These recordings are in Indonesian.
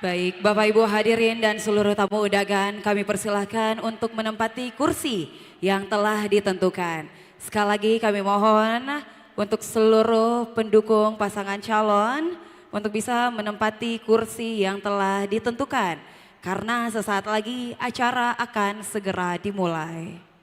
Baik, Bapak Ibu hadirin dan seluruh tamu undangan, kami persilahkan untuk menempati kursi yang telah ditentukan. Sekali lagi kami mohon untuk seluruh pendukung pasangan calon untuk bisa menempati kursi yang telah ditentukan. Karena sesaat lagi acara akan segera dimulai.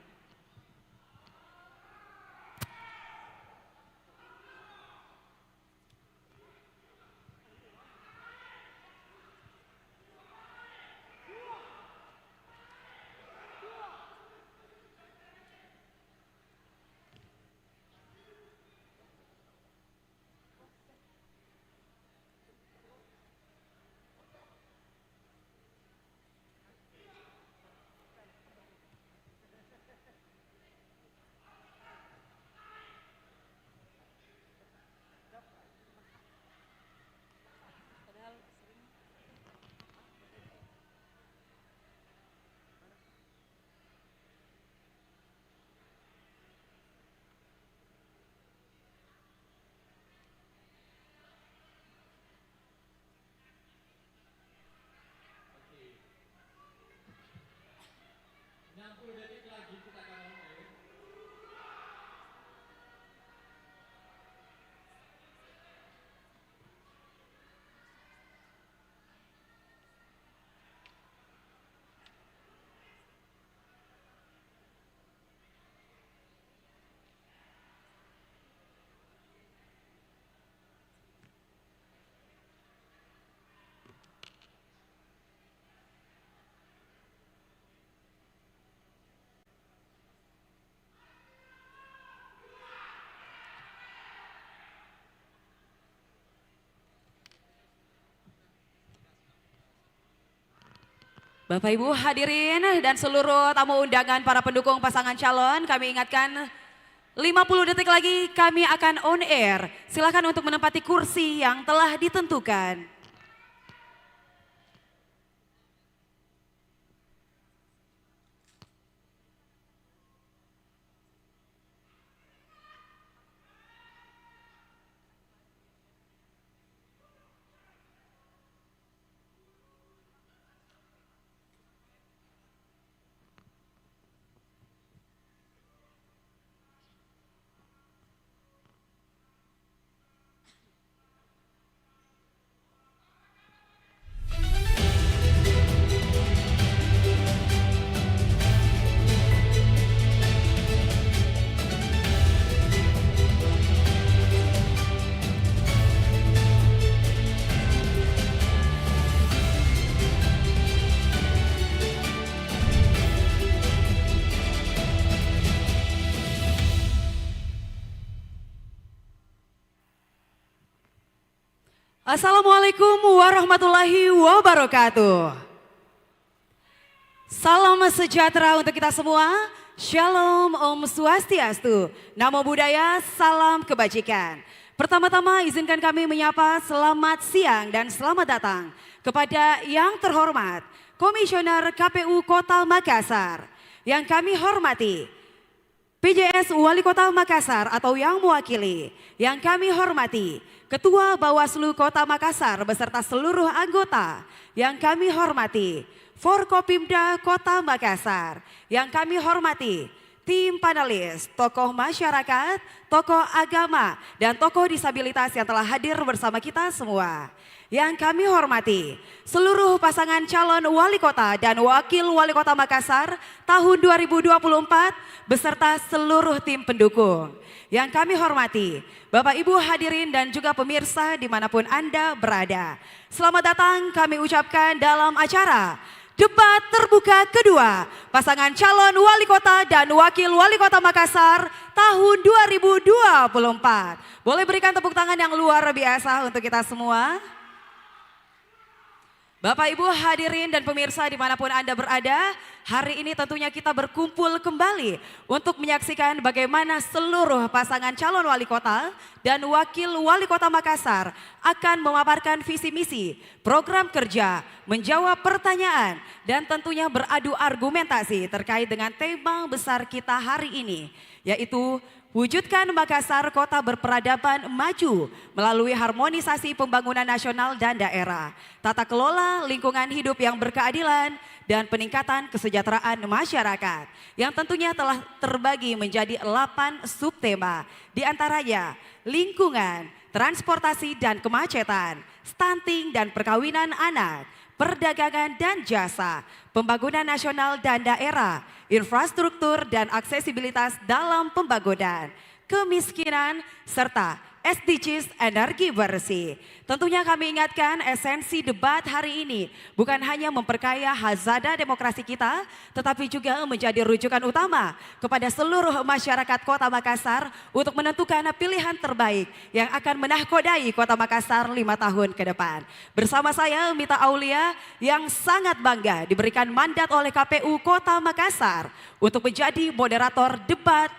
Bapak Ibu hadirin dan seluruh tamu undangan para pendukung pasangan calon, kami ingatkan 50 detik lagi kami akan on air. Silakan untuk menempati kursi yang telah ditentukan. Assalamualaikum warahmatullahi wabarakatuh. Salam sejahtera untuk kita semua. Shalom Om Swastiastu. Namo Buddhaya, salam kebajikan. Pertama-tama izinkan kami menyapa selamat siang dan selamat datang kepada yang terhormat Komisioner KPU Kota Makassar. Yang kami hormati PJS Wali Kota Makassar atau yang mewakili. Yang kami hormati Ketua Bawaslu Kota Makassar beserta seluruh anggota. Yang kami hormati Forkopimda Kota Makassar. Yang kami hormati tim panelis, tokoh masyarakat, tokoh agama, dan tokoh disabilitas yang telah hadir bersama kita semua. Yang kami hormati seluruh pasangan calon wali kota dan wakil wali kota Makassar tahun 2024 beserta seluruh tim pendukung. Yang kami hormati Bapak Ibu hadirin dan juga pemirsa dimanapun Anda berada. Selamat datang kami ucapkan dalam acara debat terbuka kedua pasangan calon wali kota dan wakil wali kota Makassar tahun 2024. Boleh berikan tepuk tangan yang luar biasa untuk kita semua. Bapak Ibu hadirin dan pemirsa dimanapun Anda berada, hari ini tentunya kita berkumpul kembali untuk menyaksikan bagaimana seluruh pasangan calon wali kota dan wakil wali kota Makassar akan memaparkan visi misi, program kerja, menjawab pertanyaan, dan tentunya beradu argumentasi terkait dengan tema besar kita hari ini, yaitu Wujudkan Makassar kota berperadaban maju melalui harmonisasi pembangunan nasional dan daerah, tata kelola lingkungan hidup yang berkeadilan, dan peningkatan kesejahteraan masyarakat yang tentunya telah terbagi menjadi 8 subtema, di antaranya lingkungan, transportasi dan kemacetan, stunting dan perkawinan anak, perdagangan dan jasa, pembangunan nasional dan daerah, infrastruktur dan aksesibilitas dalam pembangunan, kemiskinan, serta SDGs energi bersih. Tentunya kami ingatkan esensi debat hari ini bukan hanya memperkaya hazada demokrasi kita, tetapi juga menjadi rujukan utama kepada seluruh masyarakat Kota Makassar untuk menentukan pilihan terbaik yang akan menahkodai Kota Makassar 5 tahun ke depan. Bersama saya Mita Aulia yang sangat bangga diberikan mandat oleh KPU Kota Makassar untuk menjadi moderator debat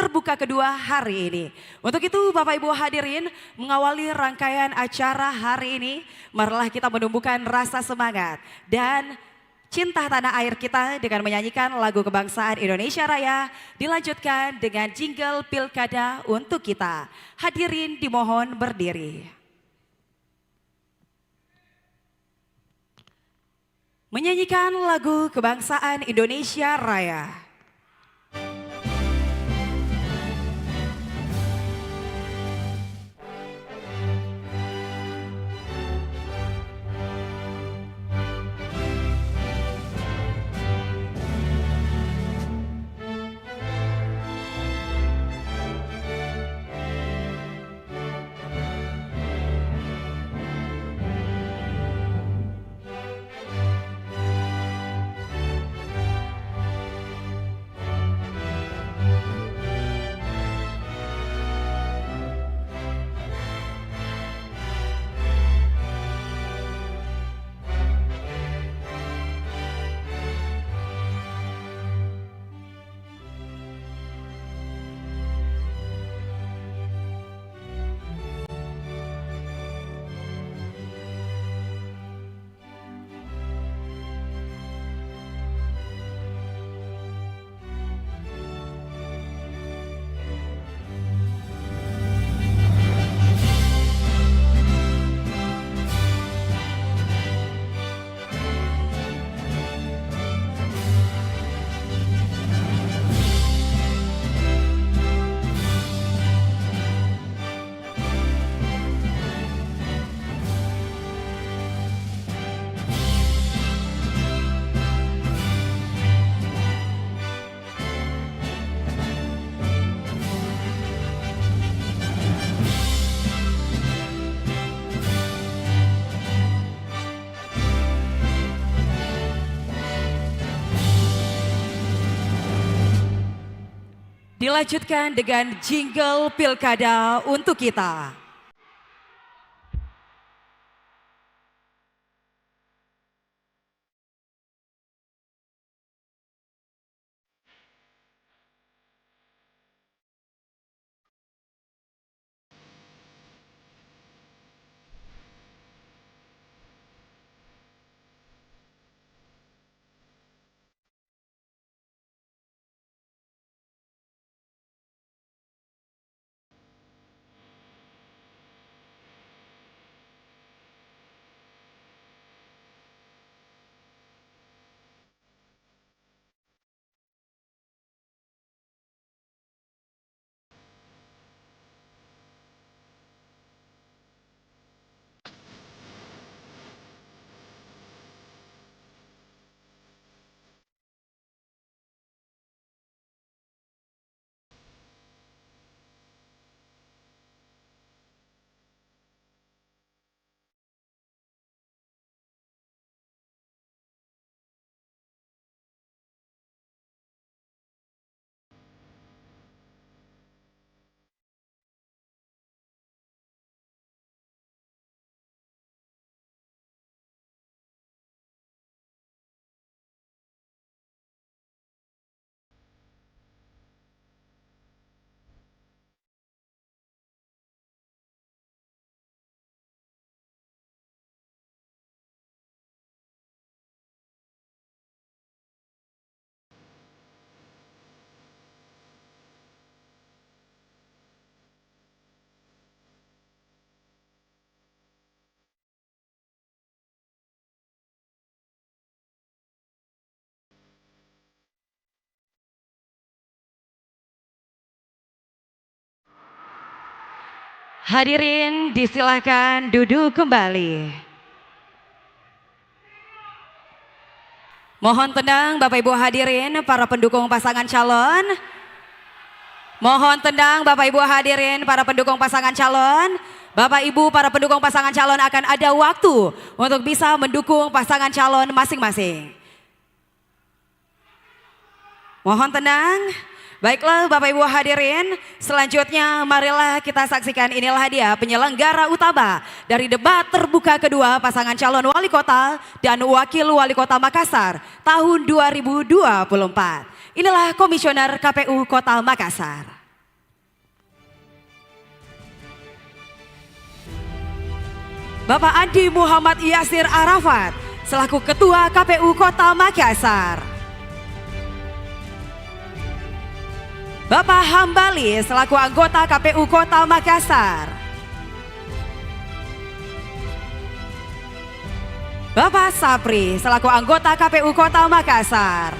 terbuka kedua hari ini. Untuk itu Bapak Ibu hadirin, mengawali rangkaian acara hari ini, marilah kita menumbuhkan rasa semangat dan cinta tanah air kita dengan menyanyikan lagu kebangsaan Indonesia Raya, dilanjutkan dengan jingle pilkada untuk kita. Hadirin dimohon berdiri. Menyanyikan lagu kebangsaan Indonesia Raya. Dilanjutkan dengan jingle pilkada untuk kita. Hadirin disilakan duduk kembali. Mohon tenang Bapak Ibu hadirin para pendukung pasangan calon. Mohon tenang Bapak Ibu hadirin para pendukung pasangan calon. Bapak Ibu para pendukung pasangan calon akan ada waktu untuk bisa mendukung pasangan calon masing-masing. Mohon tenang. Baiklah Bapak Ibu hadirin, selanjutnya marilah kita saksikan inilah dia penyelenggara utama dari debat terbuka kedua pasangan calon wali kota dan wakil wali kota Makassar tahun 2024. Inilah Komisioner KPU Kota Makassar. Bapak Andi Muhammad Yasir Arafat selaku Ketua KPU Kota Makassar. Bapak Hambali selaku anggota KPU Kota Makassar. Bapak Sapri selaku anggota KPU Kota Makassar.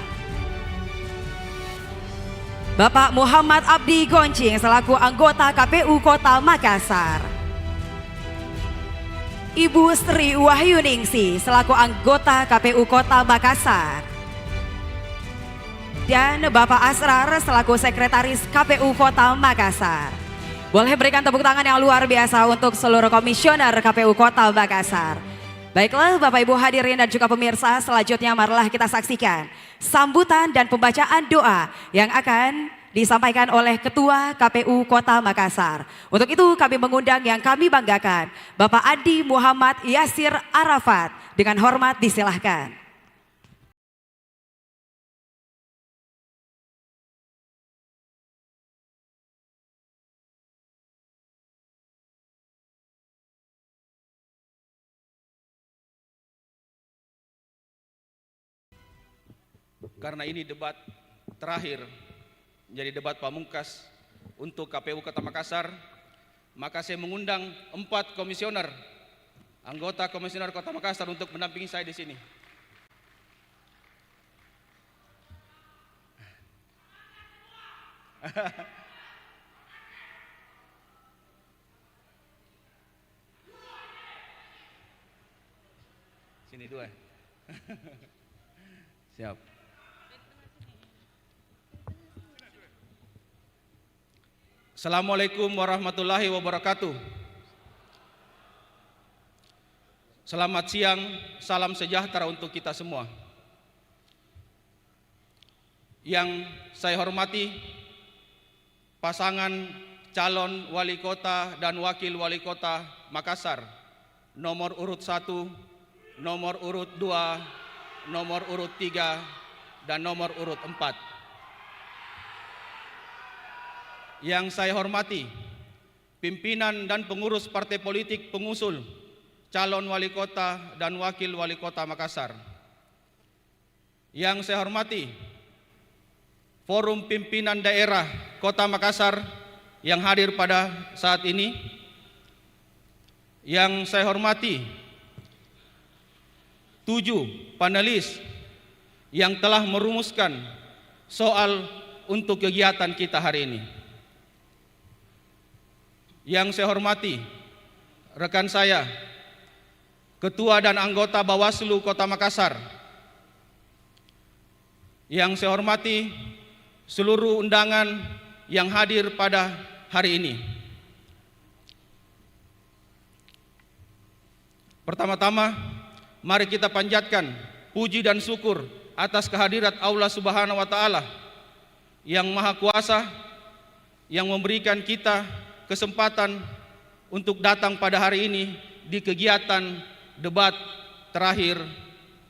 Bapak Muhammad Abdi Goncing selaku anggota KPU Kota Makassar. Ibu Sri Wahyuningsi selaku anggota KPU Kota Makassar. Dan Bapak Asrar selaku Sekretaris KPU Kota Makassar. Boleh berikan tepuk tangan yang luar biasa untuk seluruh komisioner KPU Kota Makassar. Baiklah Bapak Ibu hadirin dan juga pemirsa, selanjutnya marilah kita saksikan sambutan dan pembacaan doa yang akan disampaikan oleh Ketua KPU Kota Makassar. Untuk itu kami mengundang yang kami banggakan, Bapak Andi Muhammad Yasir Arafat. Dengan hormat disilahkan. Karena ini debat terakhir, menjadi debat pamungkas untuk KPU Kota Makassar, maka saya mengundang 4 komisioner, anggota komisioner Kota Makassar untuk mendampingi saya di sini. Sini 2. Siap. Assalamualaikum warahmatullahi wabarakatuh. Selamat siang, salam sejahtera untuk kita semua. Yang saya hormati pasangan calon wali kota dan wakil wali kota Makassar, nomor urut 1, nomor urut 2, nomor urut 3, dan nomor urut 4. Yang saya hormati pimpinan dan pengurus partai politik pengusul calon wali kota dan wakil wali kota Makassar. Yang saya hormati forum pimpinan daerah Kota Makassar yang hadir pada saat ini. Yang saya hormati 7 panelis yang telah merumuskan soal untuk kegiatan kita hari ini. Yang saya hormati rekan saya, Ketua dan anggota Bawaslu Kota Makassar. Yang saya hormati seluruh undangan yang hadir pada hari ini. Pertama-tama, mari kita panjatkan puji dan syukur atas kehadirat Allah Subhanahu wa Ta'ala yang Maha Kuasa, yang memberikan kita kesempatan untuk datang pada hari ini di kegiatan debat terakhir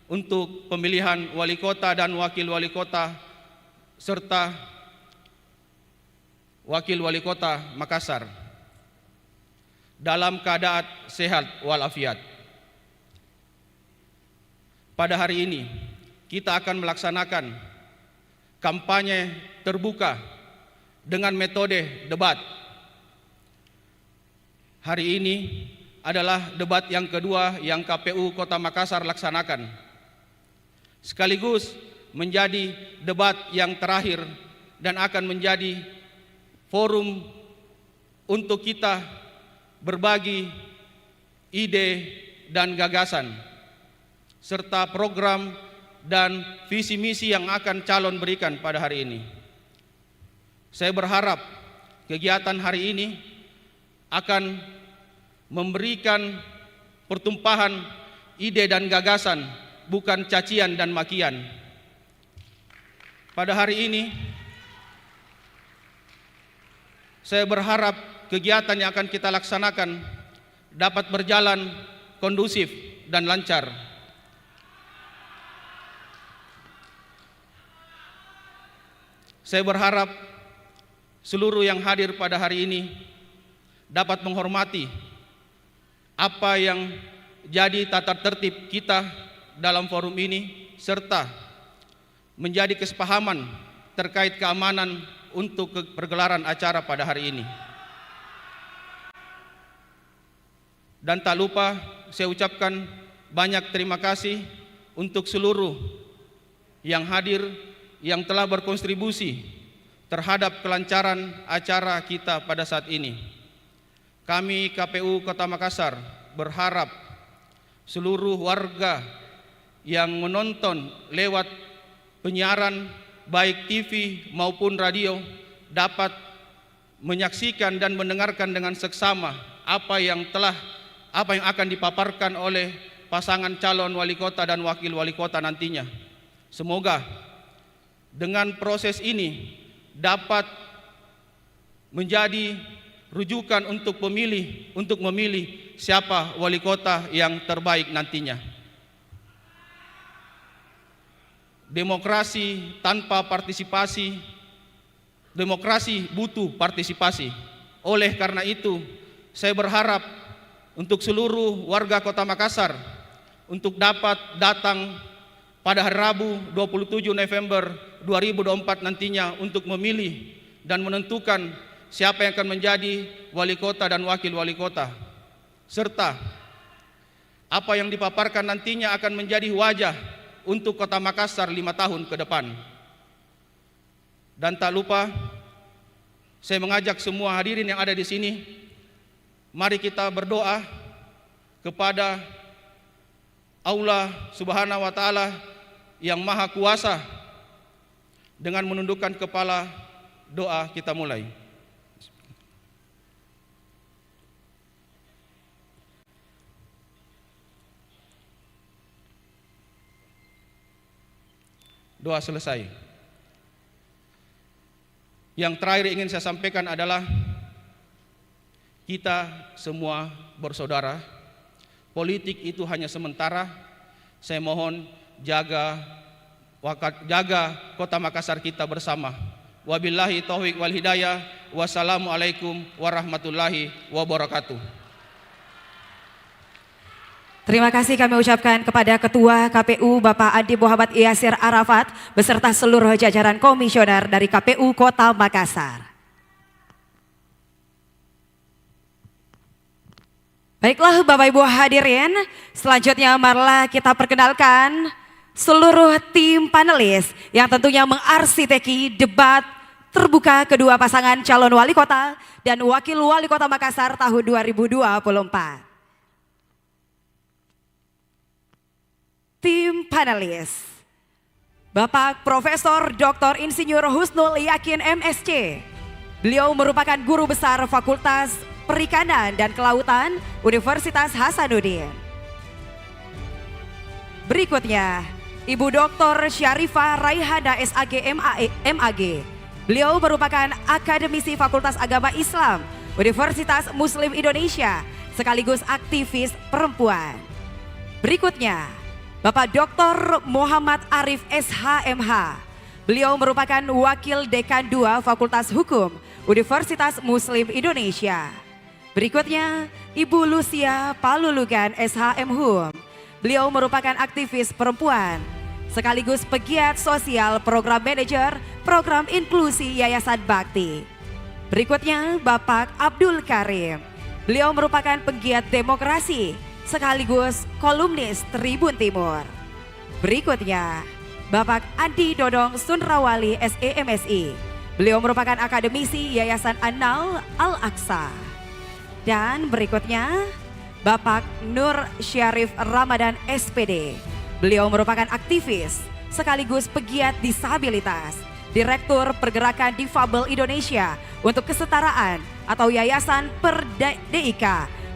untuk pemilihan wali kota dan wakil wali kota serta wakil wali kota Makassar dalam keadaan sehat walafiat. Pada hari ini kita akan melaksanakan kampanye terbuka dengan metode debat. Hari ini adalah debat yang kedua yang KPU Kota Makassar laksanakan, sekaligus menjadi debat yang terakhir dan akan menjadi forum untuk kita berbagi ide dan gagasan, serta program dan visi misi yang akan calon berikan pada hari ini. Saya berharap kegiatan hari ini akan memberikan pertumpahan ide dan gagasan, bukan cacian dan makian. Pada hari ini, saya berharap kegiatan yang akan kita laksanakan dapat berjalan kondusif dan lancar. Saya berharap seluruh yang hadir pada hari ini dapat menghormati apa yang jadi tata tertib kita dalam forum ini, serta menjadi kesepahaman terkait keamanan untuk pergelaran acara pada hari ini. Dan tak lupa saya ucapkan banyak terima kasih untuk seluruh yang hadir, yang telah berkontribusi terhadap kelancaran acara kita pada saat ini. Kami KPU Kota Makassar berharap seluruh warga yang menonton lewat penyiaran baik TV maupun radio dapat menyaksikan dan mendengarkan dengan seksama apa yang akan dipaparkan oleh pasangan calon wali kota dan wakil wali kota nantinya. Semoga dengan proses ini dapat menjadi rujukan untuk memilih siapa wali kota yang terbaik nantinya. Demokrasi tanpa partisipasi, demokrasi butuh partisipasi. Oleh karena itu, saya berharap untuk seluruh warga Kota Makassar untuk dapat datang pada hari Rabu 27 November 2024 nantinya untuk memilih dan menentukan siapa yang akan menjadi wali kota dan wakil wali kota, serta apa yang dipaparkan nantinya akan menjadi wajah untuk Kota Makassar 5 tahun ke depan. Dan tak lupa saya mengajak semua hadirin yang ada di sini, mari kita berdoa kepada Allah Subhanahu wa Ta'ala yang Maha Kuasa. Dengan menundukkan kepala, doa kita mulai. Doa selesai. Yang terakhir ingin saya sampaikan adalah kita semua bersaudara. Politik itu hanya sementara. Saya mohon jaga Kota Makassar kita bersama. Wabillahi taufiq wal hidayah. Wassalamualaikum warahmatullahi wabarakatuh. Terima kasih kami ucapkan kepada Ketua KPU Bapak Adi Muhammad Yasir Arafat beserta seluruh jajaran komisioner dari KPU Kota Makassar. Baiklah Bapak Ibu hadirin, selanjutnya marilah kita perkenalkan seluruh tim panelis yang tentunya mengarsiteki debat terbuka kedua pasangan calon wali kota dan wakil wali kota Makassar tahun 2024. Tim panelis, Bapak Profesor Dr. Insinyur Husnul Yakin MSc. Beliau merupakan guru besar Fakultas Perikanan dan Kelautan Universitas Hasanuddin. Berikutnya, Ibu Dr. Syarifah Raihana SAG MAG. Beliau merupakan akademisi Fakultas Agama Islam Universitas Muslim Indonesia sekaligus aktivis perempuan. Berikutnya, Bapak Dr. Muhammad Arif SHMH. Beliau merupakan Wakil Dekan 2 Fakultas Hukum Universitas Muslim Indonesia. Berikutnya, Ibu Lucia Palulugan SHM-Hum. Beliau merupakan aktivis perempuan, sekaligus pegiat sosial program manajer program inklusi Yayasan Bakti. Berikutnya, Bapak Abdul Karim. Beliau merupakan pegiat demokrasi, sekaligus kolumnis Tribun Timur. Berikutnya, Bapak Andi Dodong Sunrawali SEMSI. Beliau merupakan akademisi Yayasan Anal Al-Aqsa. Dan berikutnya Bapak Nur Syarif Ramadan SPD. Beliau merupakan aktivis sekaligus pegiat disabilitas, Direktur Pergerakan Difabel Indonesia untuk Kesetaraan atau Yayasan PERDIK,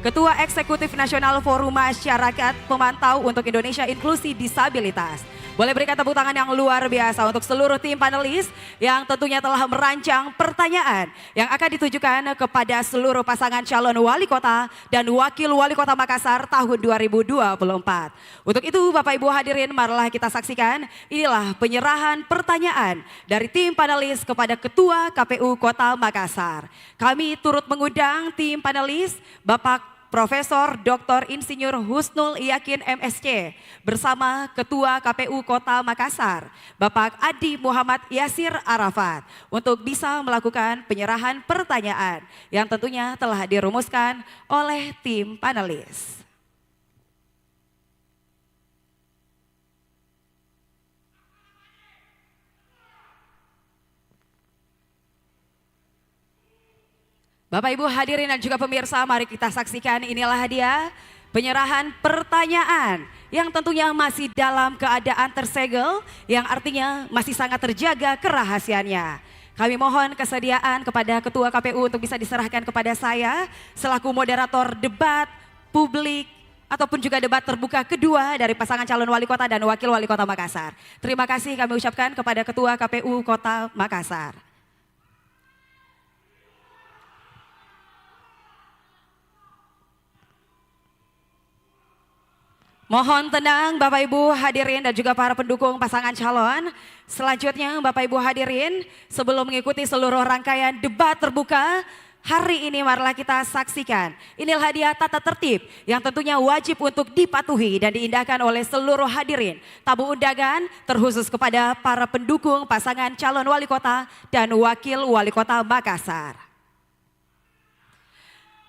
Ketua Eksekutif Nasional Forum Masyarakat Pemantau untuk Indonesia Inklusi Disabilitas. Boleh berikan tepuk tangan yang luar biasa untuk seluruh tim panelis yang tentunya telah merancang pertanyaan yang akan ditujukan kepada seluruh pasangan calon wali kota dan wakil wali kota Makassar tahun 2024. Untuk itu Bapak Ibu hadirin, marilah kita saksikan inilah penyerahan pertanyaan dari tim panelis kepada Ketua KPU Kota Makassar. Kami turut mengundang tim panelis Bapak Profesor Dr. Insinyur Husnul Yakin MSc bersama Ketua KPU Kota Makassar, Bapak Adi Muhammad Yasir Arafat untuk bisa melakukan penyerahan pertanyaan yang tentunya telah dirumuskan oleh tim panelis. Bapak Ibu hadirin dan juga pemirsa, mari kita saksikan inilah dia penyerahan pertanyaan yang tentunya masih dalam keadaan tersegel, yang artinya masih sangat terjaga kerahasiaannya. Kami mohon kesediaan kepada Ketua KPU untuk bisa diserahkan kepada saya selaku moderator debat publik ataupun juga debat terbuka kedua dari pasangan calon wali kota dan wakil wali kota Makassar. Terima kasih kami ucapkan kepada Ketua KPU Kota Makassar. Mohon tenang Bapak Ibu hadirin dan juga para pendukung pasangan calon. Selanjutnya Bapak Ibu hadirin, sebelum mengikuti seluruh rangkaian debat terbuka hari ini, marilah kita saksikan inilah dia tata tertib yang tentunya wajib untuk dipatuhi dan diindahkan oleh seluruh hadirin. Tamu undangan terkhusus kepada para pendukung pasangan calon wali kota dan wakil wali kota Makassar.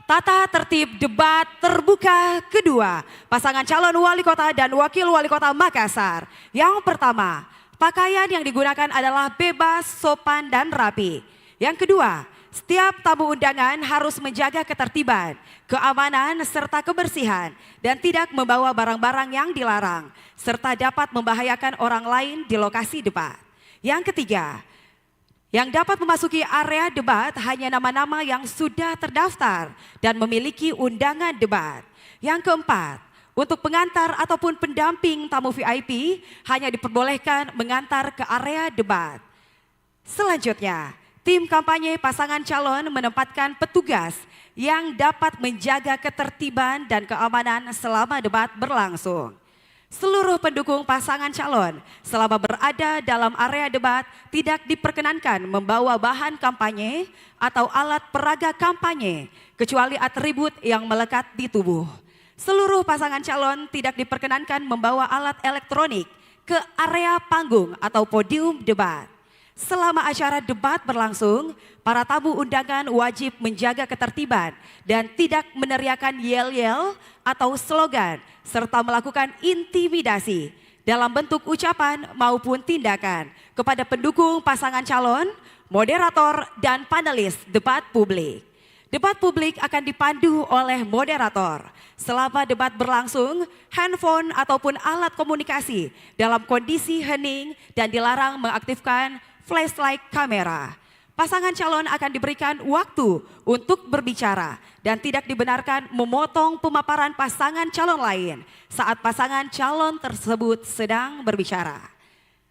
Tata tertib debat terbuka kedua pasangan calon wali kota dan wakil wali kota Makassar. Yang pertama, pakaian yang digunakan adalah bebas, sopan dan rapi. Yang kedua, setiap tamu undangan harus menjaga ketertiban, keamanan serta kebersihan dan tidak membawa barang-barang yang dilarang serta dapat membahayakan orang lain di lokasi debat. Yang ketiga, yang dapat memasuki area debat hanya nama-nama yang sudah terdaftar dan memiliki undangan debat. Yang keempat, untuk pengantar ataupun pendamping tamu VIP hanya diperbolehkan mengantar ke area debat. Selanjutnya, tim kampanye pasangan calon menempatkan petugas yang dapat menjaga ketertiban dan keamanan selama debat berlangsung. Seluruh pendukung pasangan calon selama berada dalam area debat tidak diperkenankan membawa bahan kampanye atau alat peraga kampanye kecuali atribut yang melekat di tubuh. Seluruh pasangan calon tidak diperkenankan membawa alat elektronik ke area panggung atau podium debat. Selama acara debat berlangsung, para tamu undangan wajib menjaga ketertiban dan tidak meneriakan yel-yel atau slogan serta melakukan intimidasi dalam bentuk ucapan maupun tindakan kepada pendukung pasangan calon, moderator dan panelis debat publik. Debat publik akan dipandu oleh moderator. Selama debat berlangsung, handphone ataupun alat komunikasi dalam kondisi hening dan dilarang mengaktifkan flashlight kamera. Pasangan calon akan diberikan waktu untuk berbicara dan tidak dibenarkan memotong pemaparan pasangan calon lain saat pasangan calon tersebut sedang berbicara.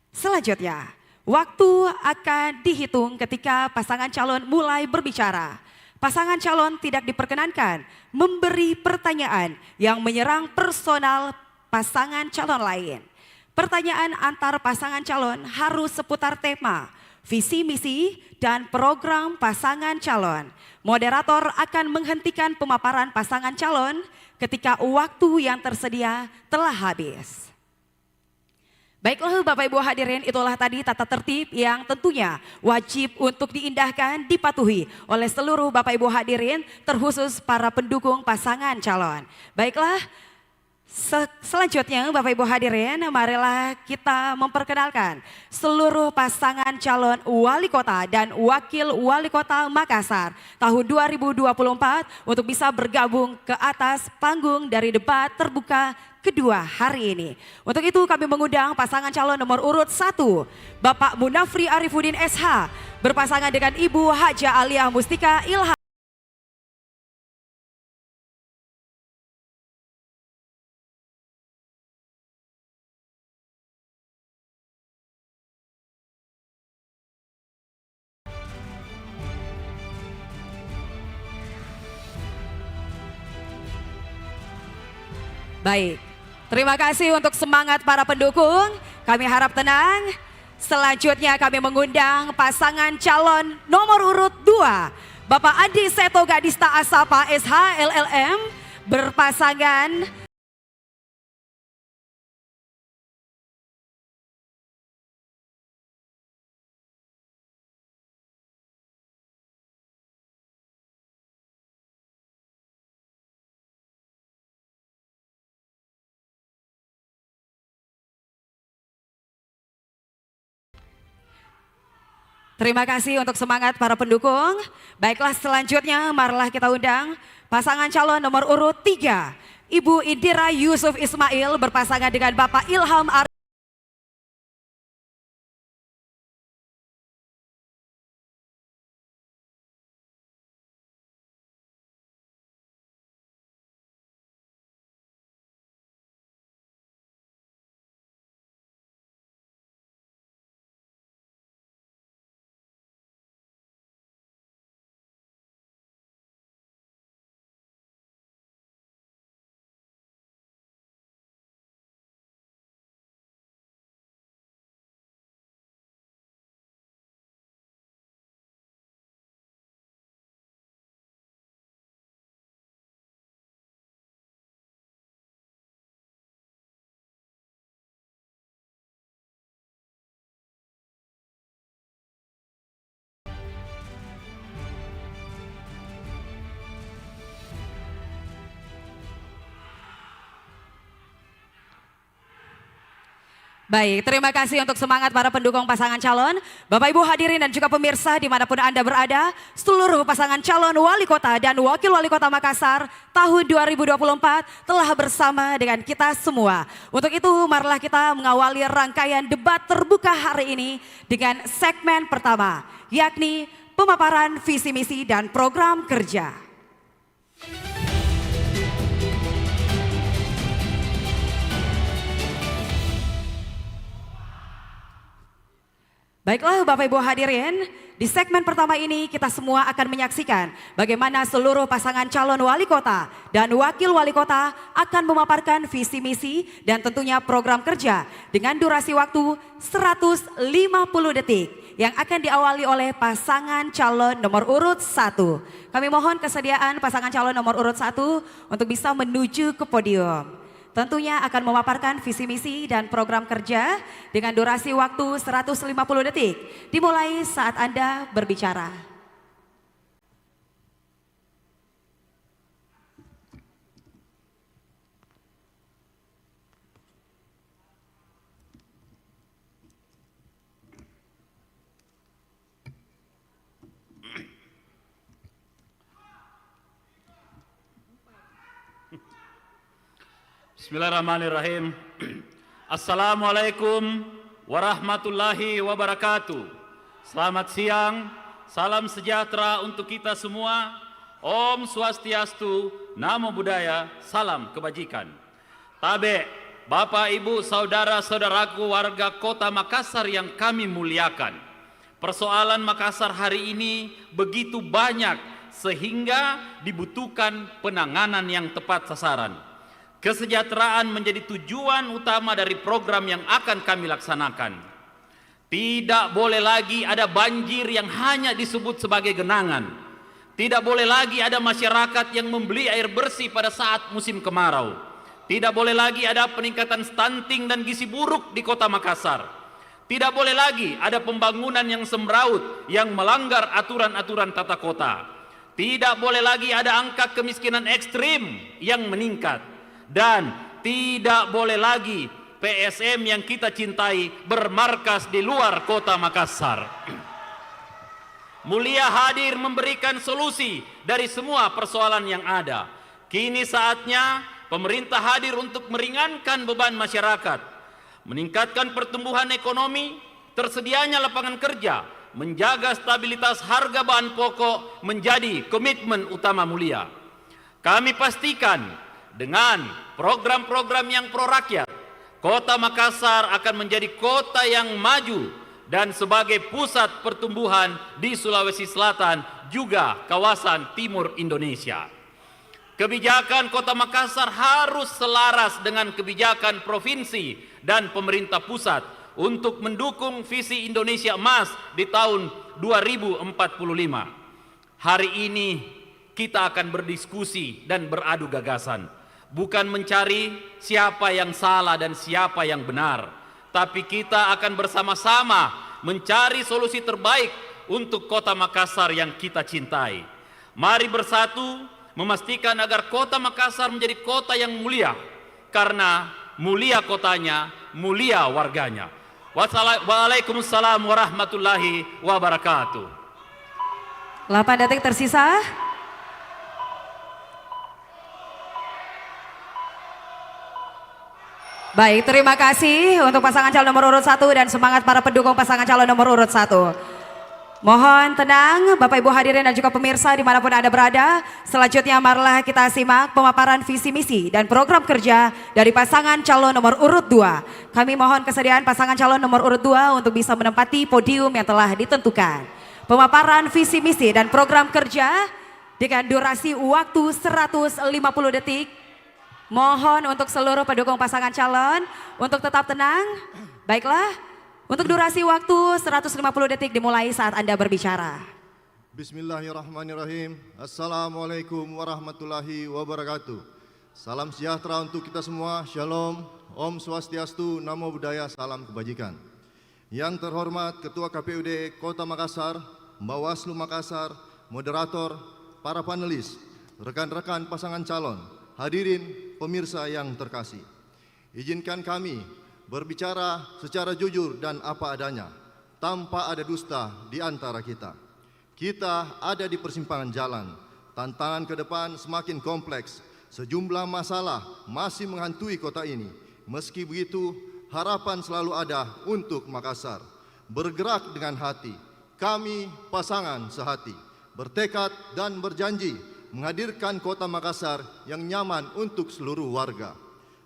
Selanjutnya, waktu akan dihitung ketika pasangan calon mulai berbicara. Pasangan calon tidak diperkenankan memberi pertanyaan yang menyerang personal pasangan calon lain. Pertanyaan antar pasangan calon harus seputar tema, visi misi, dan program pasangan calon. Moderator akan menghentikan pemaparan pasangan calon ketika waktu yang tersedia telah habis. Baiklah Bapak Ibu hadirin, itulah tadi tata tertib yang tentunya wajib untuk diindahkan, dipatuhi oleh seluruh Bapak Ibu hadirin, terkhusus para pendukung pasangan calon. Baiklah, Selanjutnya Bapak Ibu hadirin, marilah kita memperkenalkan seluruh pasangan calon wali kota dan wakil wali kota Makassar tahun 2024 untuk bisa bergabung ke atas panggung dari debat terbuka kedua hari ini. Untuk itu kami mengundang pasangan calon nomor urut 1, Bapak Munafri Arifuddin SH berpasangan dengan Ibu Haja Alia Mustika Ilham. Baik, terima kasih untuk semangat para pendukung. Kami harap tenang. Selanjutnya kami mengundang pasangan calon nomor urut 2, Bapak Adi Seto Gadista Asapa SH LLM berpasangan Terima kasih untuk semangat para pendukung. Baiklah, selanjutnya marilah kita undang pasangan calon nomor urut 3, Ibu Indira Yusuf Ismail berpasangan dengan Bapak Ilham Ar. Baik, terima kasih untuk semangat para pendukung pasangan calon. Bapak Ibu hadirin dan juga pemirsa dimanapun Anda berada, seluruh pasangan calon wali kota dan wakil wali kota Makassar tahun 2024 telah bersama dengan kita semua. Untuk itu marilah kita mengawali rangkaian debat terbuka hari ini dengan segmen pertama, yakni pemaparan visi misi dan program kerja. Baiklah Bapak Ibu hadirin, di segmen pertama ini kita semua akan menyaksikan bagaimana seluruh pasangan calon wali kota dan wakil wali kota akan memaparkan visi misi dan tentunya program kerja dengan durasi waktu 150 detik yang akan diawali oleh pasangan calon nomor urut 1. Kami mohon kesediaan pasangan calon nomor urut 1 untuk bisa menuju ke podium. Tentunya akan memaparkan visi misi dan program kerja dengan durasi waktu 150 detik. Dimulai saat Anda berbicara. Bismillahirrahmanirrahim. Assalamualaikum warahmatullahi wabarakatuh. Selamat siang, salam sejahtera untuk kita semua. Om Swastiastu, Namo Buddhaya, salam kebajikan. Tabe, Bapak Ibu saudara-saudaraku warga kota Makassar yang kami muliakan. Persoalan Makassar hari ini begitu banyak sehingga dibutuhkan penanganan yang tepat sasaran. Kesejahteraan menjadi tujuan utama dari program yang akan kami laksanakan. Tidak boleh lagi ada banjir yang hanya disebut sebagai genangan. Tidak boleh lagi ada masyarakat yang membeli air bersih pada saat musim kemarau. Tidak boleh lagi ada peningkatan stunting dan gizi buruk di kota Makassar. Tidak boleh lagi ada pembangunan yang semraut yang melanggar aturan-aturan tata kota. Tidak boleh lagi ada angka kemiskinan ekstrim yang meningkat. Dan tidak boleh lagi PSM yang kita cintai bermarkas di luar kota Makassar. Mulia hadir memberikan solusi dari semua persoalan yang ada. Kini saatnya pemerintah hadir untuk meringankan beban masyarakat, meningkatkan pertumbuhan ekonomi, tersedianya lapangan kerja, menjaga stabilitas harga bahan pokok menjadi komitmen utama Mulia. Kami pastikan dengan program-program yang pro rakyat, Kota Makassar akan menjadi kota yang maju dan sebagai pusat pertumbuhan di Sulawesi Selatan juga kawasan timur Indonesia. Kebijakan Kota Makassar harus selaras dengan kebijakan provinsi dan pemerintah pusat untuk mendukung visi Indonesia Emas di tahun 2045. Hari ini kita akan berdiskusi dan beradu gagasan, bukan mencari siapa yang salah dan siapa yang benar. Tapi kita akan bersama-sama mencari solusi terbaik untuk Kota Makassar yang kita cintai. Mari bersatu memastikan agar Kota Makassar menjadi kota yang mulia, karena mulia kotanya, mulia warganya. Waalaikumsalam warahmatullahi wabarakatuh. 8 detik tersisa. Baik, terima kasih untuk pasangan calon nomor urut 1 dan semangat para pendukung pasangan calon nomor urut 1. Mohon tenang Bapak Ibu hadirin dan juga pemirsa dimanapun Anda berada. Selanjutnya marilah kita simak pemaparan visi misi dan program kerja dari pasangan calon nomor urut 2. Kami mohon kesediaan pasangan calon nomor urut 2 untuk bisa menempati podium yang telah ditentukan. Pemaparan visi misi dan program kerja dengan durasi waktu 150 detik. Mohon untuk seluruh pendukung pasangan calon untuk tetap tenang. Baiklah, untuk durasi waktu 150 detik dimulai saat Anda berbicara. Bismillahirrahmanirrahim. Assalamualaikum warahmatullahi wabarakatuh. Salam sejahtera untuk kita semua. Shalom, Om Swastiastu, Namo Buddhaya, salam kebajikan. Yang terhormat Ketua KPUD Kota Makassar, Bawaslu Makassar, moderator, para panelis, rekan-rekan pasangan calon, hadirin pemirsa yang terkasih. Izinkan kami berbicara secara jujur dan apa adanya, tanpa ada dusta di antara kita. Kita ada di persimpangan jalan, tantangan ke depan semakin kompleks, sejumlah masalah masih menghantui kota ini. Meski begitu, harapan selalu ada untuk Makassar. Bergerak dengan hati, kami pasangan sehati, bertekad dan berjanji menghadirkan Kota Makassar yang nyaman untuk seluruh warga.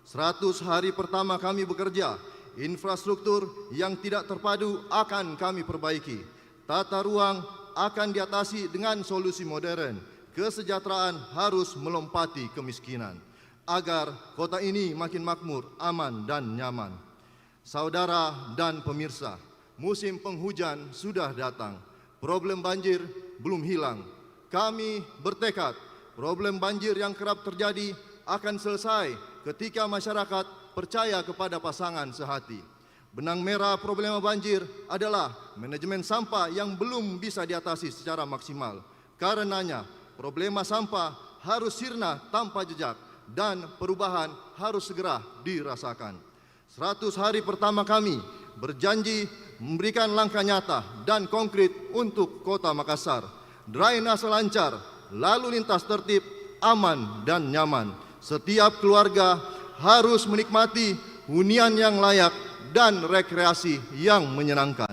100 hari pertama kami bekerja, infrastruktur yang tidak terpadu akan kami perbaiki. Tata ruang akan diatasi dengan solusi modern. Kesejahteraan harus melompati kemiskinan, agar kota ini makin makmur, aman dan nyaman. Saudara dan pemirsa, musim penghujan sudah datang. Problem banjir belum hilang. Kami bertekad problem banjir yang kerap terjadi akan selesai ketika masyarakat percaya kepada pasangan sehati. Benang merah problema banjir adalah manajemen sampah yang belum bisa diatasi secara maksimal. Karenanya, problema sampah harus sirna tanpa jejak dan perubahan harus segera dirasakan. 100 hari pertama kami berjanji memberikan langkah nyata dan konkret untuk Kota Makassar. Drainase lancar, lalu lintas tertib, aman dan nyaman. Setiap keluarga harus menikmati hunian yang layak dan rekreasi yang menyenangkan.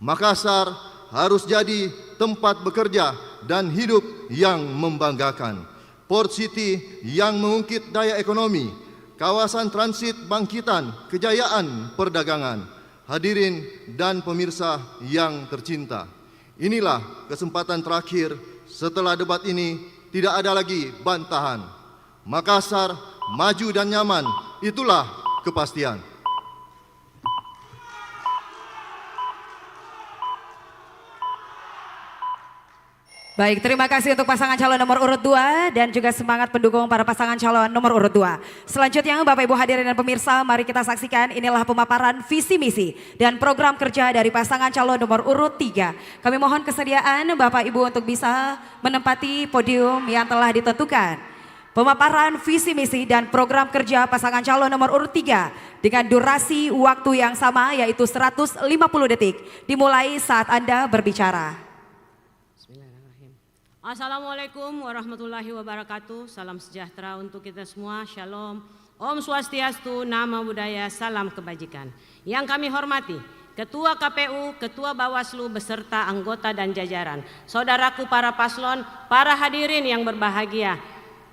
Makassar harus jadi tempat bekerja dan hidup yang membanggakan. Port City yang mengungkit daya ekonomi, kawasan transit bangkitan kejayaan perdagangan. Hadirin dan pemirsa yang tercinta, inilah kesempatan terakhir. Setelah debat ini tidak ada lagi bantahan. Makassar maju dan nyaman, itulah kepastian. Baik, terima kasih untuk pasangan calon nomor urut 2 dan juga semangat pendukung para pasangan calon nomor urut 2. Selanjutnya Bapak Ibu hadirin dan pemirsa, mari kita saksikan inilah pemaparan visi misi dan program kerja dari pasangan calon nomor urut 3. Kami mohon kesediaan Bapak Ibu untuk bisa menempati podium yang telah ditentukan. pemaparan visi misi dan program kerja pasangan calon nomor urut 3 dengan durasi waktu yang sama yaitu 150 detik dimulai saat Anda berbicara. Assalamualaikum warahmatullahi wabarakatuh. Salam sejahtera untuk kita semua. Shalom. Om Swastiastu, Namo Buddhaya, salam kebajikan. Yang kami hormati Ketua KPU, Ketua Bawaslu beserta anggota dan jajaran, saudaraku para paslon, para hadirin yang berbahagia,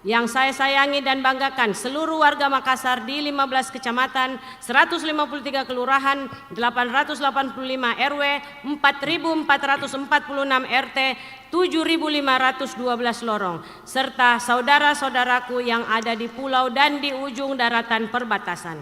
yang saya sayangi dan banggakan, seluruh warga Makassar di 15 kecamatan, 153 kelurahan, 885 RW, 4.446 RT, 7.512 lorong, serta saudara-saudaraku yang ada di pulau dan di ujung daratan perbatasan.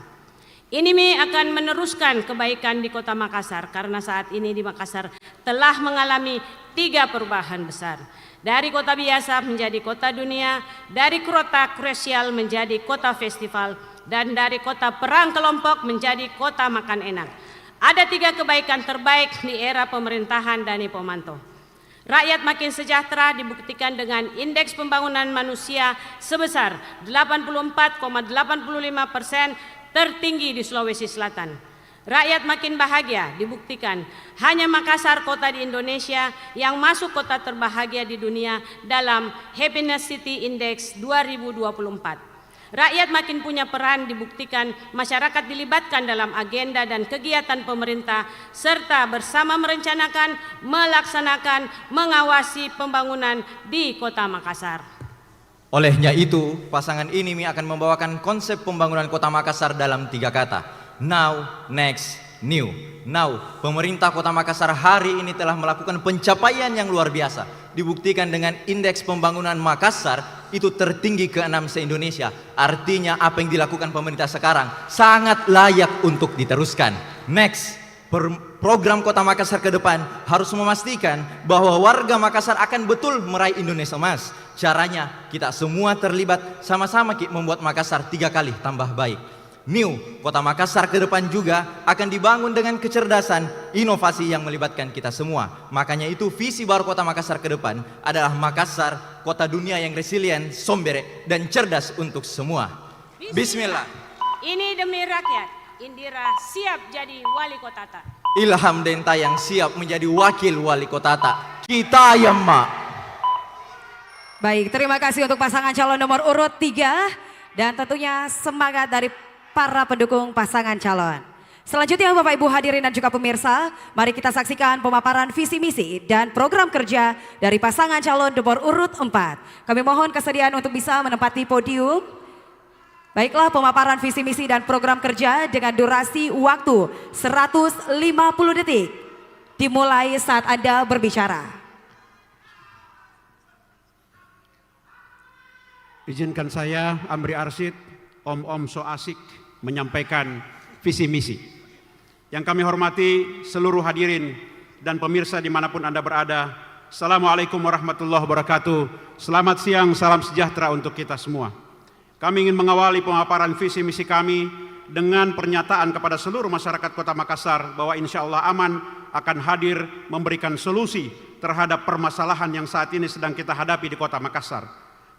INIMI akan meneruskan kebaikan di Kota Makassar karena saat ini di Makassar telah mengalami 3 perubahan besar. Dari kota biasa menjadi kota dunia, dari kota krusial menjadi kota festival, dan dari kota perang kelompok menjadi kota makan enak. Ada 3 kebaikan terbaik di era pemerintahan Dani Pomanto. Rakyat makin sejahtera dibuktikan dengan indeks pembangunan manusia sebesar 84,85%, tertinggi di Sulawesi Selatan. Rakyat makin bahagia dibuktikan hanya Makassar kota di Indonesia yang masuk kota terbahagia di dunia dalam Happiness City Index 2024. Rakyat makin punya peran dibuktikan masyarakat dilibatkan dalam agenda dan kegiatan pemerintah serta bersama merencanakan, melaksanakan, mengawasi pembangunan di Kota Makassar. Olehnya itu, pasangan INIMI akan membawakan konsep pembangunan Kota Makassar dalam 3 kata. Now, next, new. Now, pemerintah Kota Makassar hari ini telah melakukan pencapaian yang luar biasa. Dibuktikan dengan indeks pembangunan Makassar itu tertinggi ke-6 se-Indonesia. Artinya apa yang dilakukan pemerintah sekarang sangat layak untuk diteruskan. Next, program Kota Makassar ke depan harus memastikan bahwa warga Makassar akan betul meraih Indonesia Emas. Caranya kita semua terlibat sama-sama membuat Makassar 3 kali tambah baik. New, Kota Makassar ke depan juga akan dibangun dengan kecerdasan, inovasi yang melibatkan kita semua. Makanya itu visi baru Kota Makassar ke depan adalah Makassar, kota dunia yang resilient, sombere, dan cerdas untuk semua. Bismillah. Ini demi rakyat, Indira siap jadi wali kota tak. Ilham Denta yang siap menjadi wakil wali kota tak. Kita ya mak. Baik, terima kasih untuk pasangan calon nomor urut 3 dan tentunya semangat dari para pendukung pasangan calon. Selanjutnya Bapak Ibu hadirin dan juga pemirsa, mari kita saksikan pemaparan visi misi dan program kerja dari pasangan calon nomor urut 4. Kami mohon kesediaan untuk bisa menempati podium. Baiklah, pemaparan visi misi dan program kerja dengan durasi waktu 150 detik. Dimulai saat Anda berbicara. Izinkan saya Amri Arsyid, Om So Asik menyampaikan visi misi. Yang kami hormati seluruh hadirin dan pemirsa dimanapun Anda berada. Assalamualaikum warahmatullahi wabarakatuh. Selamat siang, salam sejahtera untuk kita semua. Kami ingin mengawali pemaparan visi misi kami dengan pernyataan kepada seluruh masyarakat Kota Makassar bahwa insya Allah aman akan hadir memberikan solusi terhadap permasalahan yang saat ini sedang kita hadapi di Kota Makassar.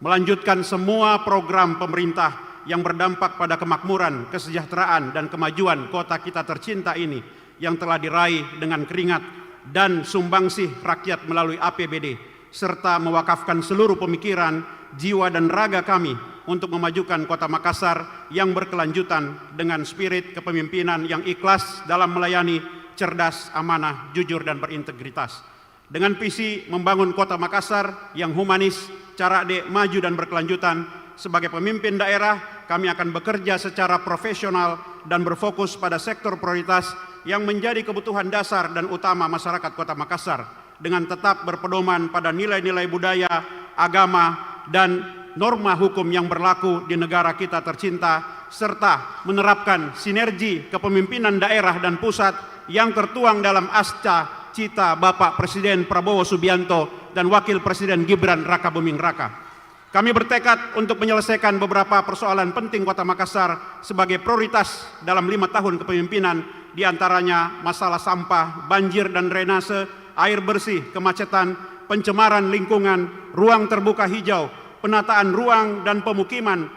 Melanjutkan semua program pemerintah yang berdampak pada kemakmuran, kesejahteraan, dan kemajuan kota kita tercinta ini yang telah diraih dengan keringat dan sumbangsih rakyat melalui APBD, serta mewakafkan seluruh pemikiran, jiwa, dan raga kami untuk memajukan Kota Makassar yang berkelanjutan dengan spirit kepemimpinan yang ikhlas dalam melayani, cerdas, amanah, jujur, dan berintegritas. Dengan visi membangun Kota Makassar yang humanis, carade, maju, dan berkelanjutan, sebagai pemimpin daerah, kami akan bekerja secara profesional dan berfokus pada sektor prioritas yang menjadi kebutuhan dasar dan utama masyarakat Kota Makassar, dengan tetap berpedoman pada nilai-nilai budaya, agama, dan norma hukum yang berlaku di negara kita tercinta, serta menerapkan sinergi kepemimpinan daerah dan pusat yang tertuang dalam Asca Cita Bapak Presiden Prabowo Subianto dan Wakil Presiden Gibran Raka Buming Raka. Kami bertekad untuk menyelesaikan beberapa persoalan penting Kota Makassar sebagai prioritas dalam 5 tahun kepemimpinan, diantaranya masalah sampah, banjir dan drainase, air bersih, kemacetan, pencemaran lingkungan, ruang terbuka hijau, penataan ruang dan pemukiman,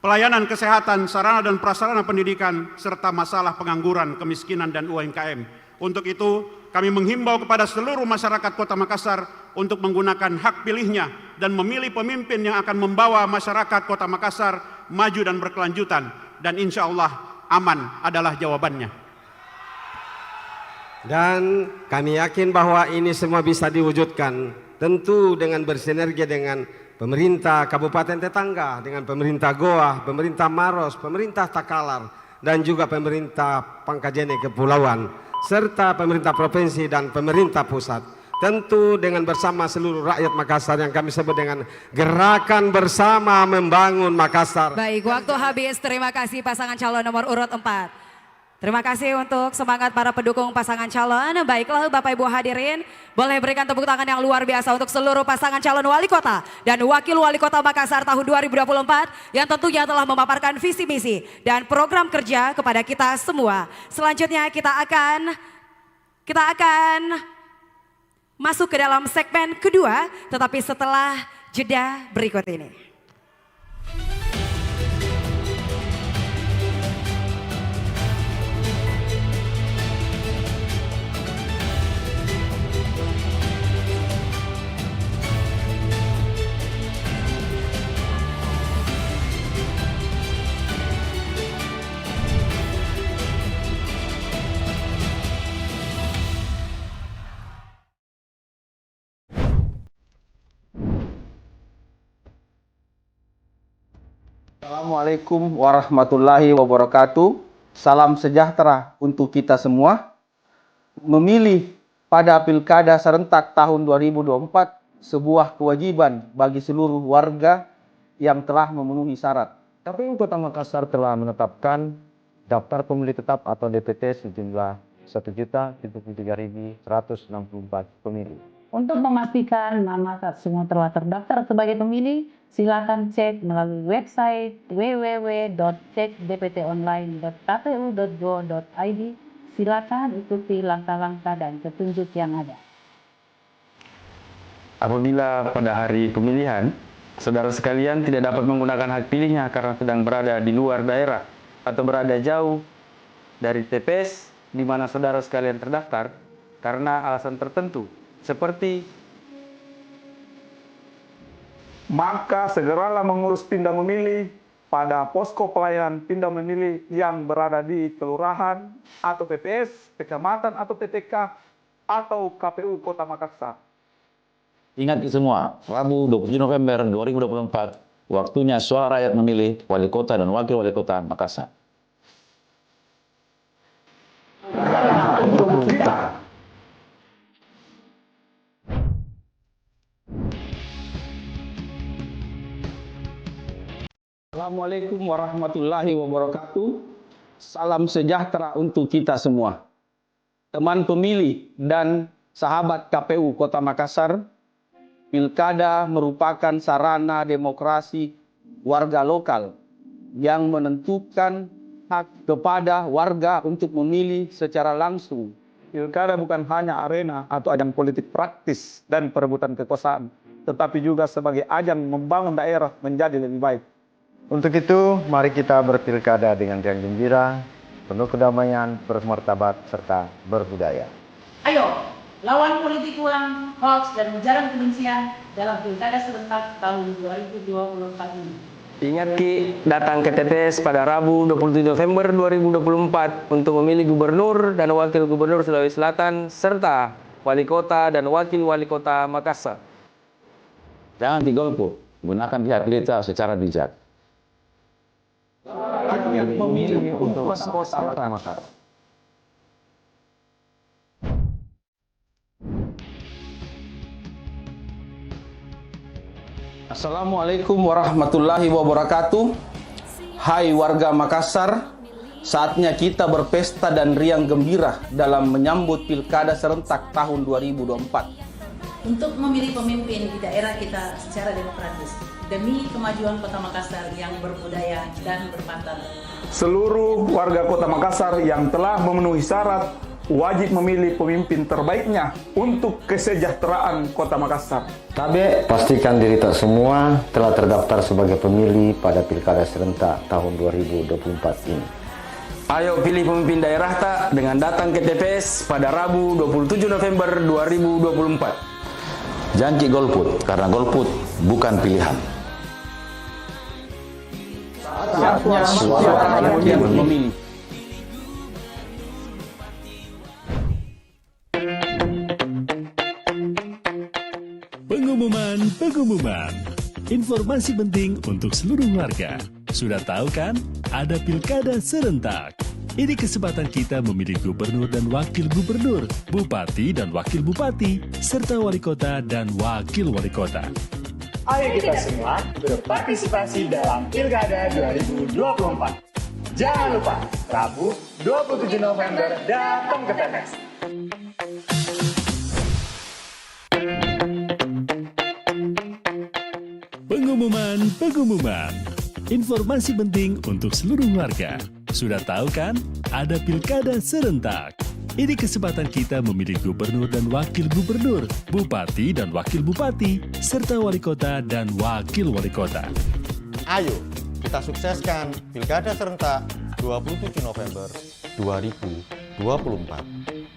pelayanan kesehatan, sarana dan prasarana pendidikan, serta masalah pengangguran, kemiskinan, dan UMKM. Untuk itu, kami menghimbau kepada seluruh masyarakat Kota Makassar untuk menggunakan hak pilihnya dan memilih pemimpin yang akan membawa masyarakat Kota Makassar maju dan berkelanjutan. Dan insya Allah aman adalah jawabannya. Dan kami yakin bahwa ini semua bisa diwujudkan, tentu dengan bersinergi dengan pemerintah kabupaten tetangga, dengan pemerintah Goa, pemerintah Maros, pemerintah Takalar, dan juga pemerintah Pangkajene Kepulauan, serta pemerintah provinsi dan pemerintah pusat. Tentu dengan bersama seluruh rakyat Makassar yang kami sebut dengan Gerakan Bersama Membangun Makassar. Baik, waktu habis. Terima kasih pasangan calon nomor urut 4. Terima kasih untuk semangat para pendukung pasangan calon. Baiklah Bapak Ibu hadirin, boleh berikan tepuk tangan yang luar biasa untuk seluruh pasangan calon wali kota dan wakil wali kota Makassar tahun 2024 yang tentunya telah memaparkan visi misi dan program kerja kepada kita semua. Selanjutnya kita akan masuk ke dalam segmen kedua, tetapi setelah jeda berikut ini. Assalamualaikum warahmatullahi wabarakatuh. Salam sejahtera untuk kita semua. Memilih pada Pilkada serentak tahun 2024 sebuah kewajiban bagi seluruh warga yang telah memenuhi syarat. KPU Kota Makassar telah menetapkan daftar pemilih tetap atau DPT sejumlah 1.073.164 pemilih. Untuk memastikan nama semua telah terdaftar sebagai pemilih, silakan cek melalui website www.cekdptonline.kpu.go.id. Silakan ikuti langkah-langkah dan petunjuk yang ada. Apabila pada hari pemilihan, saudara sekalian tidak dapat menggunakan hak pilihnya karena sedang berada di luar daerah atau berada jauh dari TPS di mana saudara sekalian terdaftar karena alasan tertentu, seperti maka segeralah mengurus pindah memilih pada posko pelayanan pindah memilih yang berada di kelurahan atau PPS, kecamatan atau PTK atau KPU Kota Makassar. Ingat semua, Rabu 27 November 2024, waktunya suara rakyat memilih wali kota dan wakil wali kota Makassar. Assalamualaikum warahmatullahi wabarakatuh. Salam sejahtera untuk kita semua. Teman pemilih dan sahabat KPU Kota Makassar, Pilkada merupakan sarana demokrasi warga lokal yang menentukan hak kepada warga untuk memilih secara langsung. Pilkada bukan hanya arena atau ajang politik praktis dan perebutan kekuasaan, tetapi juga sebagai ajang membangun daerah menjadi lebih baik. Untuk itu, mari kita berpilkada dengan riang gembira, penuh kedamaian, bermartabat, serta berbudaya. Ayo, lawan politik uang, hoax, dan ujaran kebencian dalam Pilkada serentak tahun 2024 ini. Ingat Ki, datang ke TPS pada Rabu 27 November 2024 untuk memilih gubernur dan wakil gubernur Sulawesi Selatan serta wali kota dan wakil wali kota Makassar. Jangan digolput, gunakan hak pilih secara bijak. Memilih untuk kota Makassar. Assalamualaikum warahmatullahi wabarakatuh. Hai warga Makassar, saatnya kita berpesta dan riang gembira dalam menyambut Pilkada serentak tahun 2024. Untuk memilih pemimpin di daerah kita secara demokratis demi kemajuan Kota Makassar yang berbudaya dan bermartabat. Seluruh warga Kota Makassar yang telah memenuhi syarat wajib memilih pemimpin terbaiknya untuk kesejahteraan Kota Makassar. KB, pastikan diri tak semua telah terdaftar sebagai pemilih pada Pilkada serentak tahun 2024 ini. Ayo pilih pemimpin daerah tak dengan datang ke TPS pada Rabu 27 November 2024. Janji golput, karena golput bukan pilihan. Saatnya suara rakyat memilih. Pengumuman. Informasi penting untuk seluruh warga. Sudah tahu kan? Ada pilkada serentak. Ini kesempatan kita memilih gubernur dan wakil gubernur, bupati dan wakil bupati, serta wali kota dan wakil wali kota. Ayo kita semua berpartisipasi dalam Pilkada 2024. Jangan lupa, Rabu 27 November datang ke TPS. Pengumuman. Informasi penting untuk seluruh warga. Sudah tahu kan? Ada pilkada serentak. Ini kesempatan kita memilih gubernur dan wakil gubernur, bupati dan wakil bupati, serta wali kota dan wakil wali kota. Ayo, kita sukseskan Pilkada serentak 27 November 2024.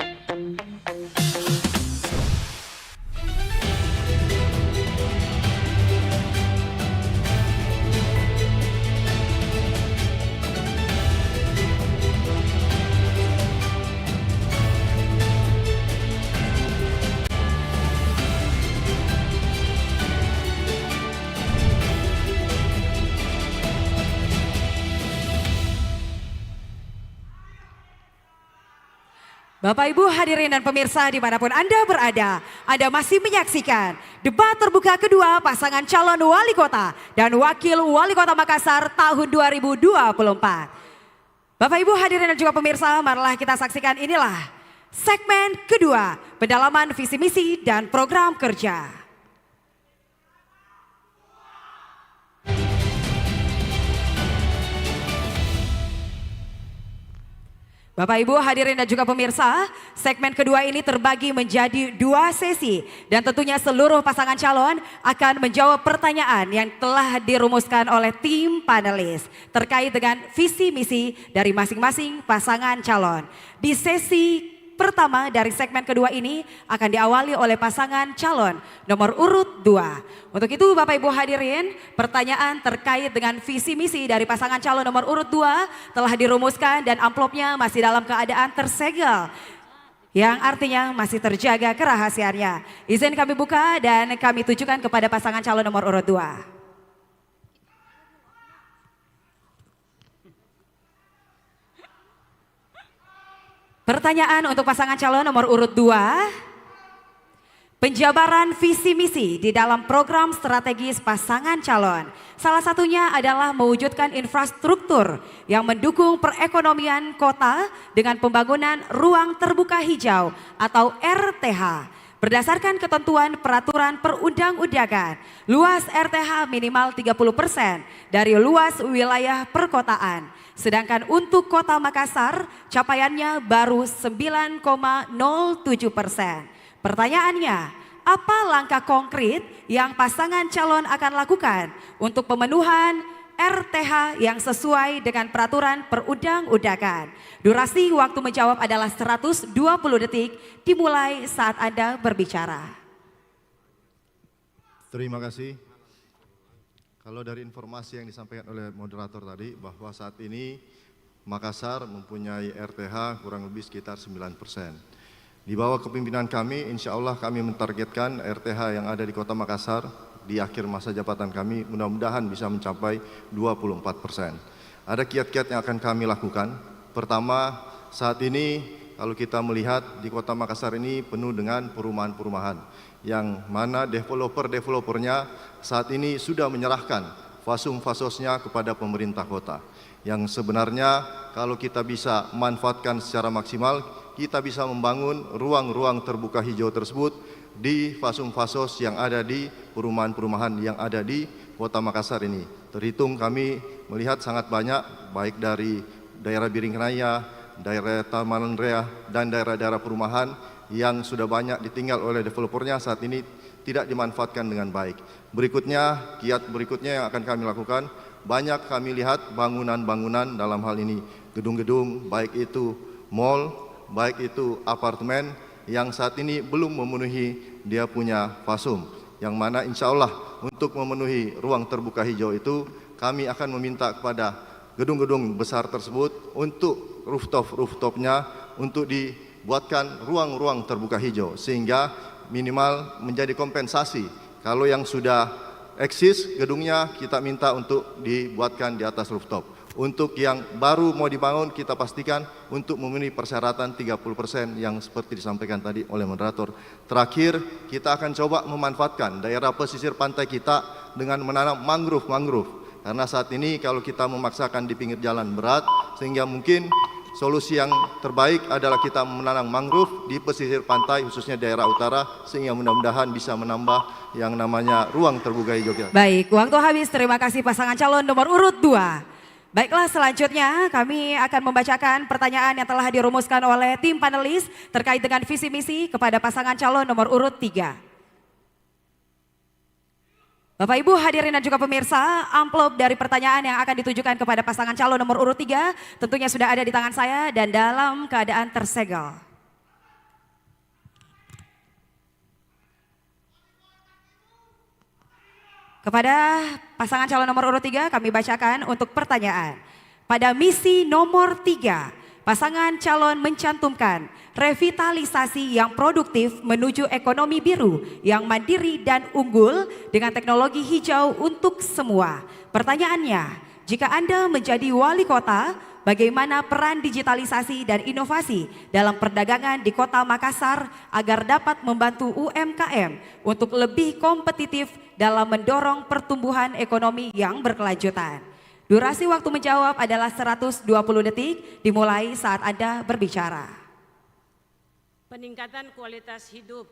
Bapak Ibu hadirin dan pemirsa dimanapun Anda berada, Anda masih menyaksikan debat terbuka kedua pasangan calon wali kota dan wakil wali kota Makassar tahun 2024. Bapak Ibu hadirin dan juga pemirsa, marilah kita saksikan inilah segmen kedua, pendalaman visi misi dan program kerja. Bapak Ibu hadirin dan juga pemirsa, segmen kedua ini terbagi menjadi 2 sesi dan tentunya seluruh pasangan calon akan menjawab pertanyaan yang telah dirumuskan oleh tim panelis terkait dengan visi misi dari masing-masing pasangan calon. Di sesi pertama dari segmen kedua ini akan diawali oleh pasangan calon nomor urut 2. Untuk itu Bapak Ibu hadirin, pertanyaan terkait dengan visi misi dari pasangan calon nomor urut 2 telah dirumuskan dan amplopnya masih dalam keadaan tersegel, yang artinya masih terjaga kerahasiaannya. Izin kami buka dan kami tujukan kepada pasangan calon nomor urut 2. Pertanyaan untuk pasangan calon nomor urut 2. Penjabaran visi misi di dalam program strategis pasangan calon. Salah satunya adalah mewujudkan infrastruktur yang mendukung perekonomian kota dengan pembangunan ruang terbuka hijau atau RTH. Berdasarkan ketentuan peraturan perundang-undangan, luas RTH minimal 30% dari luas wilayah perkotaan. Sedangkan untuk kota Makassar capaiannya baru 9,07%. Pertanyaannya, apa langkah konkret yang pasangan calon akan lakukan untuk pemenuhan RTH yang sesuai dengan peraturan perundang-undangan? Durasi waktu menjawab adalah 120 detik dimulai saat Anda berbicara. Terima kasih. Kalau dari informasi yang disampaikan oleh moderator tadi bahwa saat ini Makassar mempunyai RTH kurang lebih sekitar 9%. Di bawah kepemimpinan kami, insya Allah kami mentargetkan RTH yang ada di kota Makassar di akhir masa jabatan kami mudah-mudahan bisa mencapai 24%. Ada kiat-kiat yang akan kami lakukan. Pertama, saat ini kalau kita melihat di kota Makassar ini penuh dengan perumahan-perumahan yang mana developer-developernya saat ini sudah menyerahkan fasum-fasosnya kepada pemerintah kota. Yang sebenarnya kalau kita bisa manfaatkan secara maksimal, kita bisa membangun ruang-ruang terbuka hijau tersebut di fasum-fasos yang ada di perumahan-perumahan yang ada di kota Makassar ini. Terhitung kami melihat sangat banyak baik dari daerah Biringkenaya, daerah Taman Rea, dan daerah-daerah perumahan yang sudah banyak ditinggal oleh developernya saat ini tidak dimanfaatkan dengan baik. Berikutnya, kiat berikutnya yang akan kami lakukan, banyak kami lihat bangunan-bangunan dalam hal ini, gedung-gedung, baik itu mall, baik itu apartemen, yang saat ini belum memenuhi dia punya fasum, yang mana insya Allah untuk memenuhi ruang terbuka hijau itu kami akan meminta kepada gedung-gedung besar tersebut untuk rooftop-rooftopnya untuk dibuatkan ruang-ruang terbuka hijau, sehingga minimal menjadi kompensasi. Kalau yang sudah eksis gedungnya kita minta untuk dibuatkan di atas rooftop. Untuk yang baru mau dibangun kita pastikan untuk memenuhi persyaratan 30% yang seperti disampaikan tadi oleh moderator. Terakhir, kita akan coba memanfaatkan daerah pesisir pantai kita dengan menanam mangrove. Karena saat ini kalau kita memaksakan di pinggir jalan berat, sehingga mungkin solusi yang terbaik adalah kita menanam mangrove di pesisir pantai khususnya daerah utara, sehingga mudah-mudahan bisa menambah yang namanya ruang terbuka hijau kita. Baik, waktu habis. Terima kasih pasangan calon nomor urut 2. Baiklah, selanjutnya kami akan membacakan pertanyaan yang telah dirumuskan oleh tim panelis terkait dengan visi misi kepada pasangan calon nomor urut 3. Bapak Ibu hadirin dan juga pemirsa, amplop dari pertanyaan yang akan ditujukan kepada pasangan calon nomor urut 3 tentunya sudah ada di tangan saya dan dalam keadaan tersegel. Kepada pasangan calon nomor urut 3 kami bacakan untuk pertanyaan. Pada misi nomor 3, pasangan calon mencantumkan revitalisasi yang produktif menuju ekonomi biru yang mandiri dan unggul dengan teknologi hijau untuk semua. Pertanyaannya, jika Anda menjadi wali kota, bagaimana peran digitalisasi dan inovasi dalam perdagangan di Kota Makassar agar dapat membantu UMKM untuk lebih kompetitif dalam mendorong pertumbuhan ekonomi yang berkelanjutan? Durasi waktu menjawab adalah 120 detik dimulai saat Anda berbicara. Peningkatan kualitas hidup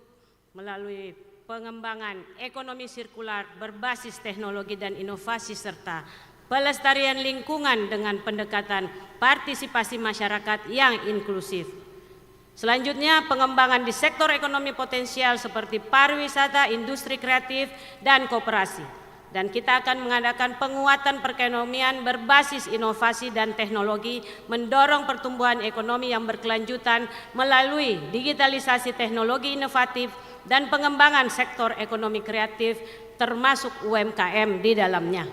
melalui pengembangan ekonomi sirkular berbasis teknologi dan inovasi serta pelestarian lingkungan dengan pendekatan partisipasi masyarakat yang inklusif. Selanjutnya, pengembangan di sektor ekonomi potensial seperti pariwisata, industri kreatif, dan koperasi. Dan kita akan mengadakan penguatan perekonomian berbasis inovasi dan teknologi, mendorong pertumbuhan ekonomi yang berkelanjutan melalui digitalisasi teknologi inovatif dan pengembangan sektor ekonomi kreatif termasuk UMKM di dalamnya.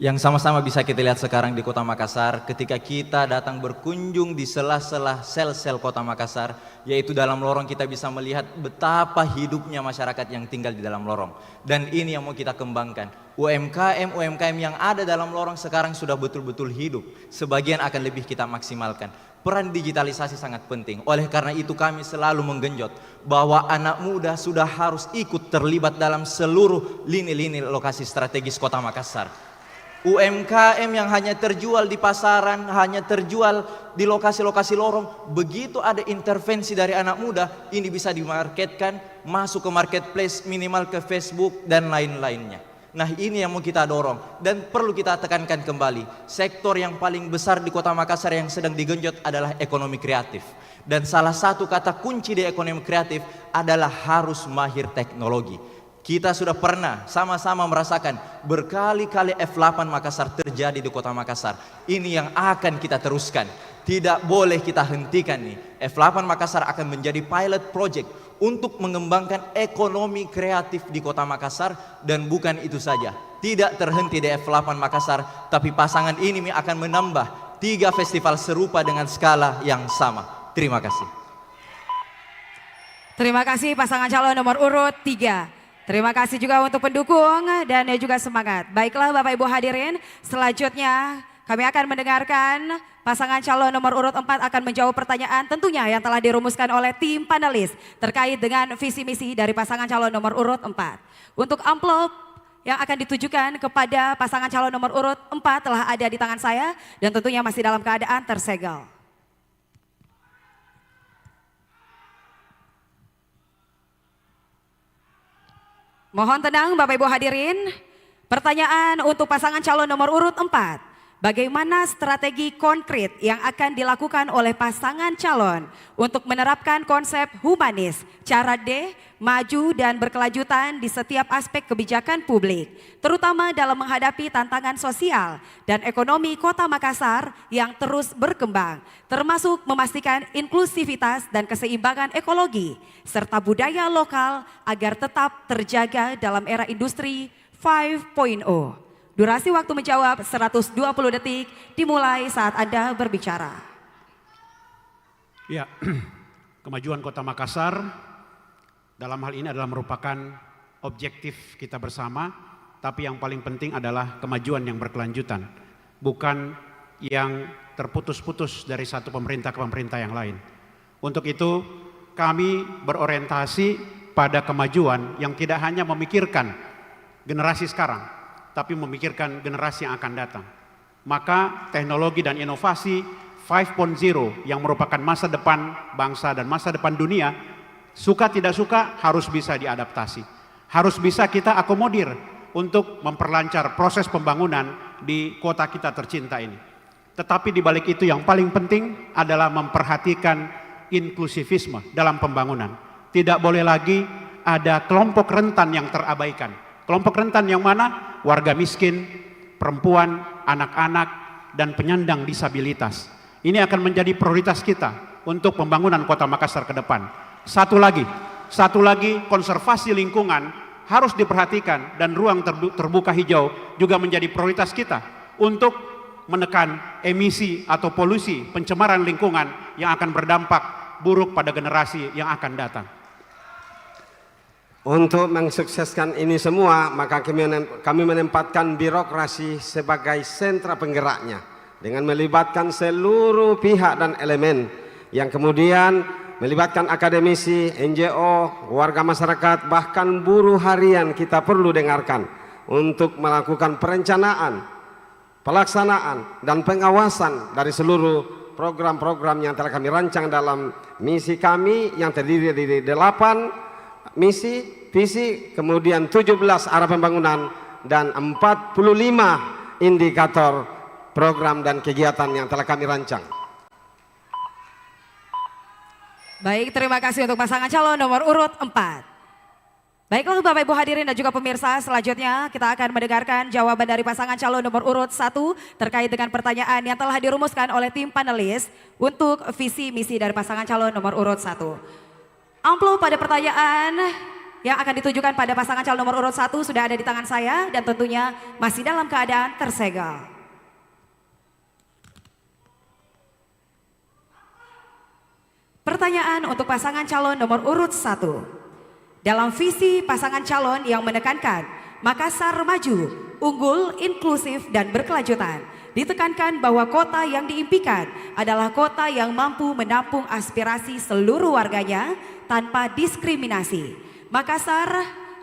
Yang sama-sama bisa kita lihat sekarang di Kota Makassar ketika kita datang berkunjung di sela-sela sel-sel Kota Makassar, yaitu dalam lorong kita bisa melihat betapa hidupnya masyarakat yang tinggal di dalam lorong. Dan ini yang mau kita kembangkan. UMKM yang ada dalam lorong sekarang sudah betul-betul hidup. Sebagian akan lebih kita maksimalkan. Peran digitalisasi sangat penting. Oleh karena itu kami selalu menggenjot bahwa anak muda sudah harus ikut terlibat dalam seluruh lini-lini lokasi strategis Kota Makassar. UMKM yang hanya terjual di pasaran, hanya terjual di lokasi-lokasi lorong, begitu ada intervensi dari anak muda, ini bisa dimarketkan, masuk ke marketplace, minimal ke Facebook dan lain-lainnya. Nah, ini yang mau kita dorong dan perlu kita tekankan kembali. Sektor yang paling besar di Kota Makassar yang sedang digenjot adalah ekonomi kreatif. Dan salah satu kata kunci di ekonomi kreatif adalah harus mahir teknologi. Kita sudah pernah sama-sama merasakan berkali-kali F8 Makassar terjadi di Kota Makassar. Ini yang akan kita teruskan. Tidak boleh kita hentikan nih. F8 Makassar akan menjadi pilot project untuk mengembangkan ekonomi kreatif di Kota Makassar. Dan bukan itu saja, tidak terhenti di F8 Makassar, tapi pasangan ini akan menambah 3 festival serupa dengan skala yang sama. Terima kasih. Terima kasih pasangan calon nomor urut 3. Terima kasih juga untuk pendukung dan juga semangat. Baiklah Bapak Ibu hadirin, selanjutnya kami akan mendengarkan pasangan calon nomor urut 4 akan menjawab pertanyaan tentunya yang telah dirumuskan oleh tim panelis terkait dengan visi misi dari pasangan calon nomor urut 4. Untuk amplop yang akan ditujukan kepada pasangan calon nomor urut 4 telah ada di tangan saya dan tentunya masih dalam keadaan tersegel. Mohon tenang Bapak Ibu hadirin. Pertanyaan untuk pasangan calon nomor urut 4. bagaimana strategi konkret yang akan dilakukan oleh pasangan calon untuk menerapkan konsep humanis, cara D, maju dan berkelanjutan di setiap aspek kebijakan publik, terutama dalam menghadapi tantangan sosial dan ekonomi Kota Makassar yang terus berkembang, termasuk memastikan inklusivitas dan keseimbangan ekologi, serta budaya lokal agar tetap terjaga dalam era industri 5.0. Durasi waktu menjawab 120 detik dimulai saat Anda berbicara. Ya, kemajuan Kota Makassar dalam hal ini adalah merupakan objektif kita bersama, tapi yang paling penting adalah kemajuan yang berkelanjutan, bukan yang terputus-putus dari satu pemerintah ke pemerintah yang lain. Untuk itu kami berorientasi pada kemajuan yang tidak hanya memikirkan generasi sekarang, tapi memikirkan generasi yang akan datang. Maka teknologi dan inovasi 5.0 yang merupakan masa depan bangsa dan masa depan dunia, suka tidak suka harus bisa diadaptasi. Harus bisa kita akomodir untuk memperlancar proses pembangunan di kota kita tercinta ini. Tetapi di balik itu yang paling penting adalah memperhatikan inklusivisme dalam pembangunan. Tidak boleh lagi ada kelompok rentan yang terabaikan. Kelompok rentan yang mana? Warga miskin, perempuan, anak-anak, dan penyandang disabilitas. Ini akan menjadi prioritas kita untuk pembangunan Kota Makassar ke depan. Satu lagi, konservasi lingkungan harus diperhatikan dan ruang terbuka hijau juga menjadi prioritas kita untuk menekan emisi atau polusi pencemaran lingkungan yang akan berdampak buruk pada generasi yang akan datang. Untuk mensukseskan ini semua, maka kami menempatkan birokrasi sebagai sentra penggeraknya dengan melibatkan seluruh pihak dan elemen yang kemudian melibatkan akademisi, NGO, warga masyarakat, bahkan buruh harian kita perlu dengarkan untuk melakukan perencanaan, pelaksanaan, dan pengawasan dari seluruh program-program yang telah kami rancang dalam misi kami yang terdiri dari 8 misi, visi, kemudian 17 arah pembangunan dan 45 indikator program dan kegiatan yang telah kami rancang. Baik, terima kasih untuk pasangan calon nomor urut 4. Baiklah Bapak Ibu hadirin dan juga pemirsa, selanjutnya kita akan mendengarkan jawaban dari pasangan calon nomor urut 1 terkait dengan pertanyaan yang telah dirumuskan oleh tim panelis untuk visi misi dari pasangan calon nomor urut 1. Amplop pada pertanyaan yang akan ditujukan pada pasangan calon nomor urut 1 sudah ada di tangan saya dan tentunya masih dalam keadaan tersegel. Pertanyaan untuk pasangan calon nomor urut 1. Dalam visi pasangan calon yang menekankan Makassar maju, unggul, inklusif, dan berkelanjutan, ditekankan bahwa kota yang diimpikan adalah kota yang mampu menampung aspirasi seluruh warganya tanpa diskriminasi. Makassar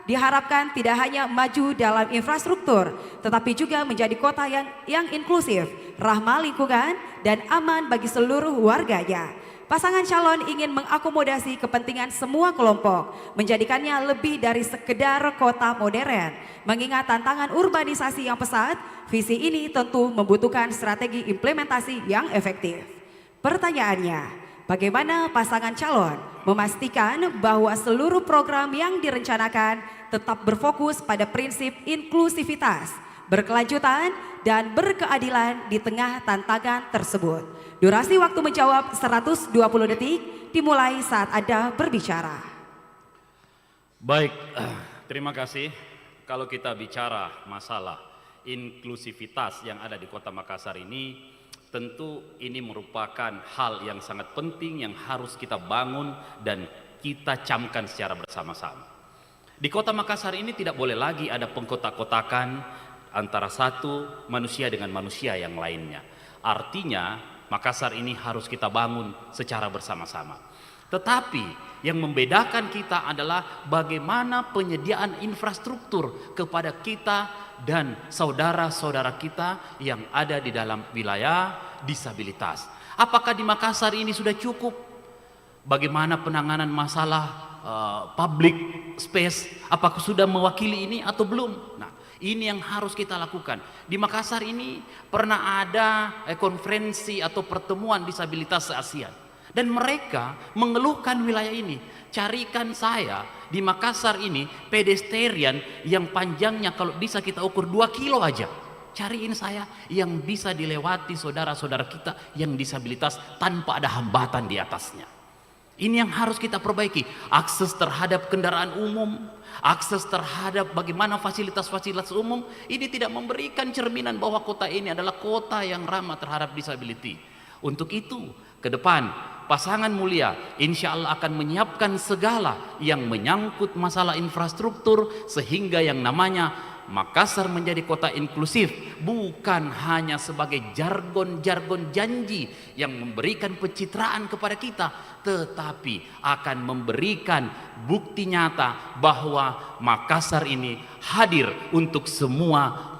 diharapkan tidak hanya maju dalam infrastruktur, tetapi juga menjadi kota yang inklusif, ramah lingkungan, dan aman bagi seluruh warganya. Pasangan calon ingin mengakomodasi kepentingan semua kelompok, menjadikannya lebih dari sekedar kota modern. Mengingat tantangan urbanisasi yang pesat, visi ini tentu membutuhkan strategi implementasi yang efektif. Pertanyaannya, bagaimana pasangan calon memastikan bahwa seluruh program yang direncanakan tetap berfokus pada prinsip inklusivitas, berkelanjutan, dan berkeadilan di tengah tantangan tersebut? Durasi waktu menjawab 120 detik dimulai saat Anda berbicara. Baik, terima kasih. Kalau kita bicara masalah inklusivitas yang ada di Kota Makassar ini, tentu ini merupakan hal yang sangat penting yang harus kita bangun dan kita camkan secara bersama-sama. Di Kota Makassar ini tidak boleh lagi ada pengkotak-kotakan antara satu manusia dengan manusia yang lainnya. Artinya Makassar ini harus kita bangun secara bersama-sama. Tetapi yang membedakan kita adalah bagaimana penyediaan infrastruktur kepada kita dan saudara-saudara kita yang ada di dalam wilayah disabilitas. Apakah di Makassar ini sudah cukup? Bagaimana penanganan masalah public space? Apakah sudah mewakili ini atau belum? Nah, Ini yang harus kita lakukan. Di Makassar ini pernah ada konferensi atau pertemuan disabilitas se-ASEAN. Dan mereka mengeluhkan wilayah ini. Carikan saya di Makassar ini pedestrian yang panjangnya kalau bisa kita ukur 2 kilo aja. Cariin saya yang bisa dilewati saudara-saudara kita yang disabilitas tanpa ada hambatan di atasnya. Ini yang harus kita perbaiki. Akses terhadap kendaraan umum, akses terhadap bagaimana fasilitas-fasilitas umum, ini tidak memberikan cerminan bahwa kota ini adalah kota yang ramah terhadap disability. Untuk itu, ke depan, pasangan mulia insya Allah akan menyiapkan segala yang menyangkut masalah infrastruktur sehingga yang namanya Makassar menjadi kota inklusif bukan hanya sebagai jargon-jargon janji yang memberikan pencitraan kepada kita, tetapi akan memberikan bukti nyata bahwa Makassar ini hadir untuk semua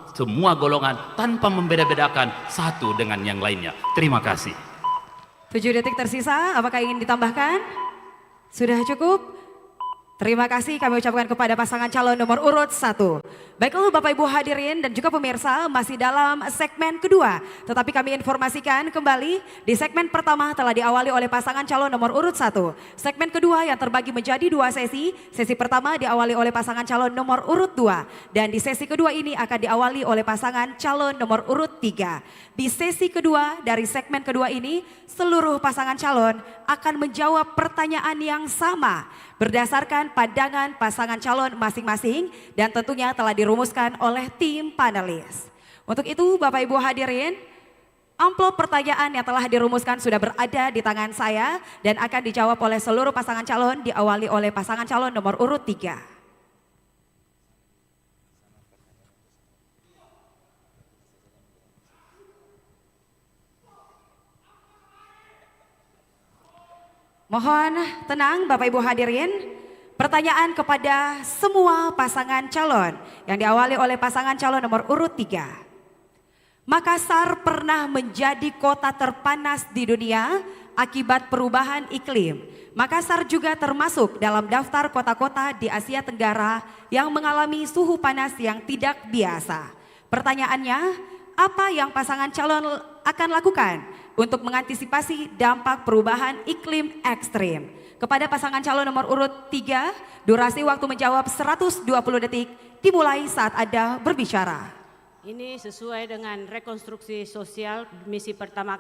golongan tanpa membeda-bedakan satu dengan yang lainnya. Terima kasih. 7 detik tersisa, apakah ingin ditambahkan? Sudah cukup? Terima kasih kami ucapkan kepada pasangan calon nomor urut 1. Baiklah Bapak Ibu hadirin dan juga pemirsa, masih dalam segmen kedua. Tetapi kami informasikan kembali di segmen pertama telah diawali oleh pasangan calon nomor urut 1. Segmen kedua yang terbagi menjadi 2 sesi. Sesi pertama diawali oleh pasangan calon nomor urut 2. Dan di sesi kedua ini akan diawali oleh pasangan calon nomor urut 3. Di sesi kedua dari segmen kedua ini, seluruh pasangan calon akan menjawab pertanyaan yang sama berdasarkan pandangan pasangan calon masing-masing dan tentunya telah dirumuskan oleh tim panelis. Untuk itu Bapak Ibu hadirin, amplop pertanyaan yang telah dirumuskan sudah berada di tangan saya dan akan dijawab oleh seluruh pasangan calon diawali oleh pasangan calon nomor urut 3. Mohon tenang Bapak Ibu hadirin, pertanyaan kepada semua pasangan calon yang diawali oleh pasangan calon nomor urut 3. Makassar pernah menjadi kota terpanas di dunia akibat perubahan iklim. Makassar juga termasuk dalam daftar kota-kota di Asia Tenggara yang mengalami suhu panas yang tidak biasa. Pertanyaannya, apa yang pasangan calon akan lakukan untuk mengantisipasi dampak perubahan iklim ekstrim? Kepada pasangan calon nomor urut 3, durasi waktu menjawab 120 detik dimulai saat Anda berbicara. Ini sesuai dengan rekonstruksi sosial misi pertama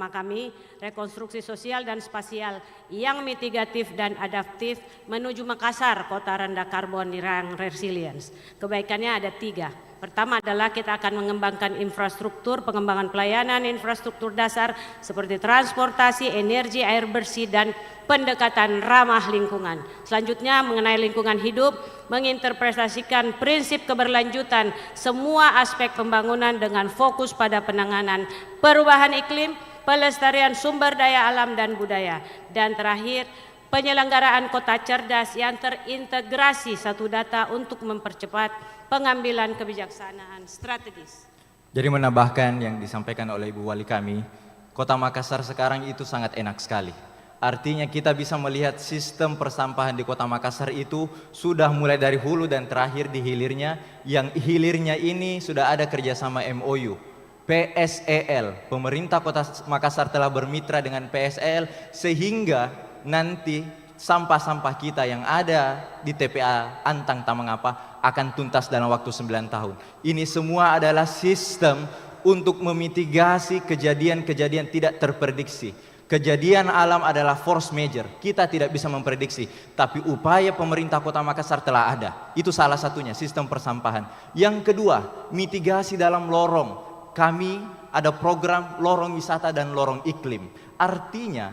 kami, rekonstruksi sosial dan spasial yang mitigatif dan adaptif menuju Makassar, kota rendah karbon yang resilience. Kebaikannya ada 3. Pertama adalah kita akan mengembangkan infrastruktur, pengembangan pelayanan infrastruktur dasar seperti transportasi, energi, air bersih, dan pendekatan ramah lingkungan. Selanjutnya mengenai lingkungan hidup, menginterpretasikan prinsip keberlanjutan semua aspek pembangunan dengan fokus pada penanganan perubahan iklim, pelestarian sumber daya alam dan budaya. Dan terakhir, penyelenggaraan kota cerdas yang terintegrasi satu data untuk mempercepat pengambilan kebijaksanaan strategis. Jadi menambahkan yang disampaikan oleh Ibu Wali kami, Kota Makassar sekarang itu sangat enak sekali. Artinya kita bisa melihat sistem persampahan di Kota Makassar itu sudah mulai dari hulu dan terakhir di hilirnya. Yang hilirnya ini sudah ada kerjasama MOU. PSEL, pemerintah Kota Makassar telah bermitra dengan PSEL sehingga nanti sampah-sampah kita yang ada di TPA Antang Tamangapa akan tuntas dalam waktu 9 tahun. Ini semua adalah sistem untuk memitigasi kejadian-kejadian tidak terprediksi. Kejadian alam adalah force major, kita tidak bisa memprediksi, tapi upaya pemerintah Kota Makassar telah ada. Itu salah satunya, sistem persampahan. Yang kedua, mitigasi dalam lorong. Kami ada program lorong wisata dan lorong iklim. Artinya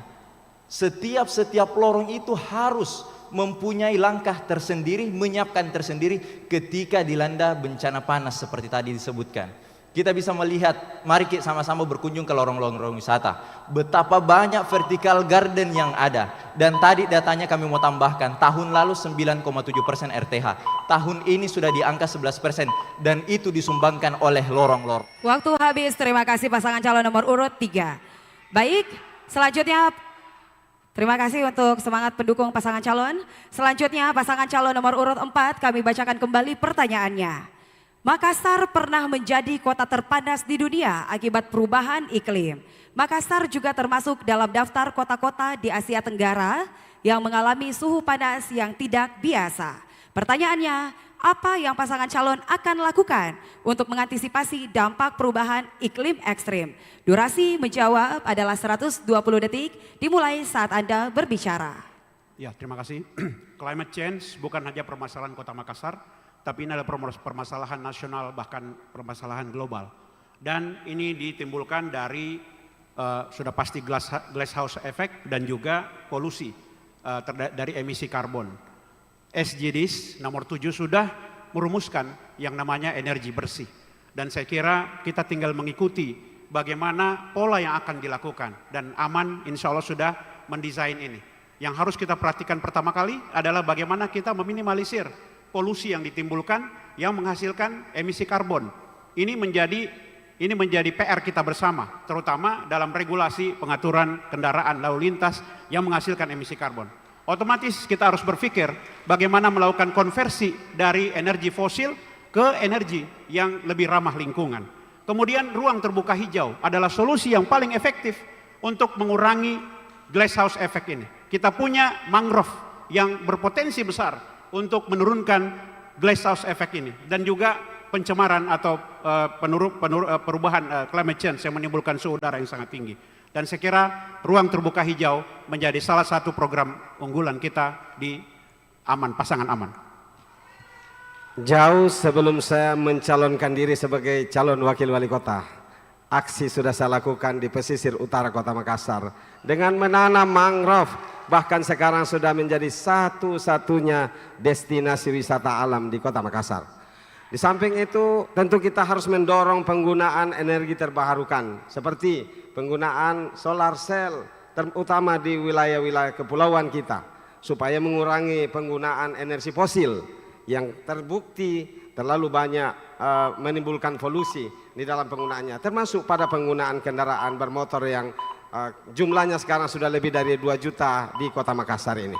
setiap lorong itu harus mempunyai langkah tersendiri, menyiapkan tersendiri ketika dilanda bencana panas seperti tadi disebutkan. Kita bisa melihat, mari kita sama-sama berkunjung ke lorong-lorong wisata. Betapa banyak vertical garden yang ada. Dan tadi datanya kami mau tambahkan, tahun lalu 9,7% RTH. Tahun ini sudah di angka 11% dan itu disumbangkan oleh lorong-lorong. Waktu habis, terima kasih pasangan calon nomor urut 3. Baik, selanjutnya terima kasih untuk semangat pendukung pasangan calon. Selanjutnya pasangan calon nomor urut 4 kami bacakan kembali pertanyaannya. Makassar pernah menjadi kota terpanas di dunia akibat perubahan iklim. Makassar juga termasuk dalam daftar kota-kota di Asia Tenggara yang mengalami suhu panas yang tidak biasa. Pertanyaannya, apa yang pasangan calon akan lakukan untuk mengantisipasi dampak perubahan iklim ekstrim? Durasi menjawab adalah 120 detik dimulai saat Anda berbicara. Ya, terima kasih. Climate change bukan hanya permasalahan Kota Makassar, tapi ini adalah permasalahan nasional, bahkan permasalahan global. Dan ini ditimbulkan dari sudah pasti glasshouse effect dan juga polusi dari emisi karbon. SDGs nomor 7 sudah merumuskan yang namanya energi bersih. Dan saya kira kita tinggal mengikuti bagaimana pola yang akan dilakukan. Dan Aman insya Allah sudah mendesain ini. Yang harus kita perhatikan pertama kali adalah bagaimana kita meminimalisir polusi yang ditimbulkan yang menghasilkan emisi karbon. Ini menjadi PR kita bersama, terutama dalam regulasi pengaturan kendaraan lalu lintas yang menghasilkan emisi karbon. Otomatis kita harus berpikir bagaimana melakukan konversi dari energi fosil ke energi yang lebih ramah lingkungan. Kemudian ruang terbuka hijau adalah solusi yang paling efektif untuk mengurangi glasshouse effect ini. Kita punya mangrove yang berpotensi besar untuk menurunkan glasshouse effect ini dan juga pencemaran atau perubahan climate change yang menimbulkan suhu udara yang sangat tinggi. Dan saya kira ruang terbuka hijau menjadi salah satu program unggulan kita di Aman, pasangan Aman. Jauh sebelum saya mencalonkan diri sebagai calon wakil wali kota, aksi sudah saya lakukan di pesisir utara Kota Makassar dengan menanam mangrove. Bahkan sekarang sudah menjadi satu-satunya destinasi wisata alam di Kota Makassar. Di samping itu tentu kita harus mendorong penggunaan energi terbarukan seperti penggunaan solar cell terutama di wilayah-wilayah kepulauan kita supaya mengurangi penggunaan energi fosil yang terbukti terlalu banyak menimbulkan polusi di dalam penggunaannya, termasuk pada penggunaan kendaraan bermotor yang jumlahnya sekarang sudah lebih dari 2 juta di Kota Makassar ini.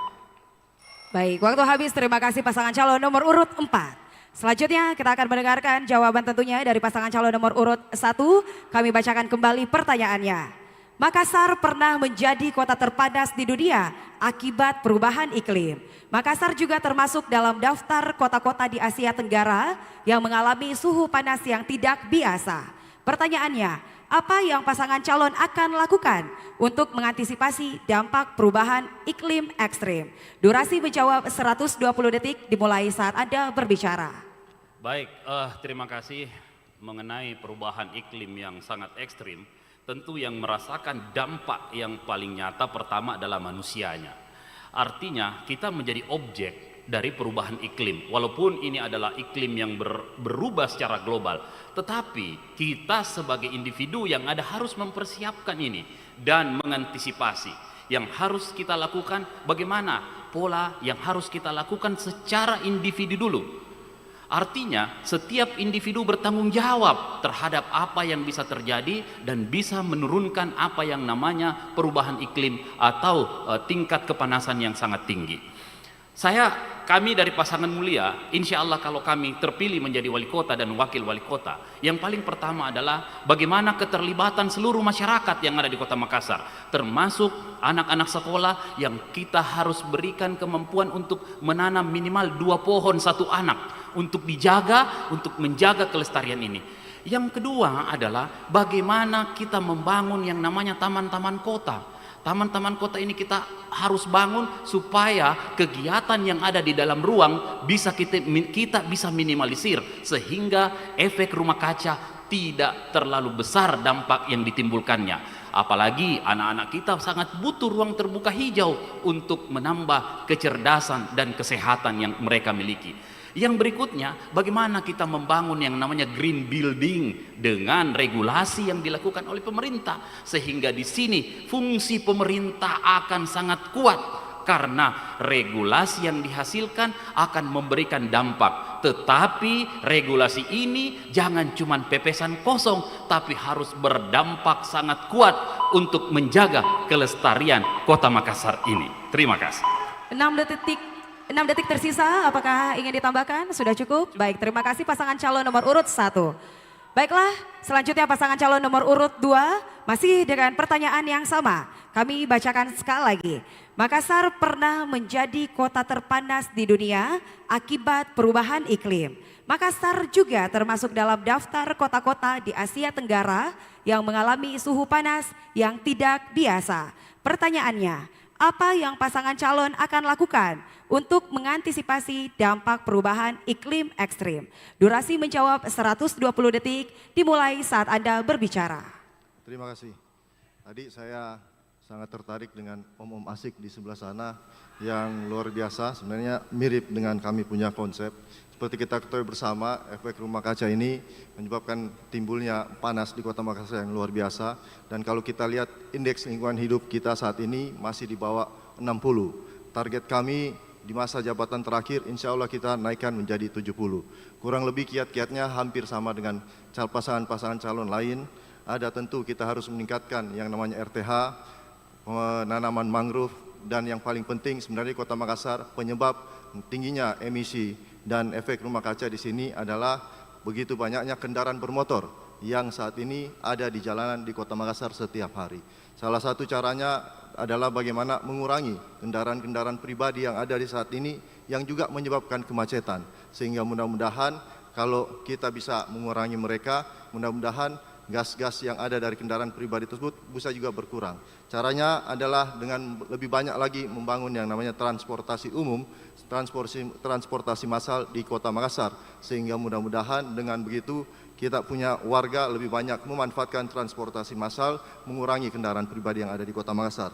Baik, waktu habis. Terima kasih pasangan calon nomor urut 4. Selanjutnya kita akan mendengarkan jawaban tentunya dari pasangan calon nomor urut 1. Kami bacakan kembali pertanyaannya. Makassar pernah menjadi kota terpanas di dunia akibat perubahan iklim. Makassar juga termasuk dalam daftar kota-kota di Asia Tenggara yang mengalami suhu panas yang tidak biasa. Pertanyaannya, apa yang pasangan calon akan lakukan untuk mengantisipasi dampak perubahan iklim ekstrim? Durasi menjawab 120 detik dimulai saat Anda berbicara. Baik, terima kasih. Mengenai perubahan iklim yang sangat ekstrim, tentu yang merasakan dampak yang paling nyata pertama adalah manusianya. Artinya kita menjadi objek dari perubahan iklim. Walaupun ini adalah iklim yang berubah secara global, tetapi kita sebagai individu yang ada harus mempersiapkan ini dan mengantisipasi. Yang harus kita lakukan bagaimana pola yang harus kita lakukan secara individu dulu. Artinya setiap individu bertanggung jawab terhadap apa yang bisa terjadi dan bisa menurunkan apa yang namanya perubahan iklim atau tingkat kepanasan yang sangat tinggi. Kami dari pasangan mulia, insya Allah kalau kami terpilih menjadi wali kota dan wakil wali kota, yang paling pertama adalah bagaimana keterlibatan seluruh masyarakat yang ada di Kota Makassar, termasuk anak-anak sekolah yang kita harus berikan kemampuan untuk menanam minimal 2 pohon 1 anak untuk dijaga, untuk menjaga kelestarian ini. Yang kedua adalah bagaimana kita membangun yang namanya taman-taman kota. Taman-taman kota ini kita harus bangun supaya kegiatan yang ada di dalam ruang bisa kita bisa minimalisir sehingga efek rumah kaca tidak terlalu besar dampak yang ditimbulkannya. Apalagi anak-anak kita sangat butuh ruang terbuka hijau untuk menambah kecerdasan dan kesehatan yang mereka miliki. Yang berikutnya, bagaimana kita membangun yang namanya green building dengan regulasi yang dilakukan oleh pemerintah, sehingga di sini fungsi pemerintah akan sangat kuat karena regulasi yang dihasilkan akan memberikan dampak. Tetapi regulasi ini jangan cuma pepesan kosong, tapi harus berdampak sangat kuat untuk menjaga kelestarian Kota Makassar ini. Terima kasih. 6 detik 6 detik tersisa, apakah ingin ditambahkan? Sudah cukup? Baik, terima kasih pasangan calon nomor urut 1. Baiklah, selanjutnya pasangan calon nomor urut 2 masih dengan pertanyaan yang sama. Kami bacakan sekali lagi. Makassar pernah menjadi kota terpanas di dunia akibat perubahan iklim. Makassar juga termasuk dalam daftar kota-kota di Asia Tenggara yang mengalami suhu panas yang tidak biasa. Pertanyaannya, apa yang pasangan calon akan lakukan untuk mengantisipasi dampak perubahan iklim ekstrim? Durasi menjawab 120 detik dimulai saat Anda berbicara. Terima kasih. Tadi saya sangat tertarik dengan Om Asik di sebelah sana yang luar biasa. Sebenarnya mirip dengan kami punya konsep. Seperti kita ketahui bersama, efek rumah kaca ini menyebabkan timbulnya panas di Kota Makassar yang luar biasa. Dan kalau kita lihat indeks lingkungan hidup kita saat ini masih di bawah 60. Target kami di masa jabatan terakhir insya Allah kita naikkan menjadi 70. Kurang lebih kiat-kiatnya hampir sama dengan pasangan-pasangan calon lain. Ada tentu kita harus meningkatkan yang namanya RTH, penanaman mangrove, dan yang paling penting sebenarnya di Kota Makassar penyebab tingginya emisi dan efek rumah kaca di sini adalah begitu banyaknya kendaraan bermotor yang saat ini ada di jalanan di Kota Makassar setiap hari. Salah satu caranya adalah bagaimana mengurangi kendaraan-kendaraan pribadi yang ada di saat ini yang juga menyebabkan kemacetan. Sehingga mudah-mudahan kalau kita bisa mengurangi mereka, mudah-mudahan gas-gas yang ada dari kendaraan pribadi tersebut bisa juga berkurang. Caranya adalah dengan lebih banyak lagi membangun yang namanya transportasi umum, transportasi massal di Kota Makassar. Sehingga mudah-mudahan dengan begitu kita punya warga lebih banyak memanfaatkan transportasi massal, mengurangi kendaraan pribadi yang ada di Kota Makassar.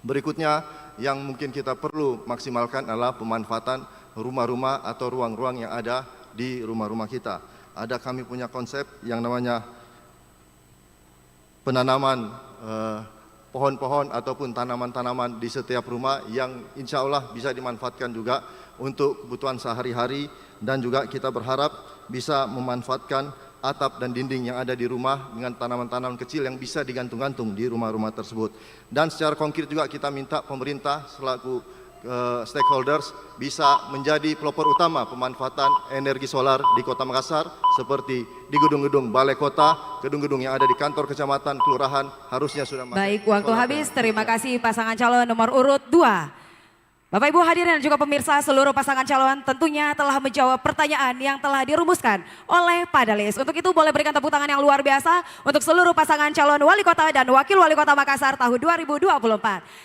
Berikutnya yang mungkin kita perlu maksimalkan adalah pemanfaatan rumah-rumah atau ruang-ruang yang ada di rumah-rumah kita. Ada kami punya konsep yang namanya penanaman pohon-pohon ataupun tanaman-tanaman di setiap rumah yang insya Allah bisa dimanfaatkan juga untuk kebutuhan sehari-hari, dan juga kita berharap bisa memanfaatkan atap dan dinding yang ada di rumah dengan tanaman-tanaman kecil yang bisa digantung-gantung di rumah-rumah tersebut. Dan secara konkret juga kita minta pemerintah selaku stakeholders bisa menjadi pelopor utama pemanfaatan energi solar di Kota Makassar, seperti di gedung-gedung balai kota, gedung-gedung yang ada di kantor kecamatan, kelurahan harusnya sudah. Baik, waktu habis. Terima kasih pasangan calon nomor urut 2. Bapak Ibu hadirin dan juga pemirsa, seluruh pasangan calon tentunya telah menjawab pertanyaan yang telah dirumuskan oleh panelis. Untuk itu boleh berikan tepuk tangan yang luar biasa untuk seluruh pasangan calon wali kota dan wakil wali kota Makassar tahun 2024.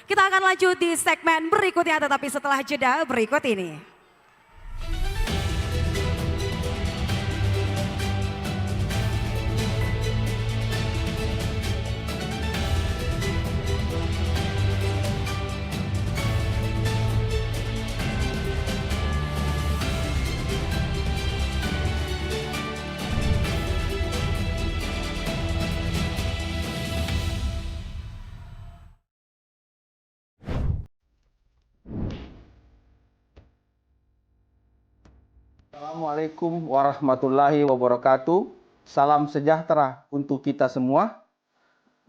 Kita akan lanjut di segmen berikutnya, tetapi setelah jeda berikut ini. Assalamualaikum warahmatullahi wabarakatuh. Salam sejahtera untuk kita semua.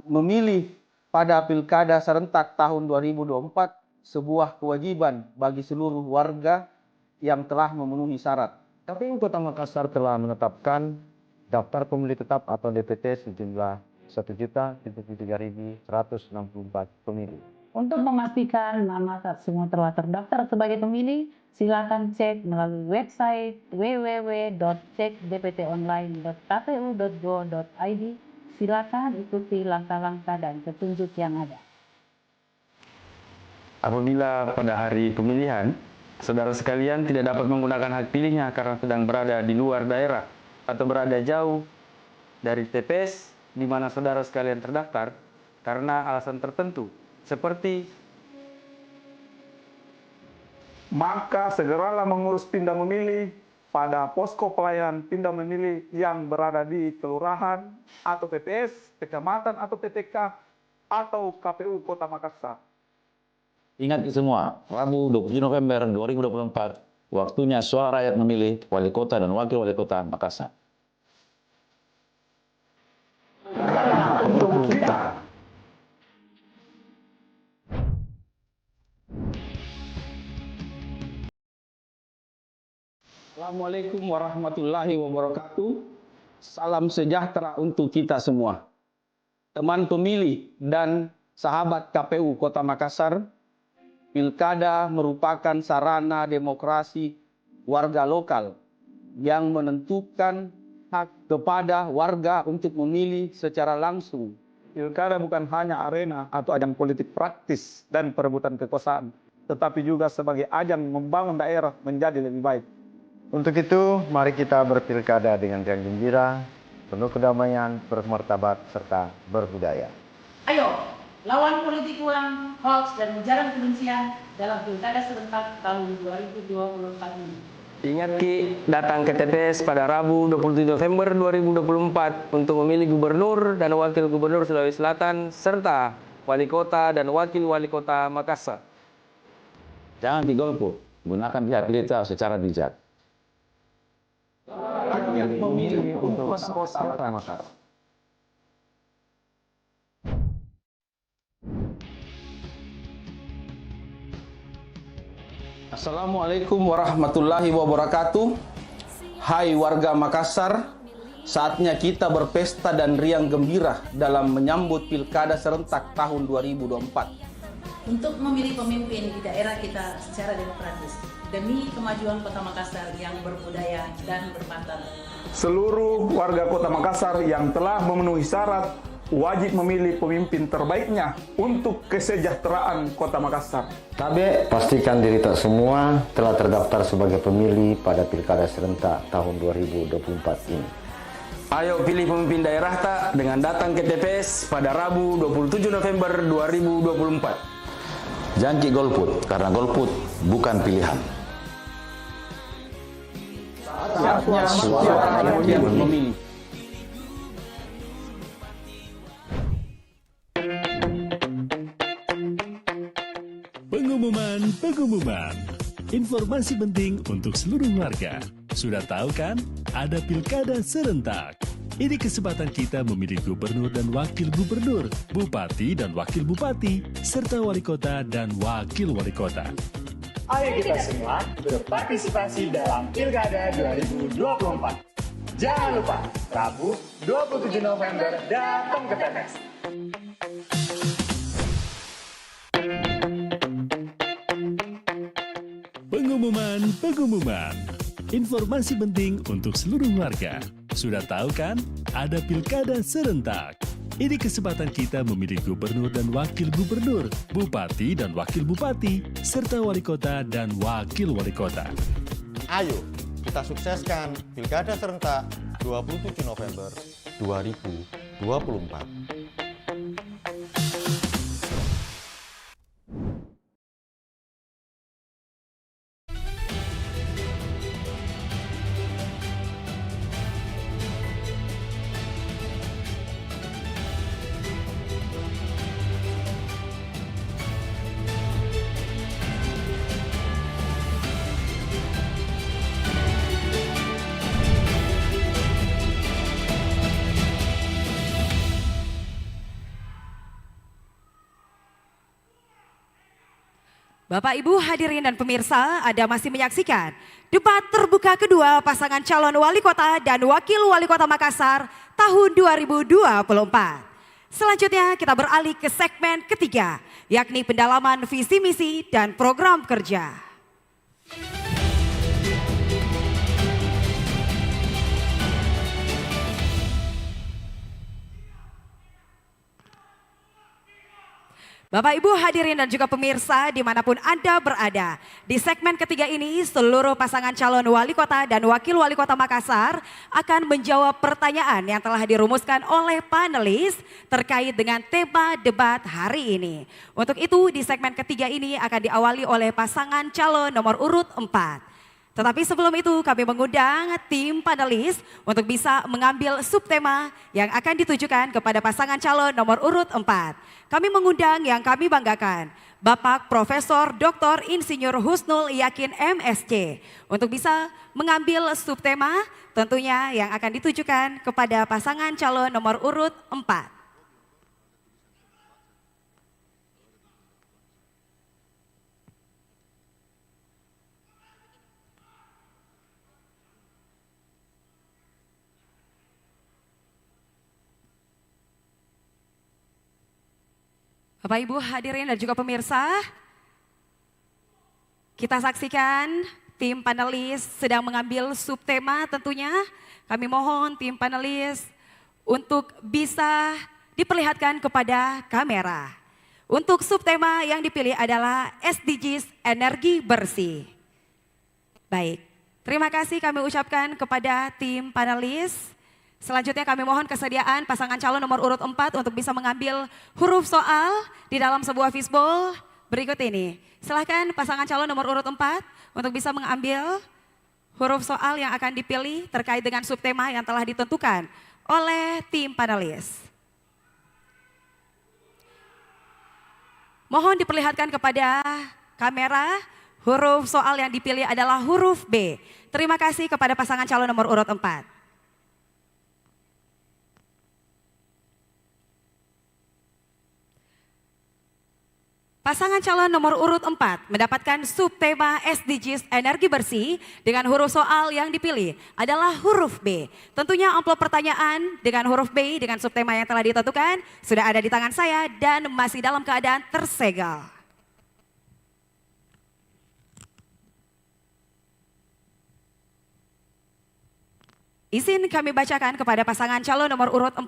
Memilih pada pilkada serentak tahun 2024 sebuah kewajiban bagi seluruh warga yang telah memenuhi syarat. KPU Kota Makassar telah menetapkan daftar pemilih tetap atau DPT sejumlah 1.073.164 pemilih. Untuk memastikan nama semua telah terdaftar sebagai pemilih, silakan cek melalui website www.cekdptonline.kpu.go.id. Silakan ikuti langkah-langkah dan petunjuk yang ada. Apabila pada hari pemilihan, saudara sekalian tidak dapat menggunakan hak pilihnya karena sedang berada di luar daerah atau berada jauh dari TPS di mana saudara sekalian terdaftar karena alasan tertentu, seperti maka segeralah mengurus pindah memilih pada posko pelayanan pindah memilih yang berada di kelurahan atau TPS, kecamatan atau PTK atau KPU Kota Makassar. Ingat semua, Rabu 27 November 2024, waktunya suara rakyat memilih wali kota dan wakil wali kota Makassar. Untuk kita Assalamualaikum warahmatullahi wabarakatuh. Salam sejahtera untuk kita semua. Teman pemilih dan sahabat KPU Kota Makassar, pilkada merupakan sarana demokrasi warga lokal yang menentukan hak kepada warga untuk memilih secara langsung. Pilkada bukan hanya arena atau ajang politik praktis dan perebutan kekuasaan, tetapi juga sebagai ajang membangun daerah menjadi lebih baik. Untuk itu, mari kita berpilkada dengan riang gembira, penuh kedamaian, bermartabat, serta berbudaya. Ayo, lawan politik uang, hoax, dan ujaran kebencian dalam pilkada serentak tahun 2024 ini. Ingat Ki, datang ke TPS pada Rabu 27 November 2024 untuk memilih gubernur dan wakil gubernur Sulawesi Selatan serta wali kota dan wakil wali kota Makassar. Jangan digolput, gunakan hak pilih secara bijak. Yang memilih untuk Kota Makassar. Assalamualaikum warahmatullahi wabarakatuh. Hai warga Makassar, saatnya kita berpesta dan riang gembira dalam menyambut pilkada serentak tahun 2024. Untuk memilih pemimpin di daerah kita secara demokratis demi kemajuan Kota Makassar yang berbudaya dan bermartabat. Seluruh warga Kota Makassar yang telah memenuhi syarat wajib memilih pemimpin terbaiknya untuk kesejahteraan Kota Makassar. Tabe, pastikan diri tak semua telah terdaftar sebagai pemilih pada pilkada serentak tahun 2024 ini. Ayo pilih pemimpin daerah tak dengan datang ke TPS pada Rabu 27 November 2024. Jangan golput, karena golput bukan pilihan. Saatnya suara rakyat memilih. Pengumuman. Informasi penting untuk seluruh warga. Sudah tahu kan? Ada pilkada serentak. Ini kesempatan kita memilih gubernur dan wakil gubernur, bupati dan wakil bupati, serta wali kota dan wakil wali kota. Ayo kita semua berpartisipasi dalam Pilkada 2024. Jangan lupa, Rabu 27 November datang ke TPS. Pengumuman. Informasi penting untuk seluruh warga. Sudah tahu kan? Ada pilkada serentak. Ini kesempatan kita memilih gubernur dan wakil gubernur, bupati dan wakil bupati, serta wali kota dan wakil wali kota. Ayo, kita sukseskan pilkada serentak 27 November 2024. Bapak, Ibu, hadirin dan pemirsa, Anda masih menyaksikan debat terbuka kedua pasangan calon wali kota dan wakil wali kota Makassar tahun 2024. Selanjutnya kita beralih ke segmen ketiga, yakni pendalaman visi misi dan program kerja. Bapak, Ibu, hadirin dan juga pemirsa dimanapun Anda berada. Di segmen ketiga ini seluruh pasangan calon wali kota dan wakil wali kota Makassar akan menjawab pertanyaan yang telah dirumuskan oleh panelis terkait dengan tema debat hari ini. Untuk itu di segmen ketiga ini akan diawali oleh pasangan calon nomor urut 4. Tetapi sebelum itu kami mengundang tim panelis untuk bisa mengambil subtema yang akan ditujukan kepada pasangan calon nomor urut 4. Kami mengundang yang kami banggakan, Bapak Profesor Dr. Insinyur Husnul Yakin MSc, untuk bisa mengambil subtema tentunya yang akan ditujukan kepada pasangan calon nomor urut 4. Bapak Ibu hadirin dan juga pemirsa, kita saksikan tim panelis sedang mengambil subtema tentunya. Kami mohon tim panelis untuk bisa diperlihatkan kepada kamera. Untuk subtema yang dipilih adalah SDGs energi bersih. Baik, terima kasih kami ucapkan kepada tim panelis. Selanjutnya kami mohon kesediaan pasangan calon nomor urut 4 untuk bisa mengambil huruf soal di dalam sebuah fishbowl berikut ini. Silahkan pasangan calon nomor urut 4 untuk bisa mengambil huruf soal yang akan dipilih terkait dengan subtema yang telah ditentukan oleh tim panelis. Mohon diperlihatkan kepada kamera, huruf soal yang dipilih adalah huruf B. Terima kasih kepada pasangan calon nomor urut 4. Pasangan calon nomor urut 4 mendapatkan subtema SDGs energi bersih dengan huruf soal yang dipilih adalah huruf B. Tentunya amplop pertanyaan dengan huruf B dengan subtema yang telah ditentukan sudah ada di tangan saya dan masih dalam keadaan tersegel. Izin kami bacakan kepada pasangan calon nomor urut 4.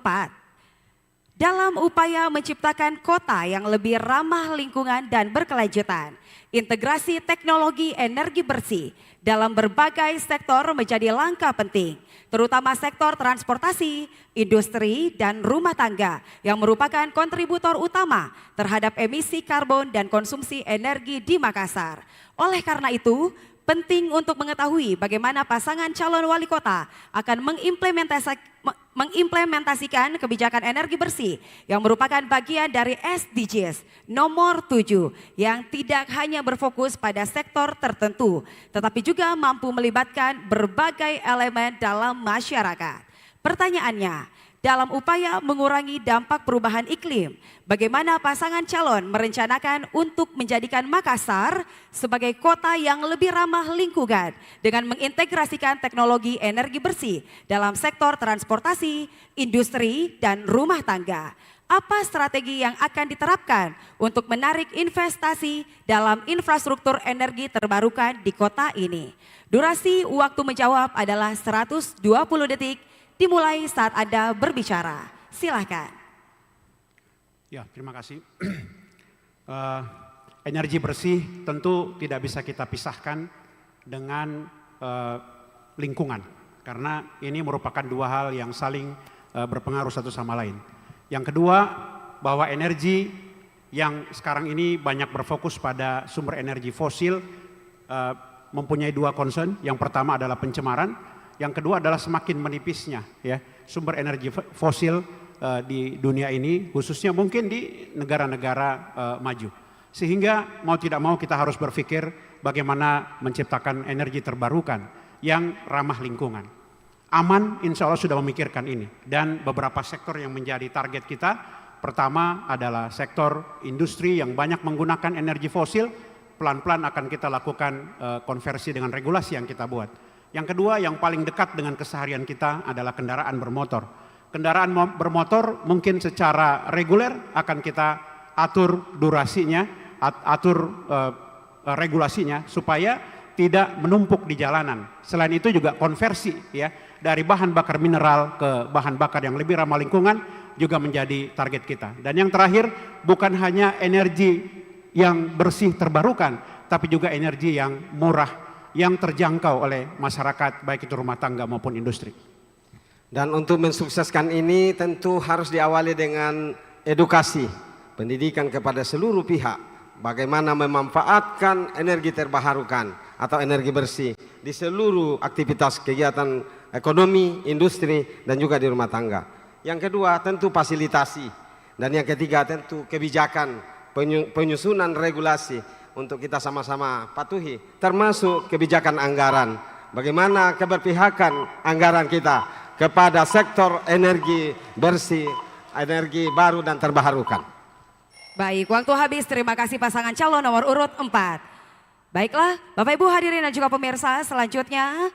Dalam upaya menciptakan kota yang lebih ramah lingkungan dan berkelanjutan, integrasi teknologi energi bersih dalam berbagai sektor menjadi langkah penting, terutama sektor transportasi, industri, dan rumah tangga yang merupakan kontributor utama terhadap emisi karbon dan konsumsi energi di Makassar. Oleh karena itu, penting untuk mengetahui bagaimana pasangan calon wali kota akan mengimplementasikan kebijakan energi bersih yang merupakan bagian dari SDGs nomor 7 yang tidak hanya berfokus pada sektor tertentu tetapi juga mampu melibatkan berbagai elemen dalam masyarakat. Pertanyaannya, dalam upaya mengurangi dampak perubahan iklim, bagaimana pasangan calon merencanakan untuk menjadikan Makassar sebagai kota yang lebih ramah lingkungan dengan mengintegrasikan teknologi energi bersih dalam sektor transportasi, industri, dan rumah tangga? Apa strategi yang akan diterapkan untuk menarik investasi dalam infrastruktur energi terbarukan di kota ini? Durasi waktu menjawab adalah 120 detik. Dimulai saat Anda berbicara. Silakan. Ya, terima kasih. Energi bersih tentu tidak bisa kita pisahkan dengan lingkungan. Karena ini merupakan dua hal yang saling berpengaruh satu sama lain. Yang kedua, bahwa energi yang sekarang ini banyak berfokus pada sumber energi fosil mempunyai dua concern. Yang pertama adalah pencemaran. Yang kedua adalah semakin menipisnya ya sumber energi fosil di dunia ini, khususnya mungkin di negara-negara maju. Sehingga mau tidak mau kita harus berpikir bagaimana menciptakan energi terbarukan yang ramah lingkungan. Aman insya Allah sudah memikirkan ini dan beberapa sektor yang menjadi target kita. Pertama adalah sektor industri yang banyak menggunakan energi fosil, pelan-pelan akan kita lakukan konversi dengan regulasi yang kita buat. Yang kedua yang paling dekat dengan keseharian kita adalah kendaraan bermotor. Kendaraan bermotor mungkin secara reguler akan kita atur durasinya, atur regulasinya supaya tidak menumpuk di jalanan. Selain itu juga konversi ya dari bahan bakar mineral ke bahan bakar yang lebih ramah lingkungan juga menjadi target kita. Dan yang terakhir bukan hanya energi yang bersih terbarukan tapi juga energi yang murah yang terjangkau oleh masyarakat baik itu rumah tangga maupun industri. Dan untuk mensukseskan ini tentu harus diawali dengan edukasi, pendidikan kepada seluruh pihak bagaimana memanfaatkan energi terbarukan atau energi bersih di seluruh aktivitas kegiatan ekonomi, industri dan juga di rumah tangga. Yang kedua tentu fasilitasi dan yang ketiga tentu kebijakan penyusunan regulasi untuk kita sama-sama patuhi, termasuk kebijakan anggaran. Bagaimana keberpihakan anggaran kita kepada sektor energi bersih, energi baru dan terbarukan. Baik, waktu habis. Terima kasih pasangan calon nomor urut 4. Baiklah, Bapak Ibu hadirin dan juga pemirsa, selanjutnya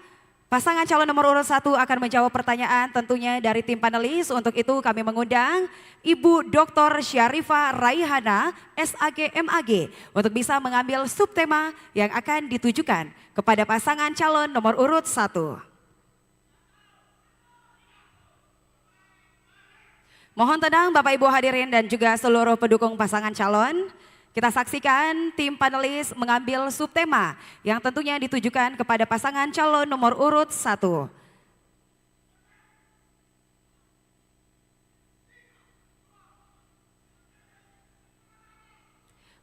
Pasangan calon nomor urut 1 akan menjawab pertanyaan tentunya dari tim panelis. Untuk itu kami mengundang Ibu Dr. Syarifah Raihana, SAG MAG, untuk bisa mengambil subtema yang akan ditujukan kepada pasangan calon nomor urut 1. Mohon tenang Bapak Ibu hadirin dan juga seluruh pendukung pasangan calon. Kita saksikan tim panelis mengambil subtema yang tentunya ditujukan kepada pasangan calon nomor urut 1.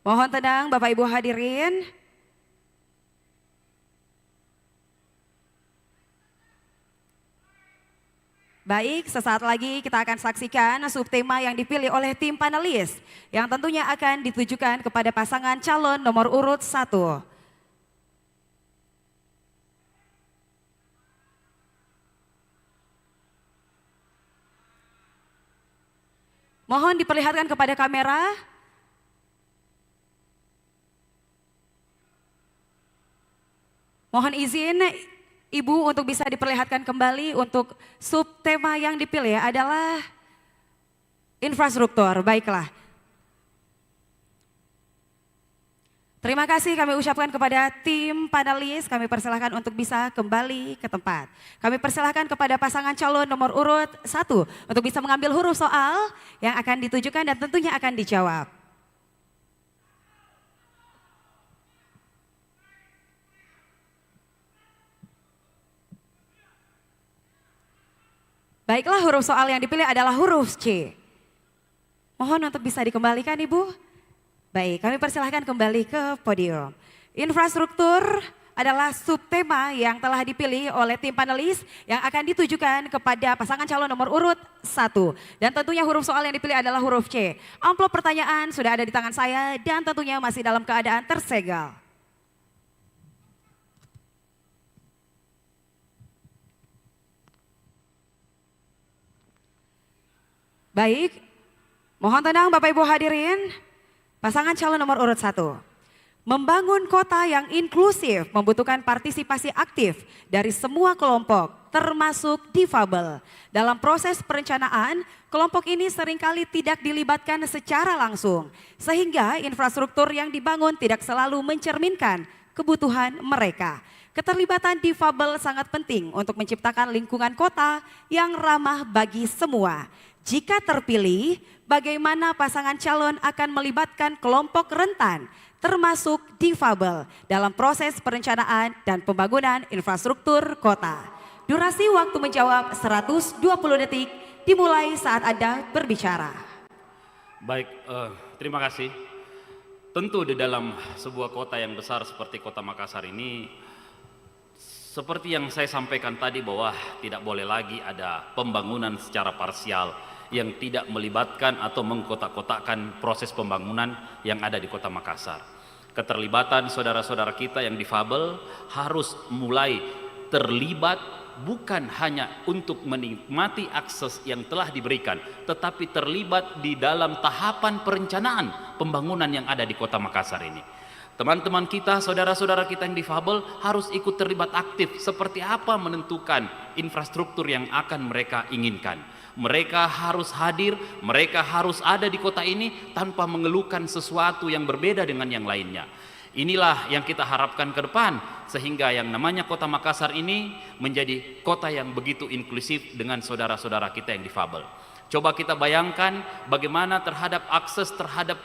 Mohon tenang Bapak Ibu hadirin. Baik, sesaat lagi kita akan saksikan subtema yang dipilih oleh tim panelis yang tentunya akan ditujukan kepada pasangan calon nomor urut 1. Mohon diperlihatkan kepada kamera. Mohon izin Ibu untuk bisa diperlihatkan kembali untuk subtema yang dipilih adalah infrastruktur. Baiklah. Terima kasih kami ucapkan kepada tim panelis. Kami persilahkan untuk bisa kembali ke tempat. Kami persilahkan kepada pasangan calon nomor urut 1 untuk bisa mengambil huruf soal yang akan ditujukan dan tentunya akan dijawab. Baiklah, huruf soal yang dipilih adalah huruf C. Mohon untuk bisa dikembalikan Ibu. Baik, kami persilahkan kembali ke podium. Infrastruktur adalah subtema yang telah dipilih oleh tim panelis yang akan ditujukan kepada pasangan calon nomor urut 1. Dan tentunya huruf soal yang dipilih adalah huruf C. Amplop pertanyaan sudah ada di tangan saya dan tentunya masih dalam keadaan tersegel. Baik, mohon tenang Bapak Ibu hadirin, pasangan calon nomor urut 1. Membangun kota yang inklusif membutuhkan partisipasi aktif dari semua kelompok, termasuk difabel. Dalam proses perencanaan, kelompok ini seringkali tidak dilibatkan secara langsung, sehingga infrastruktur yang dibangun tidak selalu mencerminkan kebutuhan mereka. Keterlibatan difabel sangat penting untuk menciptakan lingkungan kota yang ramah bagi semua. Jika terpilih, bagaimana pasangan calon akan melibatkan kelompok rentan, termasuk difabel, dalam proses perencanaan dan pembangunan infrastruktur kota? Durasi waktu menjawab 120 detik dimulai saat Anda berbicara. Baik, terima kasih. Tentu di dalam sebuah kota yang besar seperti Kota Makassar ini, seperti yang saya sampaikan tadi bahwa tidak boleh lagi ada pembangunan secara parsial yang tidak melibatkan atau mengkotak-kotakkan proses pembangunan yang ada di Kota Makassar. Keterlibatan saudara-saudara kita yang difabel harus mulai terlibat, bukan hanya untuk menikmati akses yang telah diberikan, tetapi terlibat di dalam tahapan perencanaan pembangunan yang ada di Kota Makassar ini. Teman-teman kita, saudara-saudara kita yang difabel harus ikut terlibat aktif seperti apa menentukan infrastruktur yang akan mereka inginkan. Mereka harus hadir, mereka harus ada di kota ini tanpa mengeluhkan sesuatu yang berbeda dengan yang lainnya. Inilah yang kita harapkan ke depan, sehingga yang namanya Kota Makassar ini menjadi kota yang begitu inklusif dengan saudara-saudara kita yang difabel. Coba kita bayangkan bagaimana terhadap akses terhadap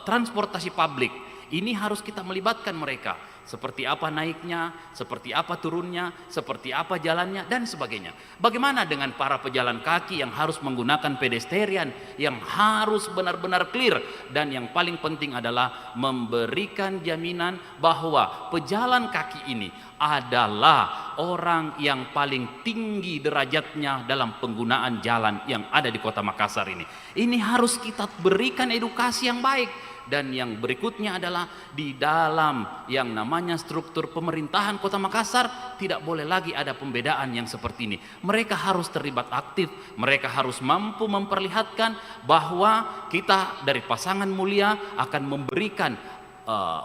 transportasi publik. Ini harus kita melibatkan mereka. Seperti apa naiknya, seperti apa turunnya, seperti apa jalannya, dan sebagainya. Bagaimana dengan para pejalan kaki yang harus menggunakan pedestrian, yang harus benar-benar clear. Dan yang paling penting adalah memberikan jaminan bahwa pejalan kaki ini adalah orang yang paling tinggi derajatnya dalam penggunaan jalan yang ada di Kota Makassar ini. Ini harus kita berikan edukasi yang baik. Dan yang berikutnya adalah di dalam yang namanya struktur pemerintahan Kota Makassar tidak boleh lagi ada pembedaan yang seperti ini. Mereka harus terlibat aktif, mereka harus mampu memperlihatkan bahwa kita dari pasangan mulia akan memberikan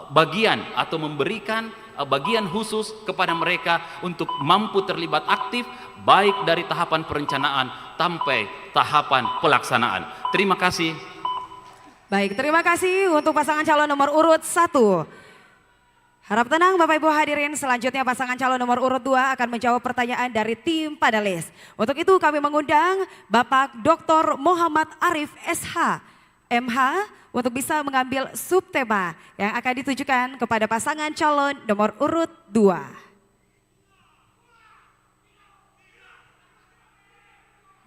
bagian atau memberikan bagian khusus kepada mereka untuk mampu terlibat aktif baik dari tahapan perencanaan sampai tahapan pelaksanaan. Terima kasih. Baik, terima kasih untuk pasangan calon nomor urut 1. Harap tenang Bapak Ibu hadirin, selanjutnya pasangan calon nomor urut 2 akan menjawab pertanyaan dari tim panelis. Untuk itu kami mengundang Bapak Dr. Muhammad Arif SH, MH, untuk bisa mengambil subtema yang akan ditujukan kepada pasangan calon nomor urut 2.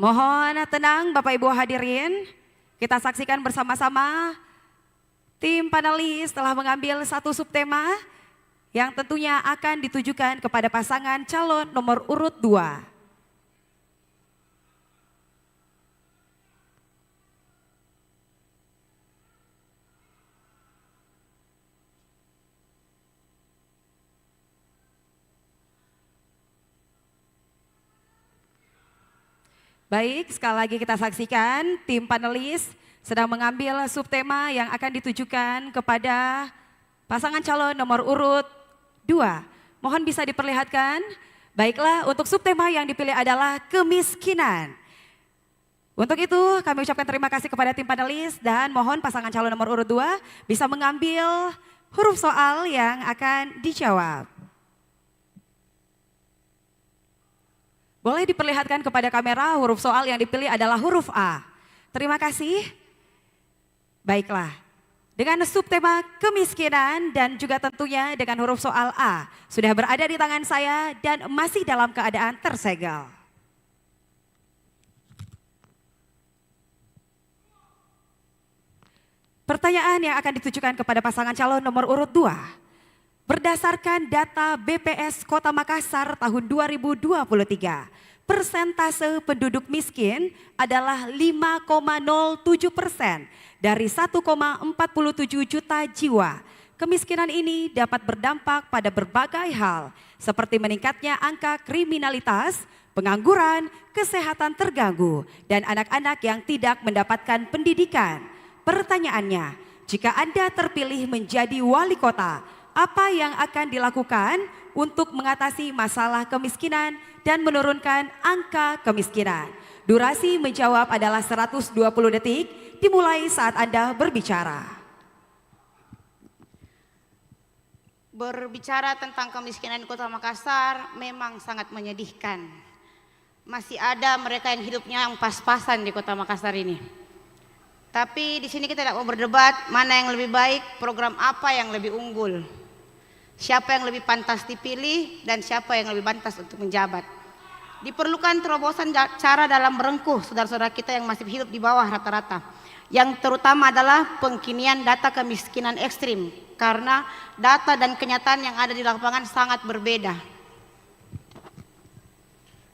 Mohon tenang Bapak Ibu hadirin, kita saksikan bersama-sama tim panelis telah mengambil satu subtema yang tentunya akan ditujukan kepada pasangan calon nomor urut 2. Baik, sekali lagi kita saksikan tim panelis sedang mengambil subtema yang akan ditujukan kepada pasangan calon nomor urut 2. Mohon bisa diperlihatkan. Baiklah, untuk subtema yang dipilih adalah kemiskinan. Untuk itu kami ucapkan terima kasih kepada tim panelis dan mohon pasangan calon nomor urut 2 bisa mengambil huruf soal yang akan dijawab. Boleh diperlihatkan kepada kamera, huruf soal yang dipilih adalah huruf A. Terima kasih. Baiklah. Dengan subtema kemiskinan dan juga tentunya dengan huruf soal A sudah berada di tangan saya dan masih dalam keadaan tersegel. Pertanyaan yang akan ditujukan kepada pasangan calon nomor urut 2. Berdasarkan data BPS Kota Makassar tahun 2023, persentase penduduk miskin adalah 5,07% dari 1,47 juta jiwa. Kemiskinan ini dapat berdampak pada berbagai hal seperti meningkatnya angka kriminalitas, pengangguran, kesehatan terganggu, dan anak-anak yang tidak mendapatkan pendidikan. Pertanyaannya, jika Anda terpilih menjadi wali kota, apa yang akan dilakukan untuk mengatasi masalah kemiskinan dan menurunkan angka kemiskinan? Durasi menjawab adalah 120 detik, dimulai saat Anda berbicara. Berbicara tentang kemiskinan Kota Makassar memang sangat menyedihkan. Masih ada mereka yang hidupnya yang pas-pasan di Kota Makassar ini. Tapi di sini kita tidak mau berdebat mana yang lebih baik, program apa yang lebih unggul. Siapa yang lebih pantas dipilih dan siapa yang lebih pantas untuk menjabat. Diperlukan terobosan cara dalam merengkuh saudara-saudara kita yang masih hidup di bawah rata-rata. Yang terutama adalah pengkinian data kemiskinan ekstrim. Karena data dan kenyataan yang ada di lapangan sangat berbeda.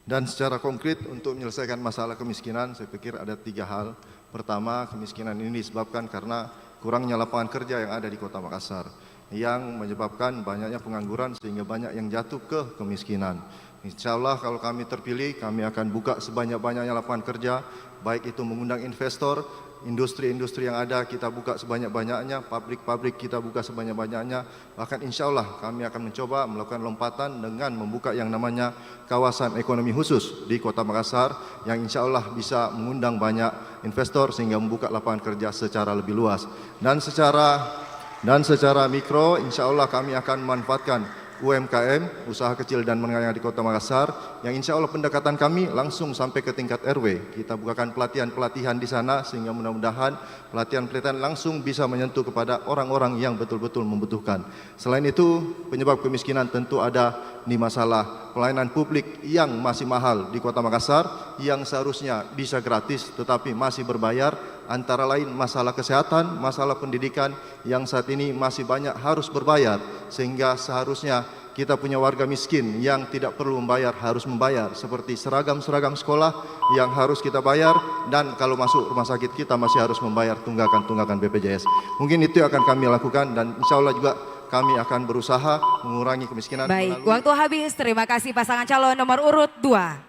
Dan secara konkret untuk menyelesaikan masalah kemiskinan saya pikir ada 3 hal. Pertama, kemiskinan ini disebabkan karena kurangnya lapangan kerja yang ada di Kota Makassar, yang menyebabkan banyaknya pengangguran sehingga banyak yang jatuh ke kemiskinan. Insya Allah kalau kami terpilih, kami akan buka sebanyak-banyaknya lapangan kerja, baik itu mengundang investor, industri-industri yang ada kita buka sebanyak-banyaknya, pabrik-pabrik kita buka sebanyak-banyaknya. Bahkan insya Allah kami akan mencoba melakukan lompatan dengan membuka yang namanya kawasan ekonomi khusus di Kota Makassar, yang insya Allah bisa mengundang banyak investor sehingga membuka lapangan kerja secara lebih luas. Dan secara mikro, insya Allah kami akan memanfaatkan UMKM, usaha kecil dan menengah di Kota Makassar, yang insya Allah pendekatan kami langsung sampai ke tingkat RW. Kita bukakan pelatihan-pelatihan di sana sehingga mudah-mudahan pelatihan-pelatihan langsung bisa menyentuh kepada orang-orang yang betul-betul membutuhkan. Selain itu, penyebab kemiskinan tentu ada di masalah pelayanan publik yang masih mahal di Kota Makassar, yang seharusnya bisa gratis tetapi masih berbayar. Antara lain masalah kesehatan, masalah pendidikan yang saat ini masih banyak harus berbayar, sehingga seharusnya kita punya warga miskin yang tidak perlu membayar harus membayar, seperti seragam-seragam sekolah yang harus kita bayar, dan kalau masuk rumah sakit kita masih harus membayar tunggakan-tunggakan BPJS. Mungkin itu akan kami lakukan dan insya Allah juga kami akan berusaha mengurangi kemiskinan. Baik, waktu habis. Terima kasih pasangan calon nomor urut 2.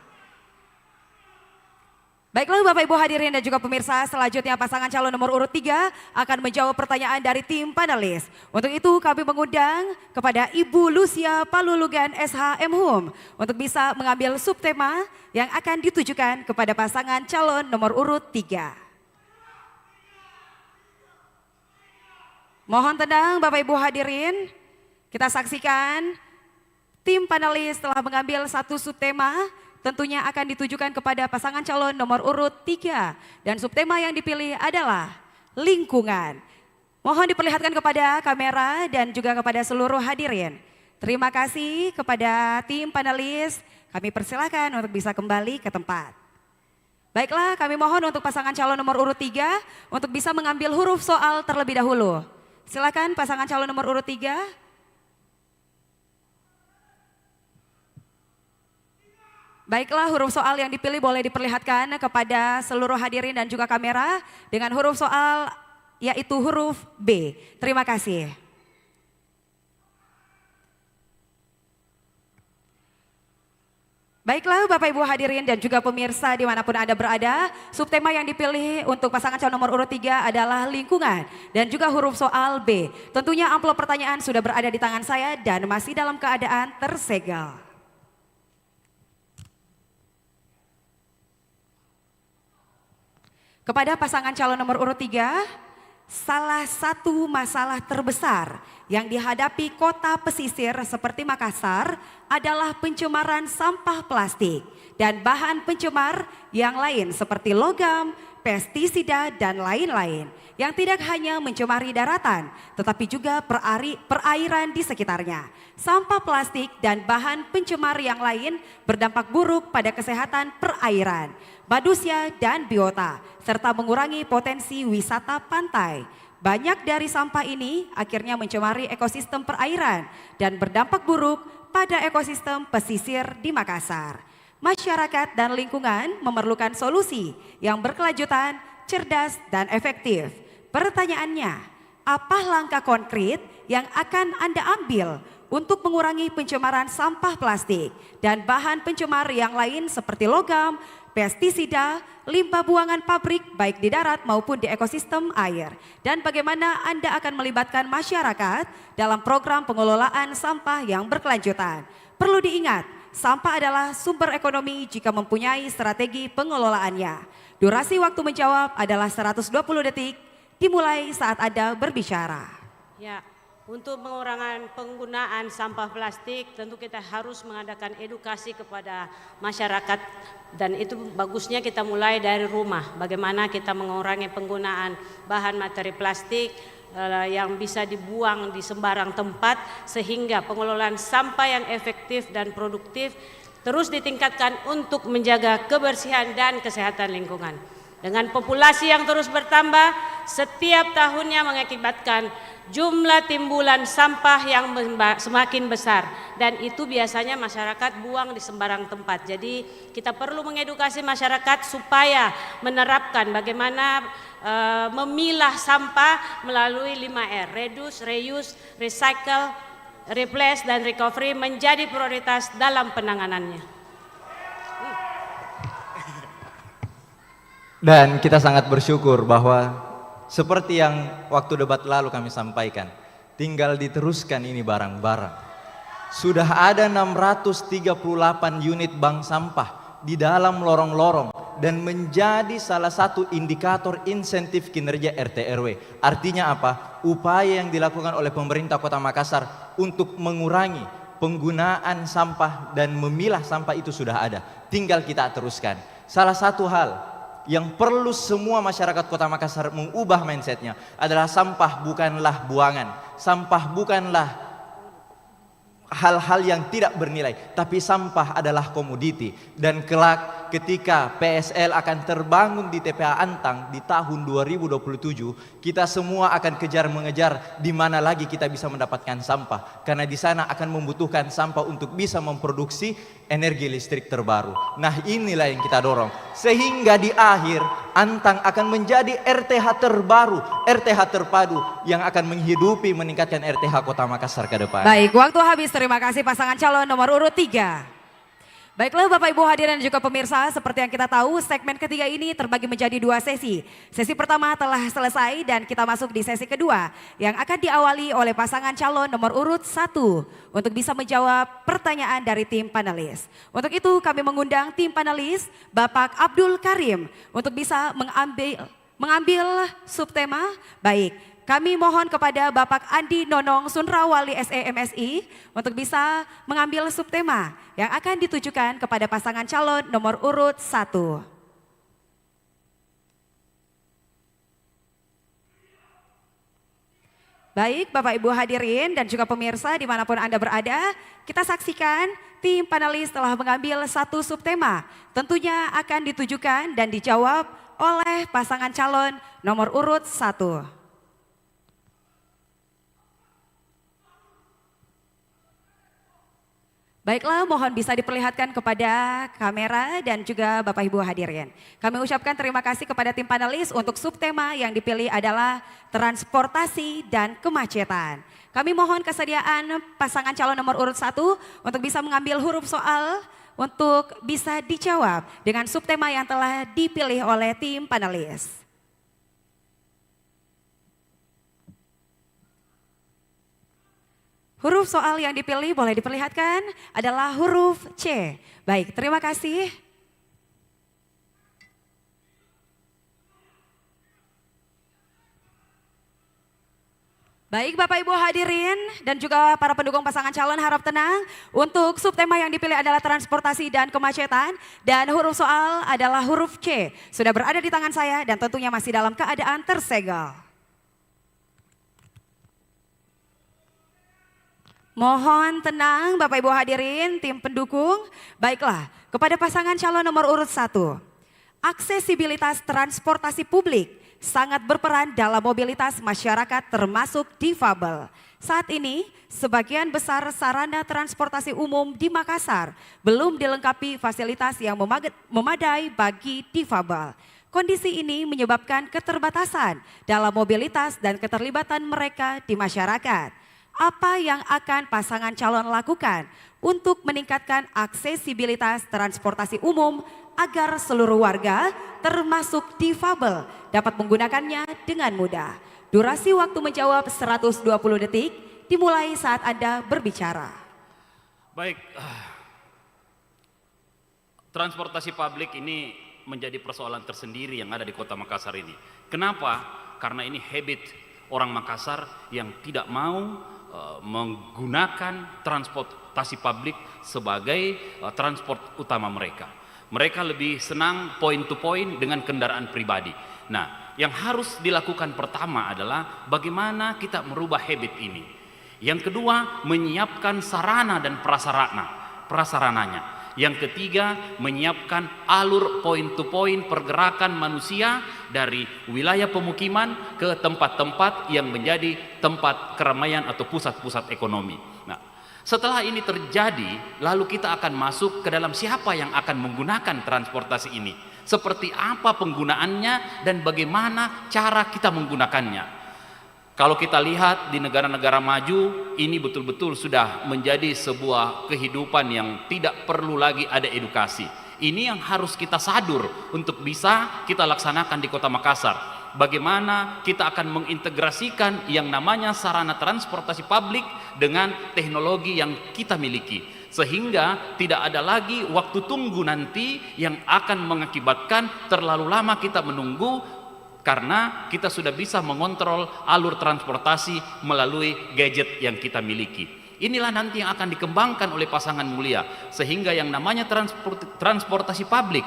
Baiklah Bapak Ibu hadirin dan juga pemirsa, selanjutnya pasangan calon nomor urut 3 akan menjawab pertanyaan dari tim panelis. Untuk itu kami mengundang kepada Ibu Lucia Palulugan SH MHum untuk bisa mengambil subtema yang akan ditujukan kepada pasangan calon nomor urut 3. Mohon tenang Bapak Ibu hadirin, kita saksikan tim panelis telah mengambil satu subtema. Tentunya akan ditujukan kepada pasangan calon nomor urut 3. Dan subtema yang dipilih adalah lingkungan. Mohon diperlihatkan kepada kamera dan juga kepada seluruh hadirin. Terima kasih kepada tim panelis. Kami persilakan untuk bisa kembali ke tempat. Baiklah, kami mohon untuk pasangan calon nomor urut 3 untuk bisa mengambil huruf soal terlebih dahulu. Silakan pasangan calon nomor urut 3. Baiklah, huruf soal yang dipilih boleh diperlihatkan kepada seluruh hadirin dan juga kamera dengan huruf soal yaitu huruf B. Terima kasih. Baiklah Bapak Ibu hadirin dan juga pemirsa dimanapun Anda berada, subtema yang dipilih untuk pasangan calon nomor urut 3 adalah lingkungan dan juga huruf soal B. Tentunya amplop pertanyaan sudah berada di tangan saya dan masih dalam keadaan tersegel. Kepada pasangan calon nomor urut 3, salah satu masalah terbesar yang dihadapi kota pesisir seperti Makassar adalah pencemaran sampah plastik dan bahan pencemar yang lain seperti logam, pestisida dan lain-lain yang tidak hanya mencemari daratan tetapi juga perairan di sekitarnya. Sampah plastik dan bahan pencemar yang lain berdampak buruk pada kesehatan perairan, manusia dan biota serta mengurangi potensi wisata pantai. Banyak dari sampah ini akhirnya mencemari ekosistem perairan dan berdampak buruk pada ekosistem pesisir di Makassar. Masyarakat dan lingkungan memerlukan solusi yang berkelanjutan, cerdas dan efektif. Pertanyaannya, apa langkah konkret yang akan Anda ambil untuk mengurangi pencemaran sampah plastik dan bahan pencemar yang lain seperti logam, pestisida, limbah buangan pabrik baik di darat maupun di ekosistem air. Dan bagaimana Anda akan melibatkan masyarakat dalam program pengelolaan sampah yang berkelanjutan. Perlu diingat, sampah adalah sumber ekonomi jika mempunyai strategi pengelolaannya. Durasi waktu menjawab adalah 120 detik, dimulai saat Anda berbicara. Ya, untuk pengurangan penggunaan sampah plastik tentu kita harus mengadakan edukasi kepada masyarakat dan itu bagusnya kita mulai dari rumah. Bagaimana kita mengurangi penggunaan bahan materi plastik yang bisa dibuang di sembarang tempat sehingga pengelolaan sampah yang efektif dan produktif terus ditingkatkan untuk menjaga kebersihan dan kesehatan lingkungan. Dengan populasi yang terus bertambah, setiap tahunnya mengakibatkan jumlah timbulan sampah yang semakin besar dan itu biasanya masyarakat buang di sembarang tempat. Jadi kita perlu mengedukasi masyarakat supaya menerapkan bagaimana memilah sampah melalui 5R, reduce, reuse, recycle, replace dan recovery menjadi prioritas dalam penanganannya. Dan kita sangat bersyukur bahwa seperti yang waktu debat lalu kami sampaikan, tinggal diteruskan ini barang-barang. Sudah ada 638 unit bank sampah di dalam lorong-lorong dan menjadi salah satu indikator insentif kinerja RT RW. Artinya apa? Upaya yang dilakukan oleh pemerintah Kota Makassar untuk mengurangi penggunaan sampah dan memilah sampah itu sudah ada. Tinggal kita teruskan. Salah satu hal yang perlu semua masyarakat Kota Makassar mengubah mindsetnya adalah sampah bukanlah buangan, sampah bukanlah hal-hal yang tidak bernilai, tapi sampah adalah komoditi. Dan kelak ketika PSL akan terbangun di TPA Antang di tahun 2027, kita semua akan mengejar di mana lagi kita bisa mendapatkan sampah, karena di sana akan membutuhkan sampah untuk bisa memproduksi energi listrik terbaru. Nah, inilah yang kita dorong sehingga di akhir Antang akan menjadi RTH terbaru, RTH terpadu yang akan menghidupi meningkatkan RTH Kota Makassar ke depan. Baik, waktu habis. Terima kasih pasangan calon nomor urut 3. Baiklah Bapak Ibu hadirin dan juga pemirsa, seperti yang kita tahu segmen ketiga ini terbagi menjadi 2 sesi. Sesi pertama telah selesai dan kita masuk di sesi kedua yang akan diawali oleh pasangan calon nomor urut 1 untuk bisa menjawab pertanyaan dari tim panelis. Untuk itu kami mengundang tim panelis Bapak Abdul Karim untuk bisa mengambil subtema. Baik, kami mohon kepada Bapak Andi Nonong Sunrawali SEMSI untuk bisa mengambil subtema yang akan ditujukan kepada pasangan calon nomor urut 1. Baik Bapak Ibu hadirin dan juga pemirsa dimanapun Anda berada, kita saksikan tim panelis telah mengambil satu subtema. Tentunya akan ditujukan dan dijawab oleh pasangan calon nomor urut 1. Baiklah, mohon bisa diperlihatkan kepada kamera dan juga Bapak Ibu hadirin. Kami ucapkan terima kasih kepada tim panelis untuk subtema yang dipilih adalah transportasi dan kemacetan. Kami mohon kesediaan pasangan calon nomor urut 1 untuk bisa mengambil huruf soal untuk bisa dijawab dengan subtema yang telah dipilih oleh tim panelis. Huruf soal yang dipilih boleh diperlihatkan adalah huruf C. Baik, terima kasih. Baik Bapak Ibu hadirin dan juga para pendukung pasangan calon harap tenang. Untuk subtema yang dipilih adalah transportasi dan kemacetan. Dan huruf soal adalah huruf C. Sudah berada di tangan saya dan tentunya masih dalam keadaan tersegel. Mohon tenang Bapak Ibu hadirin, tim pendukung. Baiklah, kepada pasangan calon nomor urut 1. Aksesibilitas transportasi publik sangat berperan dalam mobilitas masyarakat termasuk difabel. Saat ini, sebagian besar sarana transportasi umum di Makassar belum dilengkapi fasilitas yang memadai bagi difabel. Kondisi ini menyebabkan keterbatasan dalam mobilitas dan keterlibatan mereka di masyarakat. Apa yang akan pasangan calon lakukan untuk meningkatkan aksesibilitas transportasi umum agar seluruh warga termasuk difabel dapat menggunakannya dengan mudah? Durasi waktu menjawab 120 detik dimulai saat Anda berbicara. Baik, transportasi publik ini menjadi persoalan tersendiri yang ada di Kota Makassar ini. Kenapa? Karena ini habit orang Makassar yang tidak mau menggunakan transportasi publik sebagai transport utama mereka. Mereka lebih senang point to point dengan kendaraan pribadi. Nah, yang harus dilakukan pertama adalah bagaimana kita merubah habit ini. Yang kedua, menyiapkan sarana dan prasarananya. Yang ketiga, menyiapkan alur point to point pergerakan manusia dari wilayah pemukiman ke tempat-tempat yang menjadi tempat keramaian atau pusat-pusat ekonomi. Nah, setelah ini terjadi, lalu kita akan masuk ke dalam siapa yang akan menggunakan transportasi ini. Seperti apa penggunaannya dan bagaimana cara kita menggunakannya. Kalau kita lihat di negara-negara maju, ini betul-betul sudah menjadi sebuah kehidupan yang tidak perlu lagi ada edukasi. Ini yang harus kita sadur untuk bisa kita laksanakan di Kota Makassar. Bagaimana kita akan mengintegrasikan yang namanya sarana transportasi publik dengan teknologi yang kita miliki. Sehingga tidak ada lagi waktu tunggu nanti yang akan mengakibatkan terlalu lama kita menunggu, karena kita sudah bisa mengontrol alur transportasi melalui gadget yang kita miliki. Inilah nanti yang akan dikembangkan oleh pasangan mulia, sehingga yang namanya transportasi publik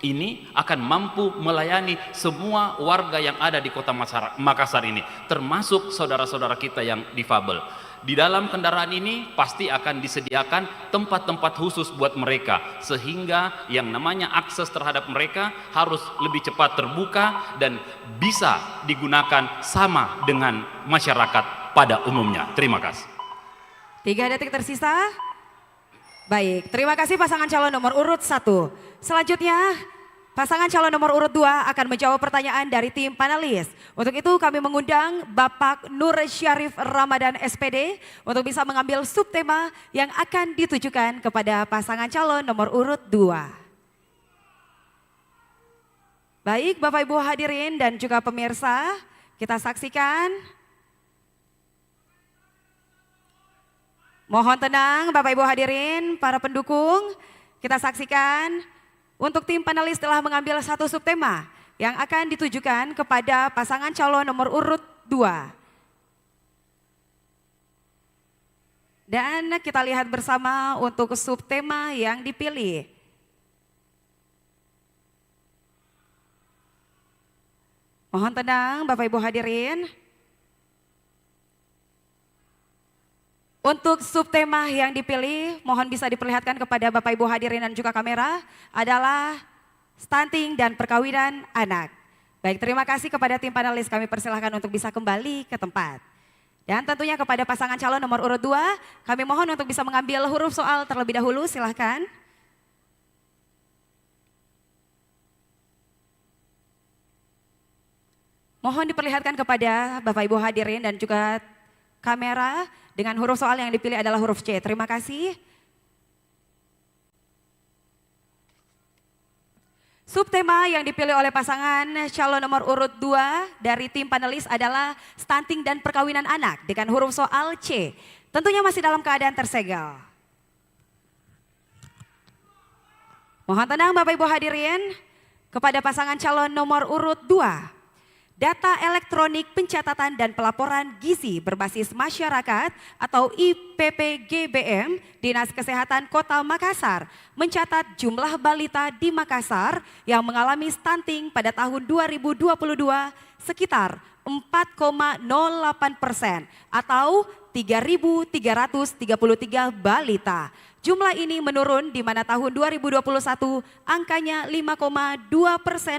ini akan mampu melayani semua warga yang ada di Kota Makassar ini, termasuk saudara-saudara kita yang difabel. Di dalam kendaraan ini pasti akan disediakan tempat-tempat khusus buat mereka, sehingga yang namanya akses terhadap mereka harus lebih cepat terbuka dan bisa digunakan sama dengan masyarakat pada umumnya. Terima kasih. 3 detik tersisa. Baik, terima kasih pasangan calon nomor urut 1. Selanjutnya Pasangan calon nomor urut 2 akan menjawab pertanyaan dari tim panelis. Untuk itu kami mengundang Bapak Nur Syarif Ramadan SPD untuk bisa mengambil subtema yang akan ditujukan kepada pasangan calon nomor urut 2. Baik Bapak Ibu hadirin dan juga pemirsa, kita saksikan. Mohon tenang Bapak Ibu hadirin, para pendukung, kita saksikan. Untuk tim panelis telah mengambil satu subtema yang akan ditujukan kepada pasangan calon nomor urut 2. Dan kita lihat bersama untuk subtema yang dipilih. Mohon tenang Bapak Ibu hadirin. Untuk subtema yang dipilih, mohon bisa diperlihatkan kepada Bapak Ibu hadirin dan juga kamera, adalah stunting dan perkawinan anak. Baik, terima kasih kepada tim panelis, kami persilahkan untuk bisa kembali ke tempat. Dan tentunya kepada pasangan calon nomor urut 2, kami mohon untuk bisa mengambil huruf soal terlebih dahulu, silahkan. Mohon diperlihatkan kepada Bapak Ibu hadirin dan juga kamera, dengan huruf soal yang dipilih adalah huruf C. Terima kasih. Subtema yang dipilih oleh pasangan calon nomor urut 2 dari tim panelis adalah stunting dan perkawinan anak dengan huruf soal C. Tentunya masih dalam keadaan tersegel. Mohon tenang Bapak Ibu hadirin, kepada pasangan calon nomor urut 2. Data elektronik pencatatan dan pelaporan gizi berbasis masyarakat atau IPPGBM Dinas Kesehatan Kota Makassar mencatat jumlah balita di Makassar yang mengalami stunting pada tahun 2022 sekitar 4,08% atau 3.333 balita. Jumlah ini menurun di mana tahun 2021 angkanya 5,2%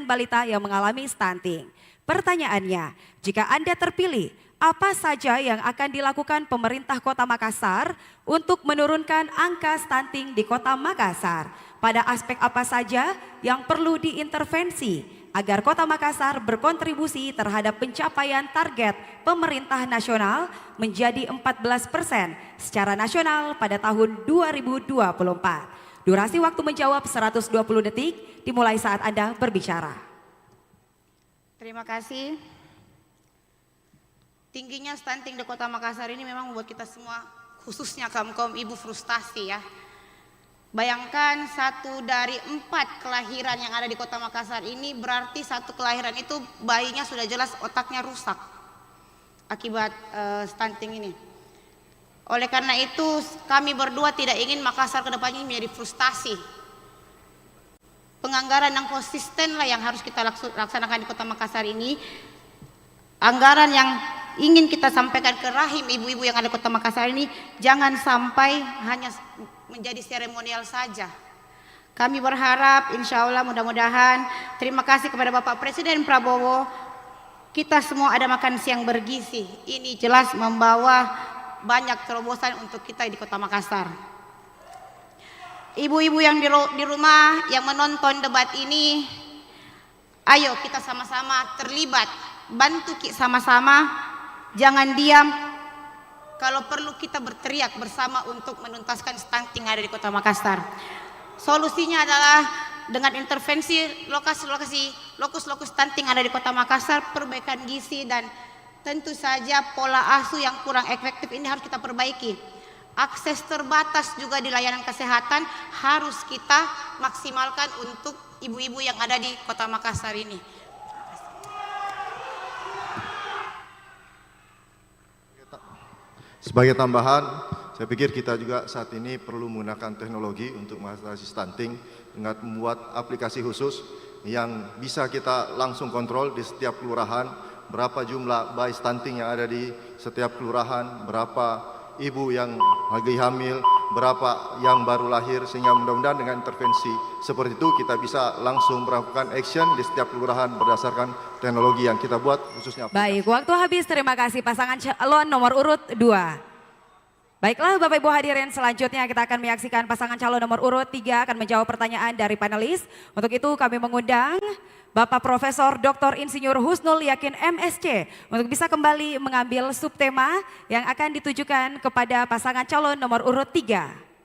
balita yang mengalami stunting. Pertanyaannya, jika Anda terpilih, apa saja yang akan dilakukan pemerintah Kota Makassar untuk menurunkan angka stunting di Kota Makassar? Pada aspek apa saja yang perlu diintervensi agar Kota Makassar berkontribusi terhadap pencapaian target pemerintah nasional menjadi 14% secara nasional pada tahun 2024. Durasi waktu menjawab 120 detik dimulai saat Anda berbicara. Terima kasih. Tingginya stunting di Kota Makassar ini memang membuat kita semua, khususnya kaum ibu, frustasi ya. Bayangkan 1 dari 4 kelahiran yang ada di Kota Makassar ini berarti 1 kelahiran itu bayinya sudah jelas otaknya rusak akibat stunting ini. Oleh karena itu kami berdua tidak ingin Makassar kedepannya menjadi frustasi. Penganggaran yang konsisten lah yang harus kita laksanakan di Kota Makassar ini. Anggaran yang ingin kita sampaikan ke rahim ibu-ibu yang ada di Kota Makassar ini jangan sampai hanya menjadi seremonial saja. Kami berharap insya Allah mudah-mudahan, terima kasih kepada Bapak Presiden Prabowo, kita semua ada makan siang bergizi. Ini jelas membawa banyak terobosan untuk kita di Kota Makassar. Ibu-ibu yang di rumah yang menonton debat ini, ayo kita sama-sama terlibat, bantu sama-sama, jangan diam. Kalau perlu kita berteriak bersama untuk menuntaskan stunting yang ada di Kota Makassar. Solusinya adalah dengan intervensi lokus-lokus stunting yang ada di Kota Makassar, perbaikan gizi dan tentu saja pola asuh yang kurang efektif ini harus kita perbaiki. Akses terbatas juga di layanan kesehatan harus kita maksimalkan untuk ibu-ibu yang ada di Kota Makassar ini. Sebagai tambahan, saya pikir kita juga saat ini perlu menggunakan teknologi untuk mengatasi stunting dengan membuat aplikasi khusus yang bisa kita langsung kontrol di setiap kelurahan, berapa jumlah bayi stunting yang ada di setiap kelurahan, berapa ibu yang lagi hamil, berapa yang baru lahir, sehingga mudah-mudahan dengan intervensi seperti itu kita bisa langsung melakukan action di setiap kelurahan berdasarkan teknologi yang kita buat khususnya. Baik, waktu habis. Terima kasih pasangan calon nomor urut 2. Baiklah Bapak Ibu hadirin, selanjutnya kita akan menyaksikan pasangan calon nomor urut 3 akan menjawab pertanyaan dari panelis. Untuk itu kami mengundang Bapak Profesor Dr. Insinyur Husnul Yakin MSc untuk bisa kembali mengambil subtema yang akan ditujukan kepada pasangan calon nomor urut 3.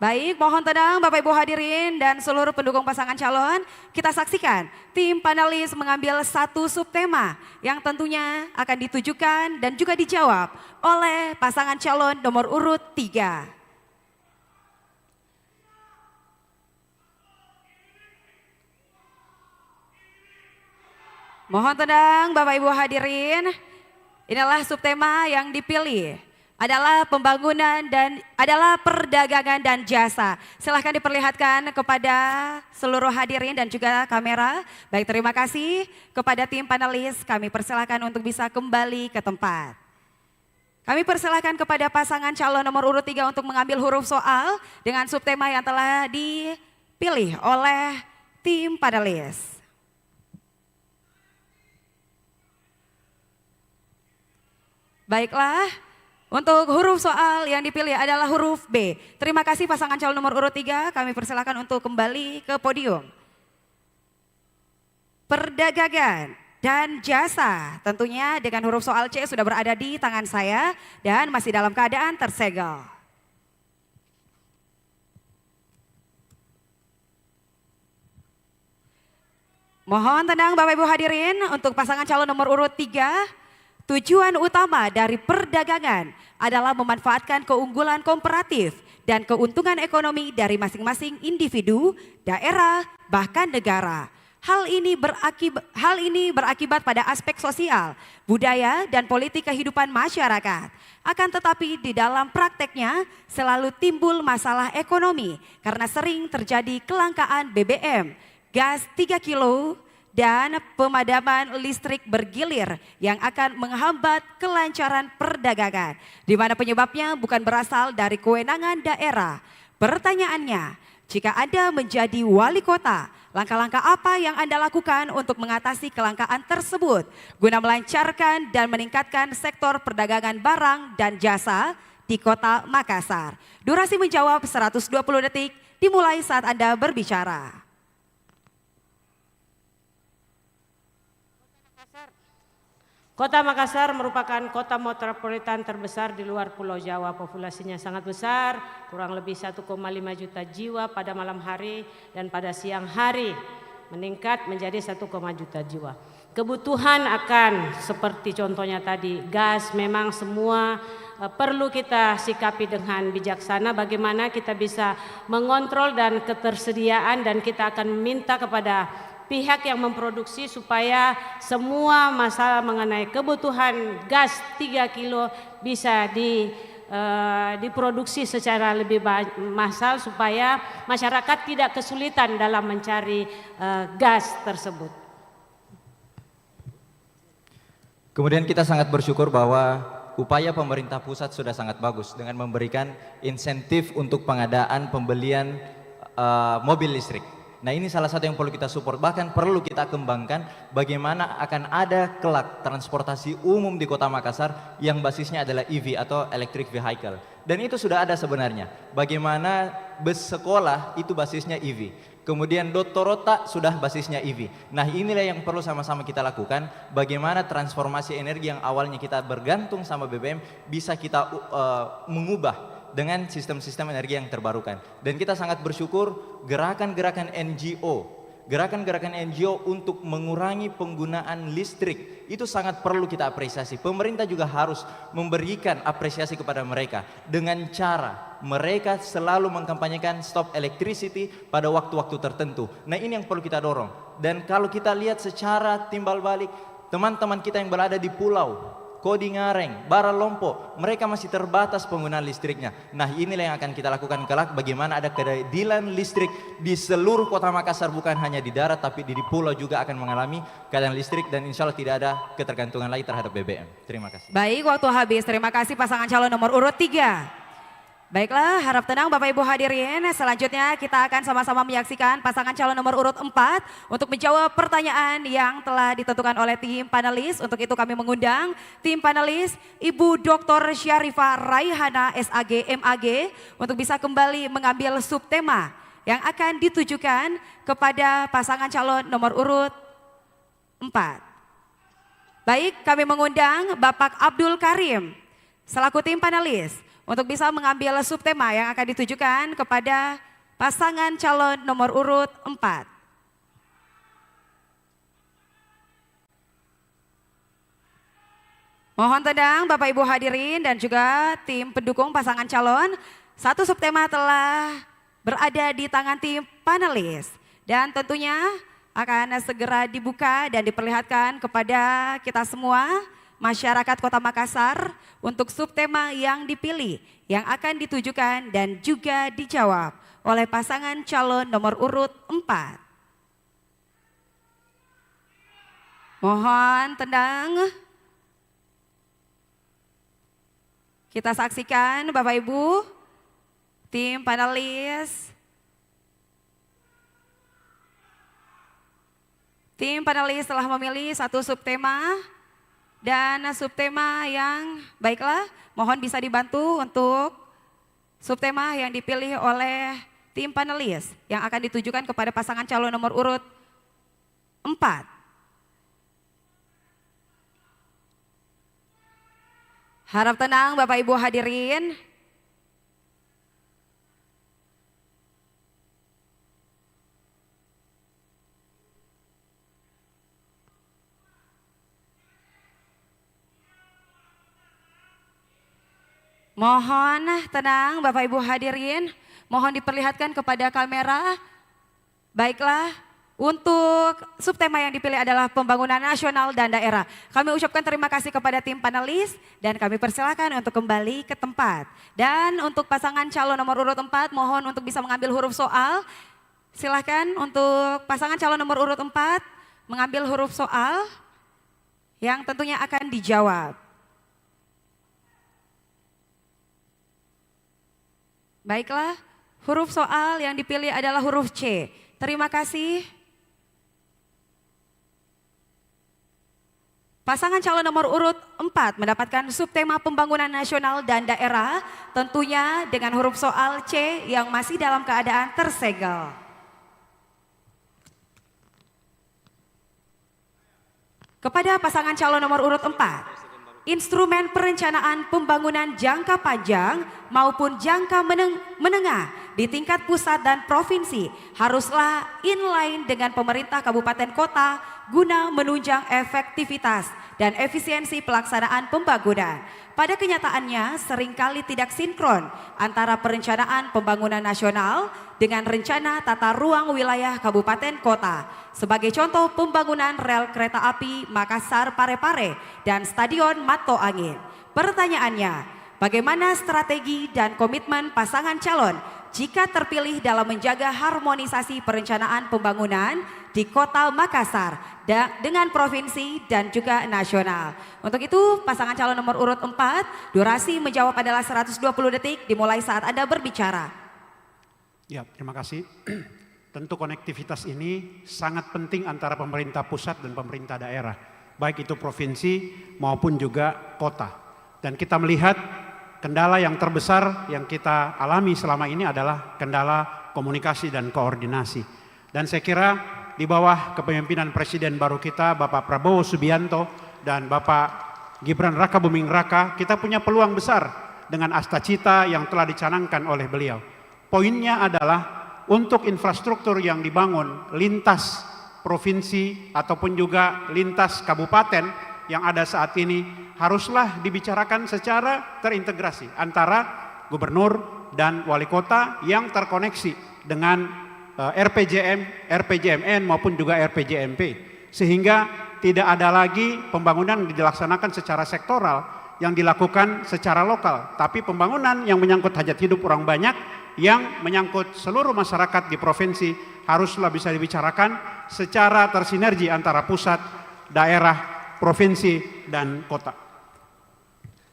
Baik, mohon tenang Bapak Ibu hadirin dan seluruh pendukung pasangan calon. Kita saksikan tim panelis mengambil satu subtema yang tentunya akan ditujukan dan juga dijawab oleh pasangan calon nomor urut 3. Mohon tenang Bapak Ibu hadirin. Inilah subtema yang dipilih. Adalah pembangunan dan adalah perdagangan dan jasa. Silahkan diperlihatkan kepada seluruh hadirin dan juga kamera. Baik, terima kasih kepada tim panelis. Kami persilakan untuk bisa kembali ke tempat. Kami persilakan kepada pasangan calon nomor urut 3 untuk mengambil huruf soal dengan subtema yang telah dipilih oleh tim panelis. Baiklah. Untuk huruf soal yang dipilih adalah huruf B. Terima kasih pasangan calon nomor urut 3, kami persilakan untuk kembali ke podium. Perdagangan dan jasa, tentunya dengan huruf soal C sudah berada di tangan saya dan masih dalam keadaan tersegel. Mohon tenang Bapak Ibu hadirin, untuk pasangan calon nomor urut 3. Tujuan utama dari perdagangan adalah memanfaatkan keunggulan komparatif dan keuntungan ekonomi dari masing-masing individu, daerah, bahkan negara. Hal ini berakibat pada aspek sosial, budaya, dan politik kehidupan masyarakat. Akan tetapi di dalam prakteknya selalu timbul masalah ekonomi karena sering terjadi kelangkaan BBM, gas 3 kilo, dan pemadaman listrik bergilir yang akan menghambat kelancaran perdagangan, di mana penyebabnya bukan berasal dari kewenangan daerah. Pertanyaannya, jika Anda menjadi wali kota, langkah-langkah apa yang Anda lakukan untuk mengatasi kelangkaan tersebut guna melancarkan dan meningkatkan sektor perdagangan barang dan jasa di Kota Makassar? Durasi menjawab 120 detik dimulai saat Anda berbicara. Kota Makassar merupakan kota metropolitan terbesar di luar Pulau Jawa. Populasinya sangat besar, kurang lebih 1,5 juta jiwa pada malam hari dan pada siang hari meningkat menjadi 1, juta jiwa. Kebutuhan akan seperti contohnya tadi gas, memang semua perlu kita sikapi dengan bijaksana bagaimana kita bisa mengontrol dan ketersediaan, dan kita akan meminta kepada pihak yang memproduksi supaya semua masalah mengenai kebutuhan gas 3 kilo bisa diproduksi secara lebih massal supaya masyarakat tidak kesulitan dalam mencari gas tersebut. Kemudian kita sangat bersyukur bahwa upaya pemerintah pusat sudah sangat bagus dengan memberikan insentif untuk pengadaan pembelian mobil listrik. Nah, ini salah satu yang perlu kita support, bahkan perlu kita kembangkan bagaimana akan ada kelak transportasi umum di Kota Makassar yang basisnya adalah EV atau electric vehicle. Dan itu sudah ada sebenarnya, bagaimana bus sekolah itu basisnya EV. Kemudian Dotorota sudah basisnya EV. Nah, inilah yang perlu sama-sama kita lakukan, bagaimana transformasi energi yang awalnya kita bergantung sama BBM bisa kita mengubah dengan sistem-sistem energi yang terbarukan. Dan kita sangat bersyukur gerakan-gerakan NGO untuk mengurangi penggunaan listrik itu sangat perlu kita apresiasi. Pemerintah juga harus memberikan apresiasi kepada mereka dengan cara mereka selalu mengkampanyekan stop electricity pada waktu-waktu tertentu. Nah, ini yang perlu kita dorong. Dan kalau kita lihat secara timbal balik, teman-teman kita yang berada di pulau Kodi Ngareng, Baralompo, mereka masih terbatas penggunaan listriknya. Nah, inilah yang akan kita lakukan kelak, bagaimana ada keadilan listrik di seluruh Kota Makassar, bukan hanya di darat tapi di pulau juga akan mengalami keadaan listrik, dan insya Allah tidak ada ketergantungan lagi terhadap BBM. Terima kasih. Baik, waktu habis. Terima kasih pasangan calon nomor urut 3. Baiklah, harap tenang Bapak Ibu hadirin. Selanjutnya kita akan sama-sama menyaksikan pasangan calon nomor urut 4 untuk menjawab pertanyaan yang telah ditentukan oleh tim panelis. Untuk itu kami mengundang tim panelis Ibu Dr. Syarifah Raihana SAG MAG untuk bisa kembali mengambil subtema yang akan ditujukan kepada pasangan calon nomor urut 4. Baik, kami mengundang Bapak Abdul Karim selaku tim panelis untuk bisa mengambil subtema yang akan ditujukan kepada pasangan calon nomor urut 4. Mohon tenang Bapak Ibu hadirin dan juga tim pendukung pasangan calon. Satu subtema telah berada di tangan tim panelis dan tentunya akan segera dibuka dan diperlihatkan kepada kita semua masyarakat Kota Makassar untuk subtema yang dipilih yang akan ditujukan dan juga dijawab oleh pasangan calon nomor urut 4. Mohon tenang. Kita saksikan Bapak Ibu, tim panelis. Tim panelis telah memilih satu subtema. Dan subtema yang baiklah mohon bisa dibantu untuk subtema yang dipilih oleh tim panelis yang akan ditujukan kepada pasangan calon nomor urut 4. Harap tenang Bapak Ibu hadirin. Mohon tenang Bapak Ibu hadirin, mohon diperlihatkan kepada kamera. Baiklah, untuk subtema yang dipilih adalah pembangunan nasional dan daerah. Kami ucapkan terima kasih kepada tim panelis dan kami persilakan untuk kembali ke tempat. Dan untuk pasangan calon nomor urut 4 mohon untuk bisa mengambil huruf soal. Silakan untuk pasangan calon nomor urut 4 mengambil huruf soal yang tentunya akan dijawab. Baiklah, huruf soal yang dipilih adalah huruf C. Terima kasih. Pasangan calon nomor urut 4 mendapatkan subtema pembangunan nasional dan daerah, tentunya dengan huruf soal C yang masih dalam keadaan tersegel. Kepada pasangan calon nomor urut 4. Instrumen perencanaan pembangunan jangka panjang maupun jangka menengah di tingkat pusat dan provinsi haruslah inline dengan pemerintah kabupaten kota guna menunjang efektivitas dan efisiensi pelaksanaan pembangunan. Pada kenyataannya seringkali tidak sinkron antara perencanaan pembangunan nasional dengan rencana tata ruang wilayah kabupaten kota. Sebagai contoh pembangunan rel kereta api Makassar Parepare dan Stadion Mato Angin. Pertanyaannya, bagaimana strategi dan komitmen pasangan calon jika terpilih dalam menjaga harmonisasi perencanaan pembangunan di Kota Makassar dengan provinsi dan juga nasional. Untuk itu pasangan calon nomor urut 4, durasi menjawab adalah 120 detik dimulai saat Anda berbicara. Ya, terima kasih. Tentu konektivitas ini sangat penting antara pemerintah pusat dan pemerintah daerah, baik itu provinsi maupun juga kota. Dan kita melihat kendala yang terbesar yang kita alami selama ini adalah kendala komunikasi dan koordinasi. Dan saya kira di bawah kepemimpinan Presiden baru kita, Bapak Prabowo Subianto dan Bapak Gibran Raka Buming Raka, kita punya peluang besar dengan Astacita yang telah dicanangkan oleh beliau. Poinnya adalah untuk infrastruktur yang dibangun lintas provinsi ataupun juga lintas kabupaten yang ada saat ini haruslah dibicarakan secara terintegrasi antara gubernur dan wali kota yang terkoneksi dengan RPJM, RPJMN maupun juga RPJMP. Sehingga tidak ada lagi pembangunan yang dilaksanakan secara sektoral yang dilakukan secara lokal. Tapi pembangunan yang menyangkut hajat hidup orang banyak, yang menyangkut seluruh masyarakat di provinsi haruslah bisa dibicarakan secara tersinergi antara pusat, daerah, provinsi, dan kota.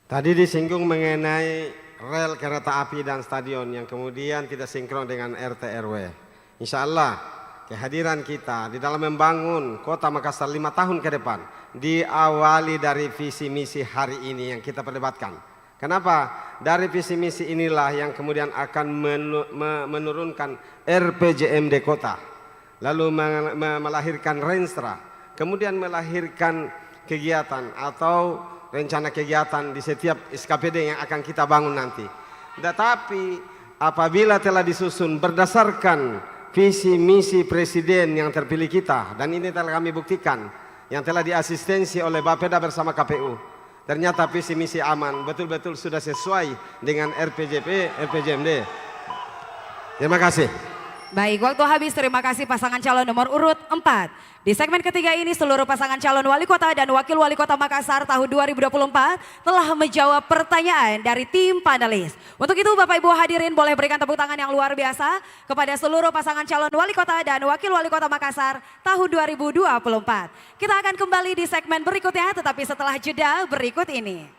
Tadi disinggung mengenai rel kereta api dan stadion yang kemudian tidak sinkron dengan RT RW. Insya Allah kehadiran kita di dalam membangun kota Makassar 5 tahun ke depan diawali dari visi misi hari ini yang kita perdebatkan. Kenapa? Dari visi misi inilah yang kemudian akan menurunkan RPJMD kota, lalu melahirkan Renstra, kemudian melahirkan kegiatan atau rencana kegiatan di setiap SKPD yang akan kita bangun nanti. Tetapi apabila telah disusun berdasarkan visi misi presiden yang terpilih kita, dan ini telah kami buktikan, yang telah diasistensi oleh Bapeda bersama KPU, ternyata visi misi aman, betul-betul sudah sesuai dengan RPJMD. Terima kasih. Baik, waktu habis. Terima kasih pasangan calon nomor urut 4. Di segmen ketiga ini seluruh pasangan calon wali kota dan wakil wali kota Makassar tahun 2024 telah menjawab pertanyaan dari tim panelis. Untuk itu Bapak Ibu hadirin boleh berikan tepuk tangan yang luar biasa kepada seluruh pasangan calon wali kota dan wakil wali kota Makassar tahun 2024. Kita akan kembali di segmen berikutnya, tetapi setelah jeda berikut ini.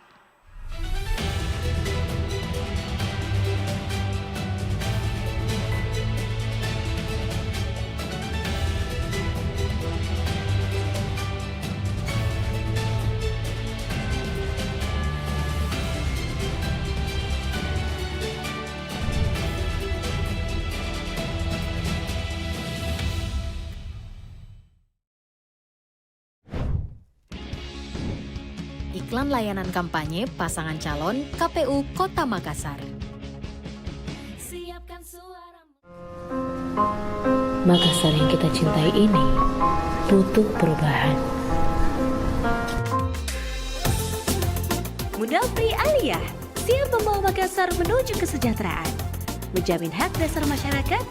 Iklan layanan kampanye pasangan calon KPU Kota Makassar. Siapkan suara. Makassar yang kita cintai ini butuh perubahan. Mudafri Aliyah siap membawa Makassar menuju kesejahteraan, menjamin hak dasar masyarakat,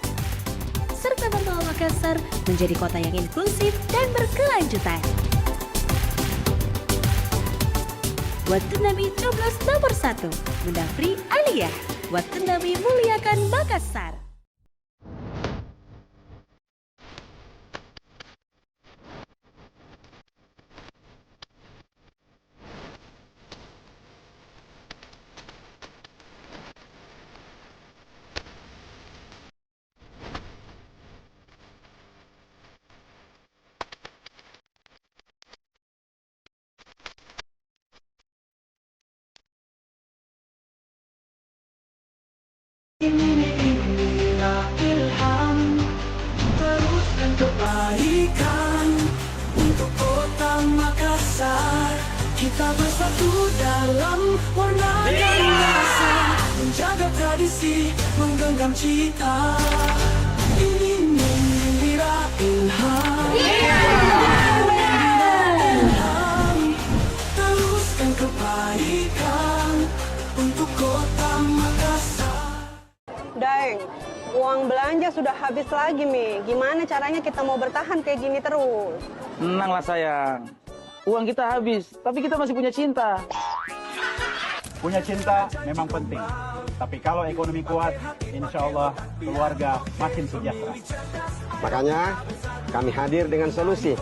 serta membawa Makassar menjadi kota yang inklusif dan berkelanjutan. Waktu Nabi coblos nomor 1, Mudafri Aliyah. Waktu Nabi muliakan Makassar. Inilah ilham, teruskan kebaikan untuk kota Makassar. Kita bersatu dalam warna dan rasa, menjaga tradisi, menggenggam cita. Ini Mira Ilham. Ilham, teruskan kebaikan untuk kota Makassar. Daeng, uang belanja sudah habis lagi, Mi. Gimana caranya kita mau bertahan kayak gini terus? Tenanglah sayang, uang kita habis, tapi kita masih punya cinta. Punya cinta memang penting, tapi kalau ekonomi kuat, insya Allah keluarga makin sejahtera. Makanya kami hadir dengan solusi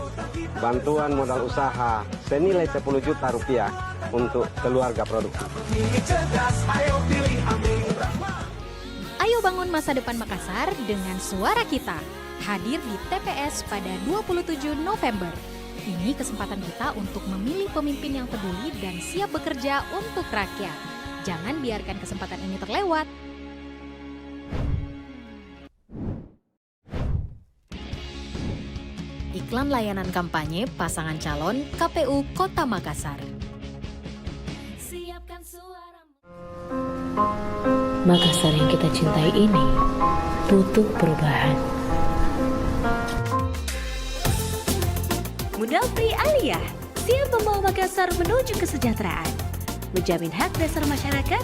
bantuan modal usaha senilai 10 juta rupiah untuk keluarga produktif. Ayo bangun masa depan Makassar dengan suara kita. Hadir di TPS pada 27 November. Ini kesempatan kita untuk memilih pemimpin yang peduli dan siap bekerja untuk rakyat. Jangan biarkan kesempatan ini terlewat. Iklan layanan kampanye pasangan calon KPU Kota Makassar. Siapkan suara. Makassar yang kita cintai ini butuh perubahan. Mudafri Aliyah siap membawa Makassar menuju kesejahteraan, menjamin hak dasar masyarakat,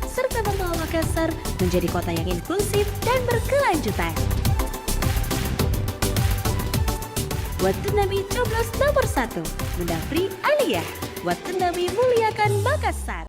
serta membawa Makassar menjadi kota yang inklusif dan berkelanjutan. Waktu Nabi coblos nomor 1, Mudafri Aliyah. Waktu Nabi muliakan Makassar.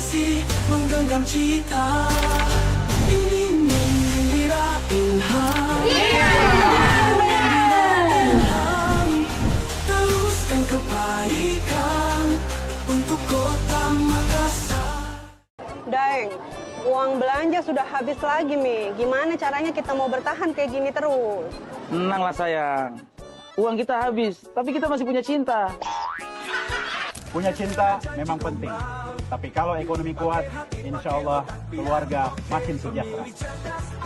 tradisi menggenggam cita. Ini Mira Ilham. Ilham, teruskan kebaikan untuk kota Makassar. Daeng, uang belanja sudah habis lagi, Mi. Gimana caranya kita mau bertahan kayak gini terus? Tenanglah sayang. Uang kita habis, tapi kita masih punya cinta. Punya cinta memang penting, tapi kalau ekonomi kuat, insya Allah keluarga makin sejahtera.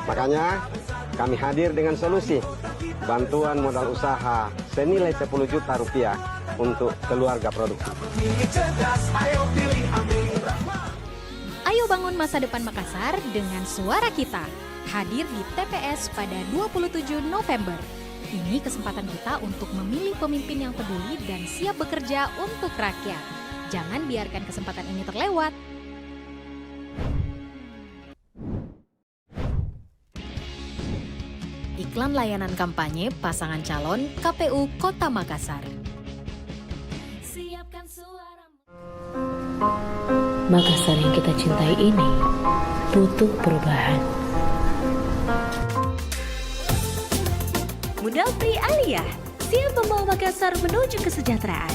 Makanya kami hadir dengan solusi bantuan modal usaha senilai 10 juta rupiah untuk keluarga produktif. Ayo bangun masa depan Makassar dengan suara kita. Hadir di TPS pada 27 November. Ini kesempatan kita untuk memilih pemimpin yang peduli dan siap bekerja untuk rakyat. Jangan biarkan kesempatan ini terlewat. Iklan layanan kampanye pasangan calon KPU Kota Makassar. Siapkan suara. Makassar yang kita cintai ini butuh perubahan. Mudafri Aliyah siap membawa Makassar menuju kesejahteraan,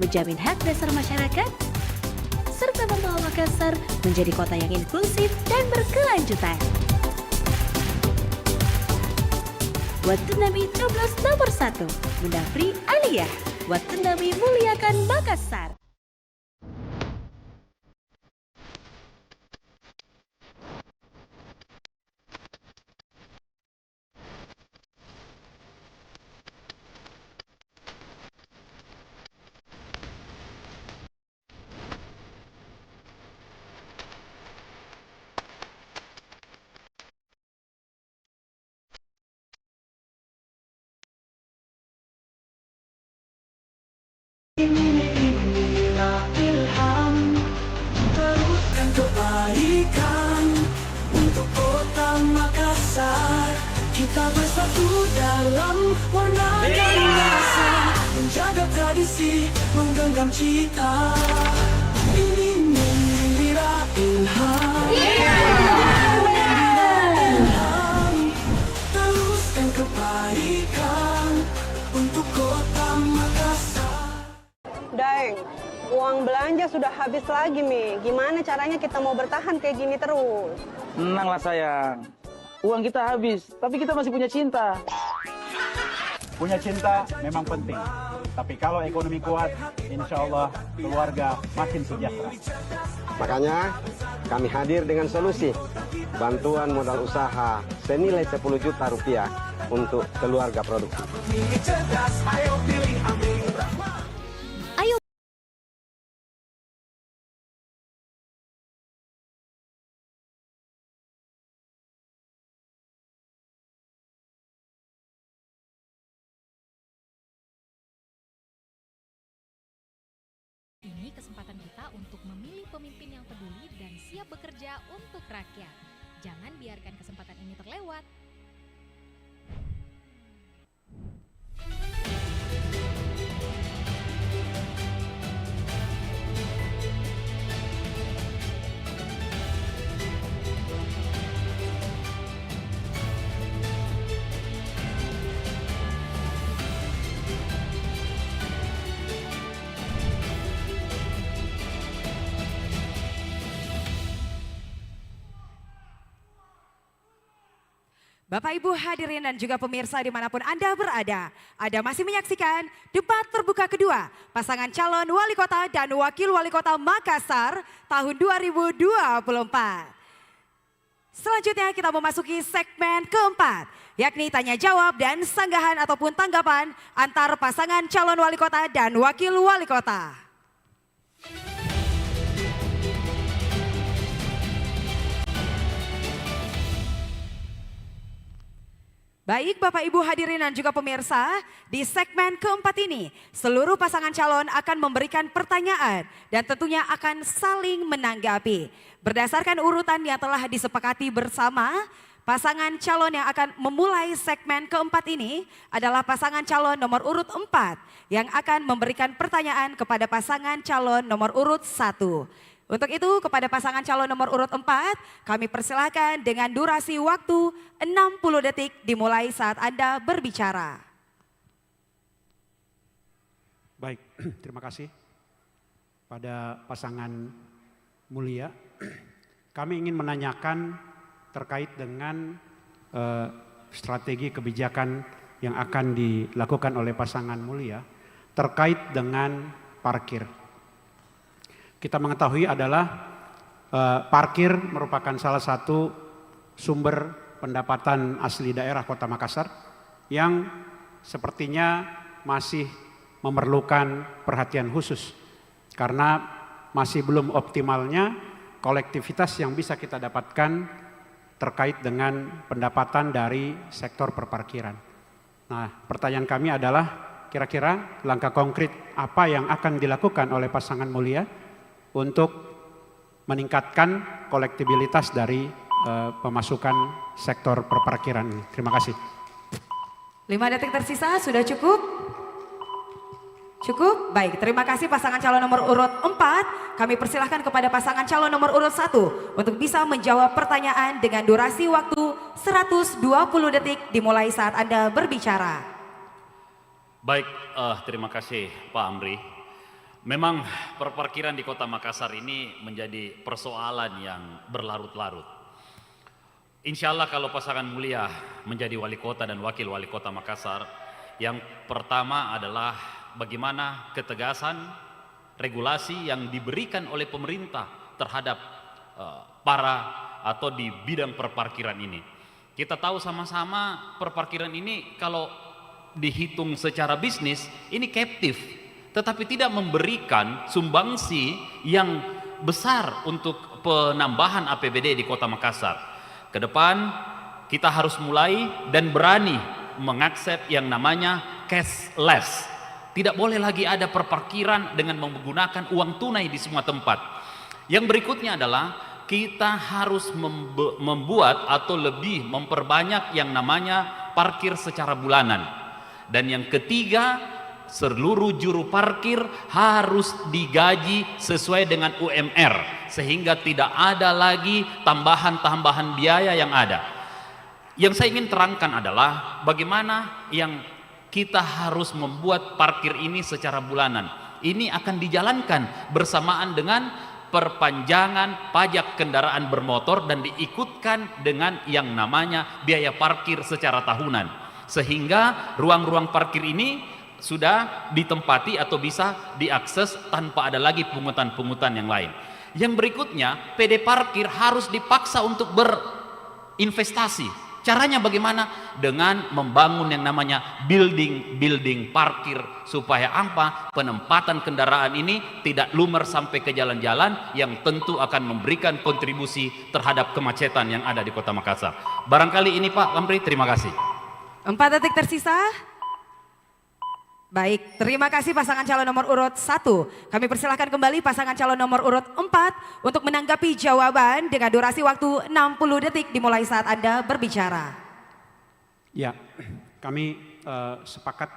menjamin hak dasar masyarakat, serta membawa Makassar menjadi kota yang inklusif dan berkelanjutan. Waktu Nabi Coblos nomor 1, Mudafri Aliyah. Waktu Nabi muliakan Makassar. Inilah ilham, teruskan kebaikan untuk kota Makassar. Kita bersatu dalam warna dan rasa, menjaga tradisi, menggenggam cita. Ini Mira Ilham. Ilham, teruskan kebaikan untuk kota Makassar. Daeng, uang belanja sudah habis lagi, Mi. Gimana caranya kita mau bertahan kayak gini terus? Tenanglah sayang. Uang kita habis, tapi kita masih punya cinta. Punya cinta memang penting, tapi kalau ekonomi kuat, insya Allah keluarga makin sejahtera. Makanya kami hadir dengan solusi bantuan modal usaha senilai 10 juta rupiah untuk keluarga produktif. Ayo Ini kesempatan kita untuk memilih pemimpin yang peduli dan siap bekerja untuk rakyat. Jangan biarkan kesempatan ini terlewat. Bapak Ibu hadirin dan juga pemirsa dimanapun Anda berada, Anda masih menyaksikan debat terbuka kedua pasangan calon wali kota dan wakil wali kota Makassar tahun 2024. Selanjutnya kita memasuki segmen keempat, yakni tanya jawab dan sanggahan ataupun tanggapan antar pasangan calon wali kota dan wakil wali kota. Baik Bapak Ibu hadirin dan juga pemirsa, di segmen keempat ini seluruh pasangan calon akan memberikan pertanyaan dan tentunya akan saling menanggapi. Berdasarkan urutan yang telah disepakati bersama, pasangan calon yang akan memulai segmen keempat ini adalah pasangan calon nomor urut 4 yang akan memberikan pertanyaan kepada pasangan calon nomor urut 1. Untuk itu kepada pasangan calon nomor urut 4 kami persilahkan dengan durasi waktu 60 detik dimulai saat Anda berbicara. Baik, terima kasih pada pasangan mulia. Kami ingin menanyakan terkait dengan strategi kebijakan yang akan dilakukan oleh pasangan mulia terkait dengan parkir. Kita mengetahui adalah parkir merupakan salah satu sumber pendapatan asli daerah Kota Makassar yang sepertinya masih memerlukan perhatian khusus karena masih belum optimalnya kolektivitas yang bisa kita dapatkan terkait dengan pendapatan dari sektor perparkiran. Nah, pertanyaan kami adalah kira-kira langkah konkret apa yang akan dilakukan oleh pasangan mulia untuk meningkatkan kolektibilitas dari pemasukan sektor perparkiran ini. Terima kasih. 5 detik tersisa, sudah cukup? Cukup? Baik, terima kasih pasangan calon nomor urut 4. Kami persilahkan kepada pasangan calon nomor urut 1 untuk bisa menjawab pertanyaan dengan durasi waktu 120 detik dimulai saat Anda berbicara. Baik, terima kasih Pak Amri. Memang perparkiran di Kota Makassar ini menjadi persoalan yang berlarut-larut. Insya Allah kalau pasangan mulia menjadi wali kota dan wakil wali kota Makassar, yang pertama adalah bagaimana ketegasan regulasi yang diberikan oleh pemerintah terhadap para atau di bidang perparkiran ini. Kita tahu sama-sama perparkiran ini kalau dihitung secara bisnis ini captive, tetapi tidak memberikan sumbangsi yang besar untuk penambahan APBD di Kota Makassar. Ke depan kita harus mulai dan berani mengaksep yang namanya cashless. Tidak boleh lagi ada perparkiran dengan menggunakan uang tunai di semua tempat. Yang berikutnya adalah kita harus membuat atau lebih memperbanyak yang namanya parkir secara bulanan. Dan yang ketiga, seluruh juru parkir harus digaji sesuai dengan UMR sehingga tidak ada lagi tambahan-tambahan biaya yang ada. Yang saya ingin terangkan adalah bagaimana yang kita harus membuat parkir ini secara bulanan. Ini akan dijalankan bersamaan dengan perpanjangan pajak kendaraan bermotor dan diikutkan dengan yang namanya biaya parkir secara tahunan. Sehingga ruang-ruang parkir ini sudah ditempati atau bisa diakses tanpa ada lagi pungutan-pungutan yang lain. Yang berikutnya, PD parkir harus dipaksa untuk berinvestasi. Caranya bagaimana? Dengan membangun yang namanya building parkir supaya apa? Penempatan kendaraan ini tidak lumer sampai ke jalan-jalan yang tentu akan memberikan kontribusi terhadap kemacetan yang ada di Kota Makassar. Barangkali ini Pak Amri, terima kasih. 4 detik tersisa. Baik, terima kasih pasangan calon nomor urut 1. Kami persilahkan kembali pasangan calon nomor urut 4 untuk menanggapi jawaban dengan durasi waktu 60 detik dimulai saat Anda berbicara. Ya, kami sepakat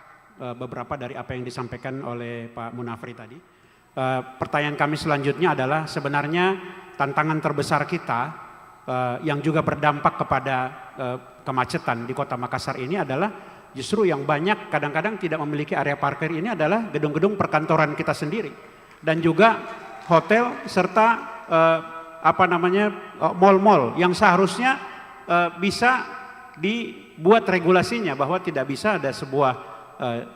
beberapa dari apa yang disampaikan oleh Pak Munafri tadi. Pertanyaan kami selanjutnya adalah sebenarnya tantangan terbesar kita yang juga berdampak kepada kemacetan di Kota Makassar ini adalah justru yang banyak kadang-kadang tidak memiliki area parkir ini adalah gedung-gedung perkantoran kita sendiri dan juga hotel serta mal-mal yang seharusnya bisa dibuat regulasinya bahwa tidak bisa ada sebuah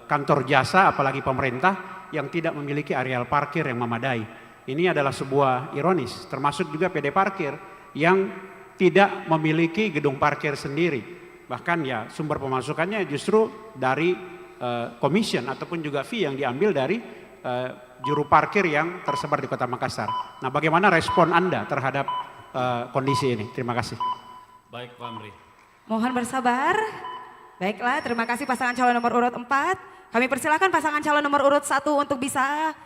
kantor jasa apalagi pemerintah yang tidak memiliki area parkir yang memadai. Ini adalah sebuah ironis, termasuk juga PD parkir yang tidak memiliki gedung parkir sendiri. Bahkan ya sumber pemasukannya justru dari commission ataupun juga fee yang diambil dari juru parkir yang tersebar di Kota Makassar. Nah, bagaimana respon Anda terhadap kondisi ini? Terima kasih. Baik Pak Amri. Mohon bersabar. Baiklah, terima kasih pasangan calon nomor urut 4. Kami persilakan pasangan calon nomor urut 1 untuk bisa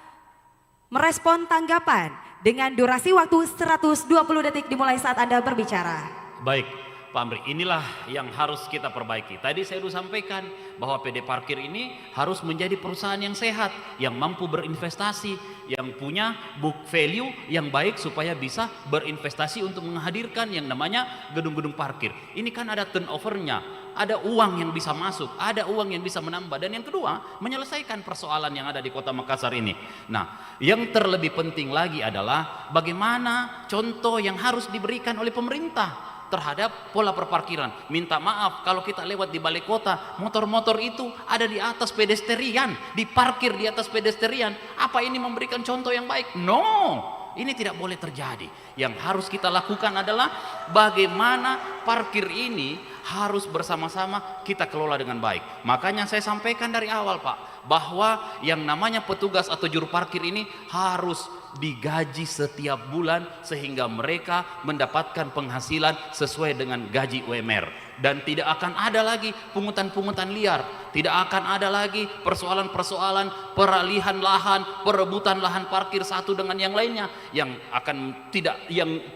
merespon tanggapan dengan durasi waktu 120 detik dimulai saat Anda berbicara. Baik, Pak Amri, inilah yang harus kita perbaiki. Tadi saya sudah sampaikan bahwa PD Parkir ini harus menjadi perusahaan yang sehat, yang mampu berinvestasi, yang punya book value yang baik supaya bisa berinvestasi untuk menghadirkan yang namanya gedung-gedung parkir. Ini kan ada turnovernya, ada uang yang bisa masuk, ada uang yang bisa menambah. Dan yang kedua, menyelesaikan persoalan yang ada di Kota Makassar ini. Nah, yang terlebih penting lagi adalah bagaimana contoh yang harus diberikan oleh pemerintah terhadap pola perparkiran. Minta maaf kalau kita lewat di balai kota, motor-motor itu ada di atas pedestrian, diparkir di atas pedestrian. Apa ini memberikan contoh yang baik? No, ini tidak boleh terjadi. Yang harus kita lakukan adalah bagaimana parkir ini harus bersama-sama kita kelola dengan baik. Makanya saya sampaikan dari awal, Pak, bahwa yang namanya petugas atau juru parkir ini harus digaji setiap bulan sehingga mereka mendapatkan penghasilan sesuai dengan gaji UMR, dan tidak akan ada lagi pungutan-pungutan liar, tidak akan ada lagi persoalan-persoalan peralihan lahan, perebutan lahan parkir satu dengan yang lainnya yang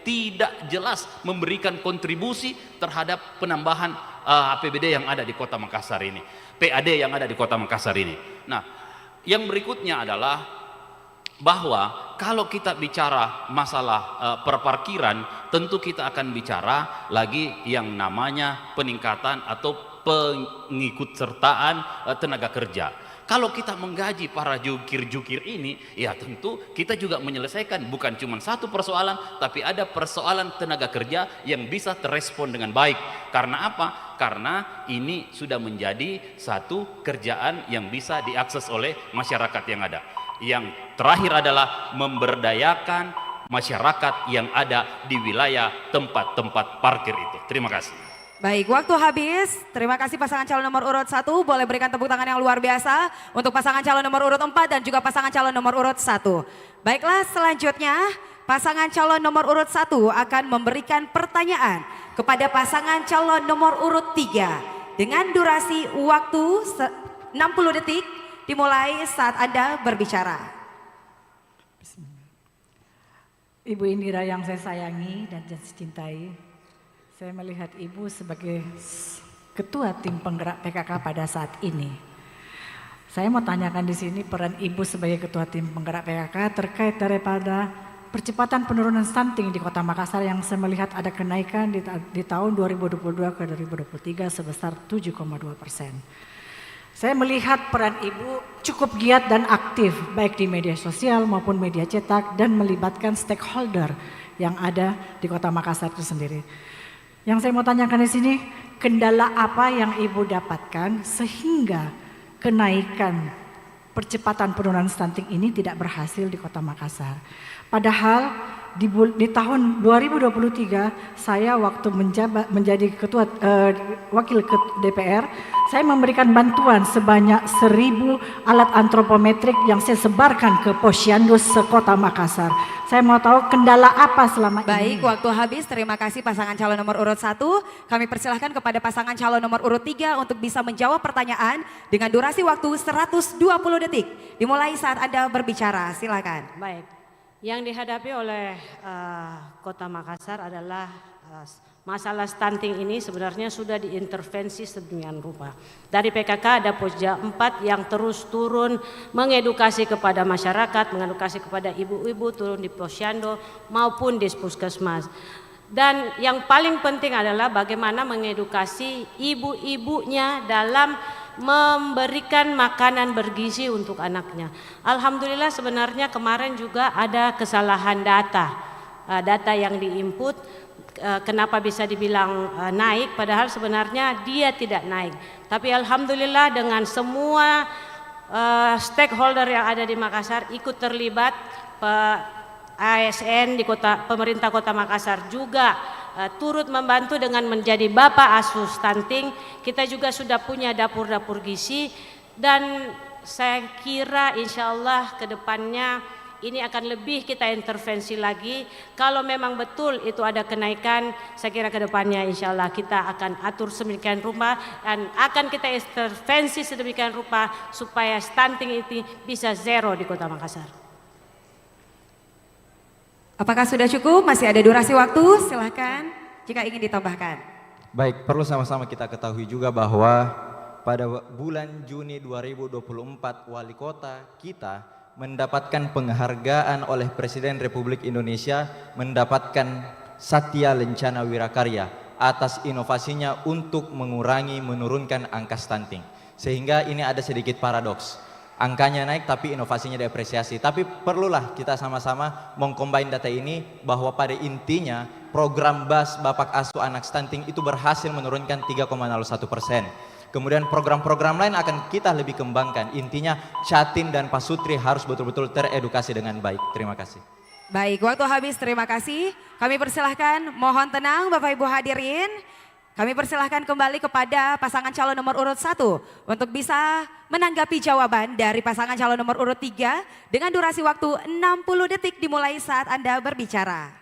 tidak jelas memberikan kontribusi terhadap penambahan APBD yang ada di Kota Makassar ini, PAD yang ada di Kota Makassar ini. Nah, yang berikutnya adalah bahwa kalau kita bicara masalah perparkiran, tentu kita akan bicara lagi yang namanya peningkatan atau pengikutsertaan tenaga kerja. Kalau kita menggaji para jukir-jukir ini, ya tentu kita juga menyelesaikan bukan cuma satu persoalan, tapi ada persoalan tenaga kerja yang bisa terrespon dengan baik. Karena apa? Karena ini sudah menjadi satu kerjaan yang bisa diakses oleh masyarakat yang ada. Yang terakhir adalah memberdayakan masyarakat yang ada di wilayah tempat-tempat parkir itu. Terima kasih. Baik, waktu habis. Terima kasih pasangan calon nomor urut 1. Boleh berikan tepuk tangan yang luar biasa untuk pasangan calon nomor urut 4 dan juga pasangan calon nomor urut 1. Baiklah, selanjutnya pasangan calon nomor urut 1 akan memberikan pertanyaan kepada pasangan calon nomor urut 3 dengan durasi waktu 60 detik dimulai saat Anda berbicara. Ibu Indira yang saya sayangi dan cintai, saya melihat Ibu sebagai ketua tim penggerak PKK pada saat ini. Saya mau tanyakan di sini peran Ibu sebagai ketua tim penggerak PKK terkait daripada percepatan penurunan stunting di Kota Makassar yang saya melihat ada kenaikan di tahun 2022 ke 2023 sebesar 7,2%. Saya melihat peran Ibu cukup giat dan aktif baik di media sosial maupun media cetak dan melibatkan stakeholder yang ada di Kota Makassar itu sendiri. Yang saya mau tanyakan di sini, kendala apa yang Ibu dapatkan sehingga kenaikan percepatan penurunan stunting ini tidak berhasil di Kota Makassar? Padahal di tahun 2023 saya waktu menjadi ketua wakil DPR, saya memberikan bantuan sebanyak 1.000 alat antropometrik yang saya sebarkan ke posyandu se-Kota Makassar. Saya mau tahu kendala apa selama ini. Baik, waktu habis. Terima kasih pasangan calon nomor urut 1. Kami persilahkan kepada pasangan calon nomor urut 3 untuk bisa menjawab pertanyaan dengan durasi waktu 120 detik. Dimulai saat Anda berbicara, silakan. Baik. Yang dihadapi oleh Kota Makassar adalah masalah stunting ini sebenarnya sudah diintervensi sedemikian rupa. Dari PKK ada Pojja 4 yang terus turun mengedukasi kepada masyarakat, mengedukasi kepada ibu-ibu, turun di posyandu maupun di puskesmas. Dan yang paling penting adalah bagaimana mengedukasi ibu-ibunya dalam memberikan makanan bergizi untuk anaknya. Alhamdulillah sebenarnya kemarin juga ada kesalahan data yang diinput. Kenapa bisa dibilang naik padahal sebenarnya dia tidak naik. Tapi alhamdulillah dengan semua stakeholder yang ada di Makassar ikut terlibat, ASN di pemerintah Kota Makassar juga turut membantu dengan menjadi Bapak Asuh Stunting. Kita juga sudah punya dapur-dapur gizi dan saya kira insya Allah ke depannya ini akan lebih kita intervensi lagi. Kalau memang betul itu ada kenaikan, saya kira ke depannya insya Allah kita akan atur sedemikian rupa dan akan kita intervensi sedemikian rupa supaya stunting itu bisa zero di Kota Makassar. Apakah sudah cukup? Masih ada durasi waktu? Silahkan jika ingin ditambahkan. Baik, perlu sama-sama kita ketahui juga bahwa pada bulan Juni 2024 wali kota kita mendapatkan penghargaan oleh Presiden Republik Indonesia, mendapatkan Satya Lencana Wirakarya atas inovasinya untuk menurunkan angka stunting. Sehingga ini ada sedikit paradoks. Angkanya naik tapi inovasinya diapresiasi. Tapi perlulah kita sama-sama mengcombine data ini bahwa pada intinya program BAS Bapak Asuh Anak Stunting itu berhasil menurunkan 3,01%. Kemudian program-program lain akan kita lebih kembangkan. Intinya Catin dan Pak Sutri harus betul-betul teredukasi dengan baik. Terima kasih. Baik, waktu habis, terima kasih. Kami persilahkan, mohon tenang Bapak Ibu hadirin. Kami persilahkan kembali kepada pasangan calon nomor urut 1 untuk bisa menanggapi jawaban dari pasangan calon nomor urut 3 dengan durasi waktu 60 detik dimulai saat Anda berbicara.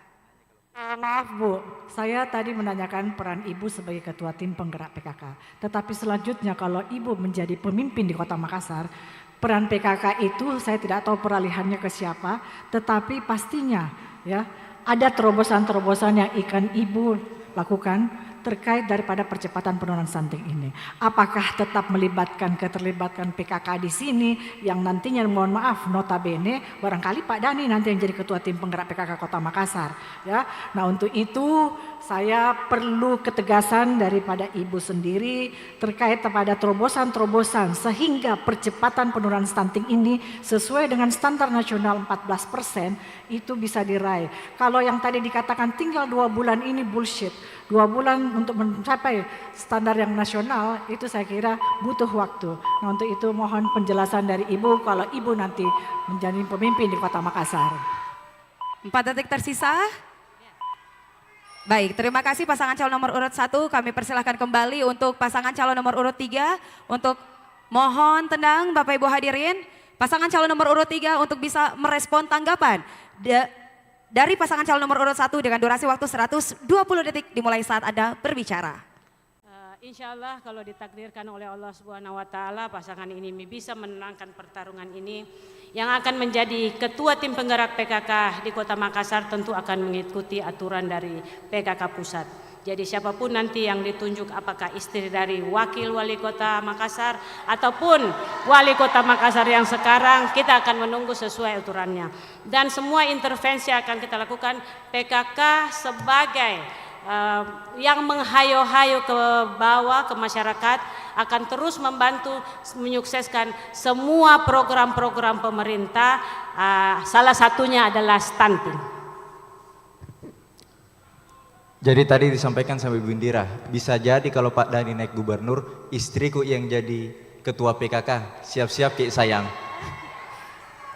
Maaf Bu, saya tadi menanyakan peran Ibu sebagai ketua tim penggerak PKK. Tetapi selanjutnya kalau Ibu menjadi pemimpin di Kota Makassar, peran PKK itu saya tidak tahu peralihannya ke siapa, tetapi pastinya ya ada terobosan-terobosan yang akan Ibu lakukan terkait daripada percepatan penurunan stunting ini. Apakah tetap keterlibatan PKK di sini yang nantinya mohon maaf notabene barangkali Pak Dani nanti yang jadi ketua tim penggerak PKK Kota Makassar ya. Nah, untuk itu saya perlu ketegasan daripada Ibu sendiri terkait kepada terobosan-terobosan sehingga percepatan penurunan stunting ini sesuai dengan standar nasional 14% itu bisa diraih. Kalau yang tadi dikatakan tinggal 2 bulan ini bullshit. 2 bulan untuk mencapai standar yang nasional itu saya kira butuh waktu. Nah, untuk itu mohon penjelasan dari Ibu kalau Ibu nanti menjadi pemimpin di Kota Makassar. 4 detik tersisa. Baik, terima kasih pasangan calon nomor urut 1. Kami persilahkan kembali untuk pasangan calon nomor urut 3 untuk mohon tenang Bapak Ibu hadirin. Pasangan calon nomor urut 3 untuk bisa merespon tanggapan dari pasangan calon nomor urut 1 dengan durasi waktu 120 detik dimulai saat Anda berbicara. Insya Allah kalau ditakdirkan oleh Allah Subhanahu Wa Taala pasangan ini bisa menangkan pertarungan ini. Yang akan menjadi ketua tim penggerak PKK di Kota Makassar tentu akan mengikuti aturan dari PKK Pusat. Jadi siapapun nanti yang ditunjuk apakah istri dari wakil wali kota Makassar ataupun wali kota Makassar yang sekarang kita akan menunggu sesuai aturannya. Dan semua intervensi akan kita lakukan PKK sebagai yang menghayo-hayo ke bawah ke masyarakat akan terus membantu menyukseskan semua program-program pemerintah, salah satunya adalah stunting. Jadi tadi disampaikan sama Ibu Indira, bisa jadi kalau Pak Dani naik gubernur, istriku yang jadi ketua PKK, siap-siap Ki sayang.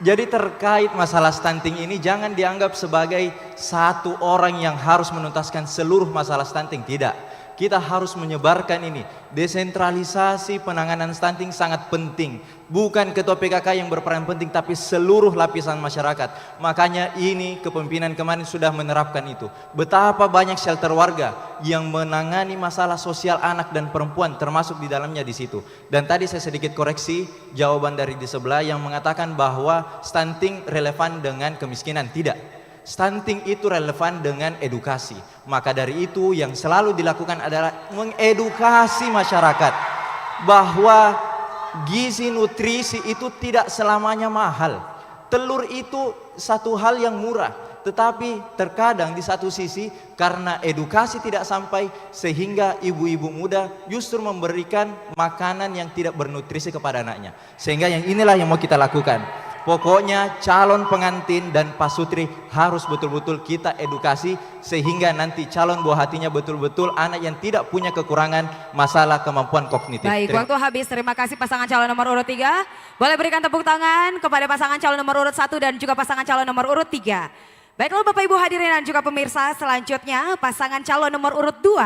Jadi terkait masalah stunting ini jangan dianggap sebagai satu orang yang harus menuntaskan seluruh masalah stunting, tidak. Kita harus menyebarkan ini. Desentralisasi penanganan stunting sangat penting. Bukan ketua PKK yang berperan penting, tapi seluruh lapisan masyarakat. Makanya ini kepemimpinan kemarin sudah menerapkan itu. Betapa banyak shelter warga yang menangani masalah sosial anak dan perempuan, termasuk di dalamnya di situ. Dan tadi saya sedikit koreksi jawaban dari di sebelah yang mengatakan bahwa stunting relevan dengan kemiskinan. Tidak. Stunting itu relevan dengan edukasi. Maka dari itu yang selalu dilakukan adalah mengedukasi masyarakat bahwa gizi nutrisi itu tidak selamanya mahal. Telur itu satu hal yang murah, tetapi terkadang di satu sisi karena edukasi tidak sampai sehingga ibu-ibu muda justru memberikan makanan yang tidak bernutrisi kepada anaknya. Sehingga yang inilah yang mau kita lakukan. Pokoknya calon pengantin dan Pak Sutri harus betul-betul kita edukasi sehingga nanti calon buah hatinya betul-betul anak yang tidak punya kekurangan masalah kemampuan kognitif. Baik, waktu habis. Terima kasih pasangan calon nomor urut 3. Boleh berikan tepuk tangan kepada pasangan calon nomor urut 1 dan juga pasangan calon nomor urut 3. Baiklah Bapak Ibu hadirin dan juga pemirsa, selanjutnya pasangan calon nomor urut 2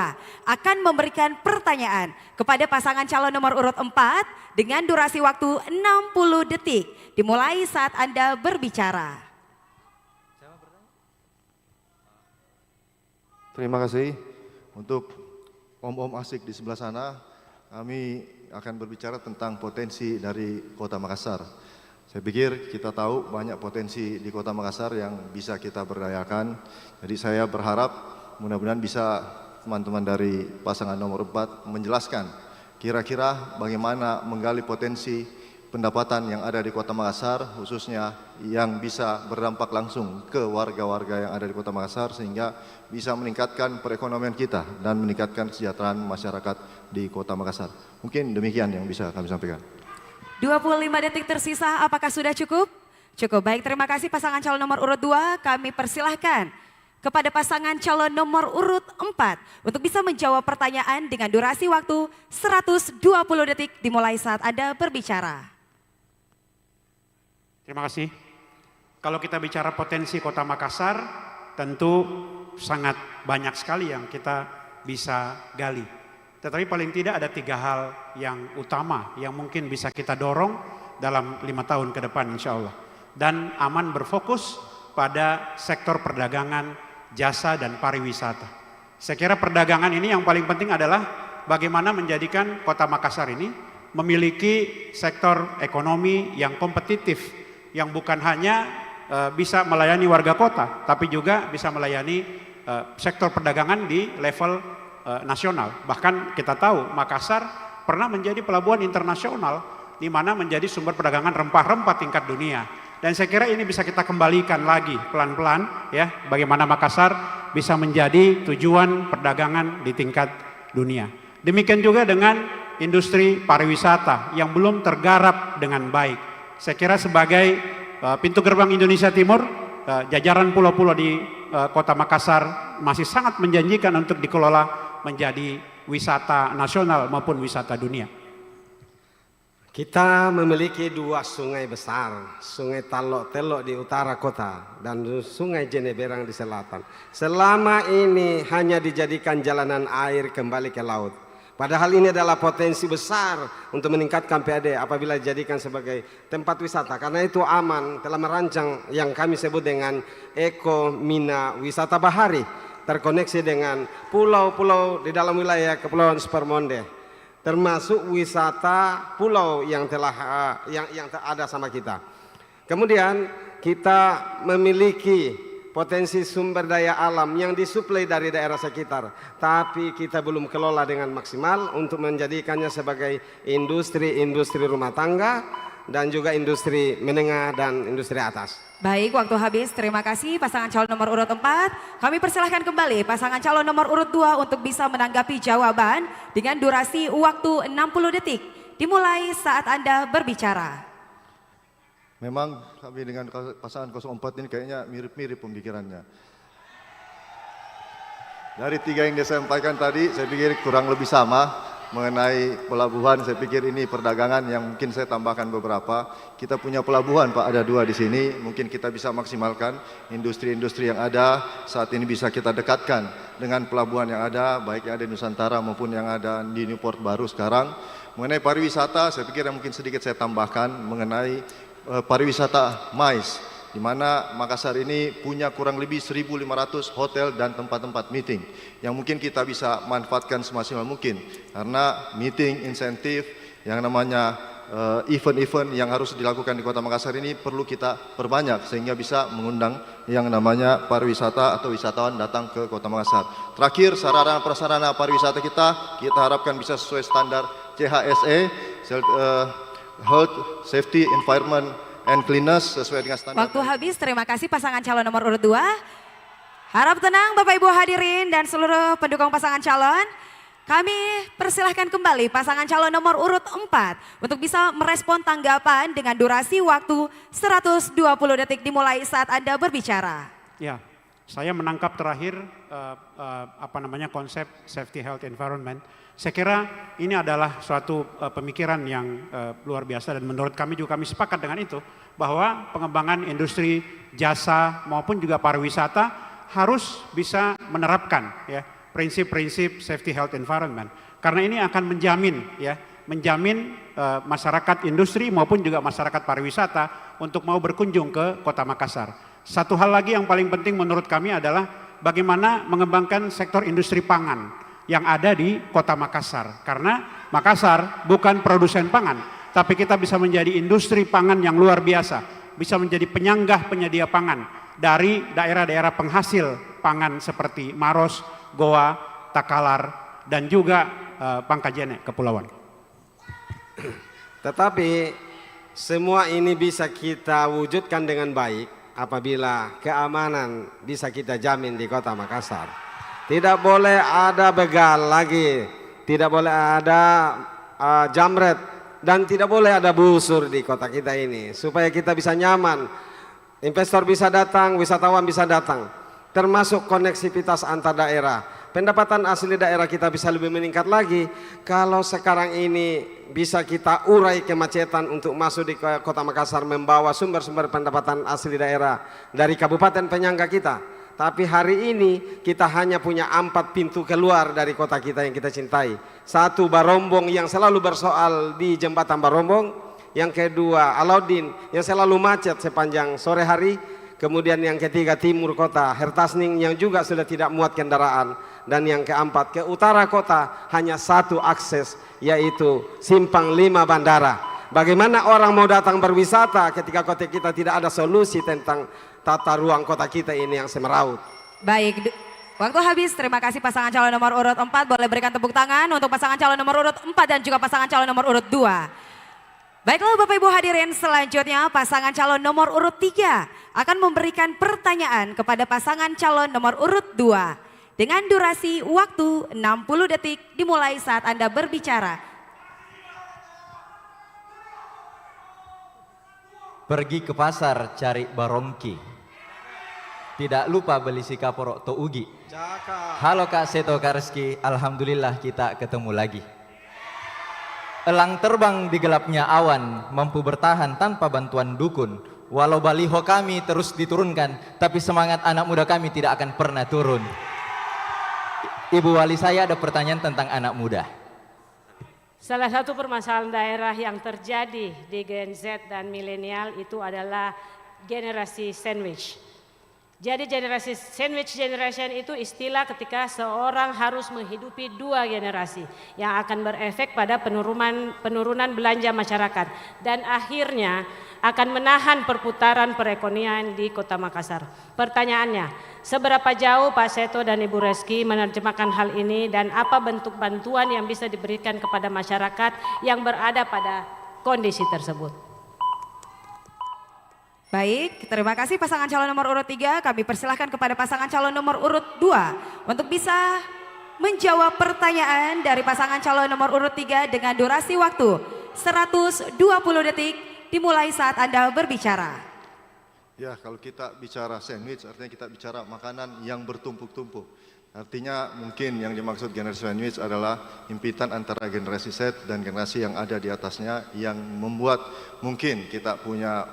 akan memberikan pertanyaan kepada pasangan calon nomor urut 4 dengan durasi waktu 60 detik dimulai saat Anda berbicara. Terima kasih untuk Om Asik di sebelah sana. Kami akan berbicara tentang potensi dari Kota Makassar. Saya pikir kita tahu banyak potensi di Kota Makassar yang bisa kita berdayakan. Jadi saya berharap mudah-mudahan bisa teman-teman dari pasangan nomor 4 menjelaskan kira-kira bagaimana menggali potensi pendapatan yang ada di Kota Makassar, khususnya yang bisa berdampak langsung ke warga-warga yang ada di Kota Makassar sehingga bisa meningkatkan perekonomian kita dan meningkatkan kesejahteraan masyarakat di Kota Makassar. Mungkin demikian yang bisa kami sampaikan. 25 detik tersisa, apakah sudah cukup? Cukup, baik, terima kasih pasangan calon nomor urut 2. Kami persilahkan kepada pasangan calon nomor urut 4 untuk bisa menjawab pertanyaan dengan durasi waktu 120 detik dimulai saat Anda berbicara. Terima kasih. Kalau kita bicara potensi Kota Makassar, tentu sangat banyak sekali yang kita bisa gali. Tetapi paling tidak ada 3 hal yang utama yang mungkin bisa kita dorong dalam 5 tahun ke depan insya Allah. Dan Aman berfokus pada sektor perdagangan, jasa dan pariwisata. Saya kira perdagangan ini yang paling penting adalah bagaimana menjadikan Kota Makassar ini memiliki sektor ekonomi yang kompetitif, yang bukan hanya bisa melayani warga kota, tapi juga bisa melayani sektor perdagangan di level nasional. Bahkan kita tahu Makassar pernah menjadi pelabuhan internasional di mana menjadi sumber perdagangan rempah-rempah tingkat dunia. Dan saya kira ini bisa kita kembalikan lagi pelan-pelan ya, bagaimana Makassar bisa menjadi tujuan perdagangan di tingkat dunia. Demikian juga dengan industri pariwisata yang belum tergarap dengan baik. Saya kira sebagai pintu gerbang Indonesia Timur, jajaran pulau-pulau di Kota Makassar masih sangat menjanjikan untuk dikelola menjadi wisata nasional maupun wisata dunia. Kita memiliki 2 sungai besar, Sungai Talok-Telok di utara kota dan Sungai Jeneberang di selatan. Selama ini hanya dijadikan jalanan air kembali ke laut. Padahal ini adalah potensi besar untuk meningkatkan PAD apabila dijadikan sebagai tempat wisata. Karena itu Aman telah merancang yang kami sebut dengan Eko Mina Wisata Bahari, terkoneksi dengan pulau-pulau di dalam wilayah Kepulauan Supermonde, termasuk wisata pulau yang telah yang ada sama kita. Kemudian kita memiliki potensi sumber daya alam yang disuplai dari daerah sekitar, tapi kita belum kelola dengan maksimal untuk menjadikannya sebagai industri rumah tangga dan juga industri menengah dan industri atas. Baik, waktu habis. Terima kasih pasangan calon nomor urut 4. Kami persilahkan kembali pasangan calon nomor urut 2 untuk bisa menanggapi jawaban dengan durasi waktu 60 detik. Dimulai saat Anda berbicara. Memang kami dengan pasangan 04 ini kayaknya mirip-mirip pemikirannya. Dari 3 yang disampaikan tadi, saya pikir kurang lebih sama. Mengenai pelabuhan, saya pikir ini perdagangan yang mungkin saya tambahkan beberapa. Kita punya pelabuhan Pak, ada 2 di sini. Mungkin kita bisa maksimalkan industri-industri yang ada. Saat ini bisa kita dekatkan dengan pelabuhan yang ada, baik yang ada di Nusantara maupun yang ada di Newport baru sekarang. Mengenai pariwisata, saya pikir yang mungkin sedikit saya tambahkan mengenai pariwisata MICE, di mana Makassar ini punya kurang lebih 1.500 hotel dan tempat-tempat meeting yang mungkin kita bisa manfaatkan semaksimal mungkin, karena meeting, insentif, yang namanya event-event yang harus dilakukan di Kota Makassar ini perlu kita perbanyak sehingga bisa mengundang yang namanya pariwisata atau wisatawan datang ke Kota Makassar. Terakhir, sarana prasarana pariwisata kita harapkan bisa sesuai standar CHSE, Health, Safety, Environment, and Cleanliness sesuai dengan standar. Waktu habis, terima kasih pasangan calon nomor urut 2. Harap tenang Bapak Ibu hadirin dan seluruh pendukung pasangan calon. Kami persilahkan kembali pasangan calon nomor urut 4 untuk bisa merespon tanggapan dengan durasi waktu 120 detik dimulai saat Anda berbicara. Ya, saya menangkap terakhir konsep safety, health, environment. Saya kira ini adalah suatu pemikiran yang luar biasa dan menurut kami juga kami sepakat dengan itu bahwa pengembangan industri jasa maupun juga pariwisata harus bisa menerapkan ya prinsip-prinsip safety, health, environment karena ini akan menjamin masyarakat industri maupun juga masyarakat pariwisata untuk mau berkunjung ke Kota Makassar. Satu hal lagi yang paling penting menurut kami adalah bagaimana mengembangkan sektor industri pangan yang ada di Kota Makassar. Karena Makassar bukan produsen pangan, tapi kita bisa menjadi industri pangan yang luar biasa, bisa menjadi penyanggah penyedia pangan dari daerah-daerah penghasil pangan seperti Maros, Goa, Takalar, dan juga Pangkajene, Kepulauan. Tetapi semua ini bisa kita wujudkan dengan baik apabila keamanan bisa kita jamin di Kota Makassar. Tidak boleh ada begal lagi, tidak boleh ada jamret, dan tidak boleh ada busur di kota kita ini, supaya kita bisa nyaman, investor bisa datang, wisatawan bisa datang, termasuk koneksivitas antar daerah. Pendapatan asli daerah kita bisa lebih meningkat lagi kalau sekarang ini bisa kita urai kemacetan untuk masuk di Kota Makassar, membawa sumber-sumber pendapatan asli daerah dari kabupaten penyangga kita. Tapi hari ini kita hanya punya 4 pintu keluar dari kota kita yang kita cintai. 1 Barombong yang selalu bersoal di jembatan Barombong. Yang kedua Alauddin yang selalu macet sepanjang sore hari. Kemudian yang ketiga timur kota Hertasning yang juga sudah tidak muat kendaraan. Dan yang keempat ke utara kota hanya 1 akses, yaitu Simpang 5 Bandara. Bagaimana orang mau datang berwisata ketika kota kita tidak ada solusi tentang tata ruang kota kita ini yang semeraut. Baik, waktu habis. Terima kasih pasangan calon nomor urut 4. Boleh berikan tepuk tangan untuk pasangan calon nomor urut 4 dan juga pasangan calon nomor urut 2. Baiklah Bapak Ibu hadirin, selanjutnya pasangan calon nomor urut 3 akan memberikan pertanyaan kepada pasangan calon nomor urut 2 dengan durasi waktu 60 detik dimulai saat Anda berbicara. Pergi ke pasar cari barongki. Tidak lupa beli si kaporo to ugi. Halo Kak Seto Kak Reski, alhamdulillah kita ketemu lagi. Elang terbang di gelapnya awan, mampu bertahan tanpa bantuan dukun. Walau baliho kami terus diturunkan, tapi semangat anak muda kami tidak akan pernah turun. Ibu Wali, saya ada pertanyaan tentang anak muda. Salah satu permasalahan daerah yang terjadi di Gen Z dan milenial itu adalah generasi sandwich. Jadi generasi sandwich generation itu istilah ketika seorang harus menghidupi 2 generasi yang akan berefek pada penurunan belanja masyarakat dan akhirnya akan menahan perputaran perekonomian di Kota Makassar. Pertanyaannya, seberapa jauh Pak Seto dan Ibu Reski menerjemahkan hal ini dan apa bentuk bantuan yang bisa diberikan kepada masyarakat yang berada pada kondisi tersebut? Baik, terima kasih pasangan calon nomor urut 3. Kami persilahkan kepada pasangan calon nomor urut 2 untuk bisa menjawab pertanyaan dari pasangan calon nomor urut 3 dengan durasi waktu 120 detik dimulai saat Anda berbicara. Ya, kalau kita bicara sandwich artinya kita bicara makanan yang bertumpuk-tumpuk. Artinya mungkin yang dimaksud generasi sandwich adalah himpitan antara generasi Z dan generasi yang ada di atasnya yang membuat mungkin kita punya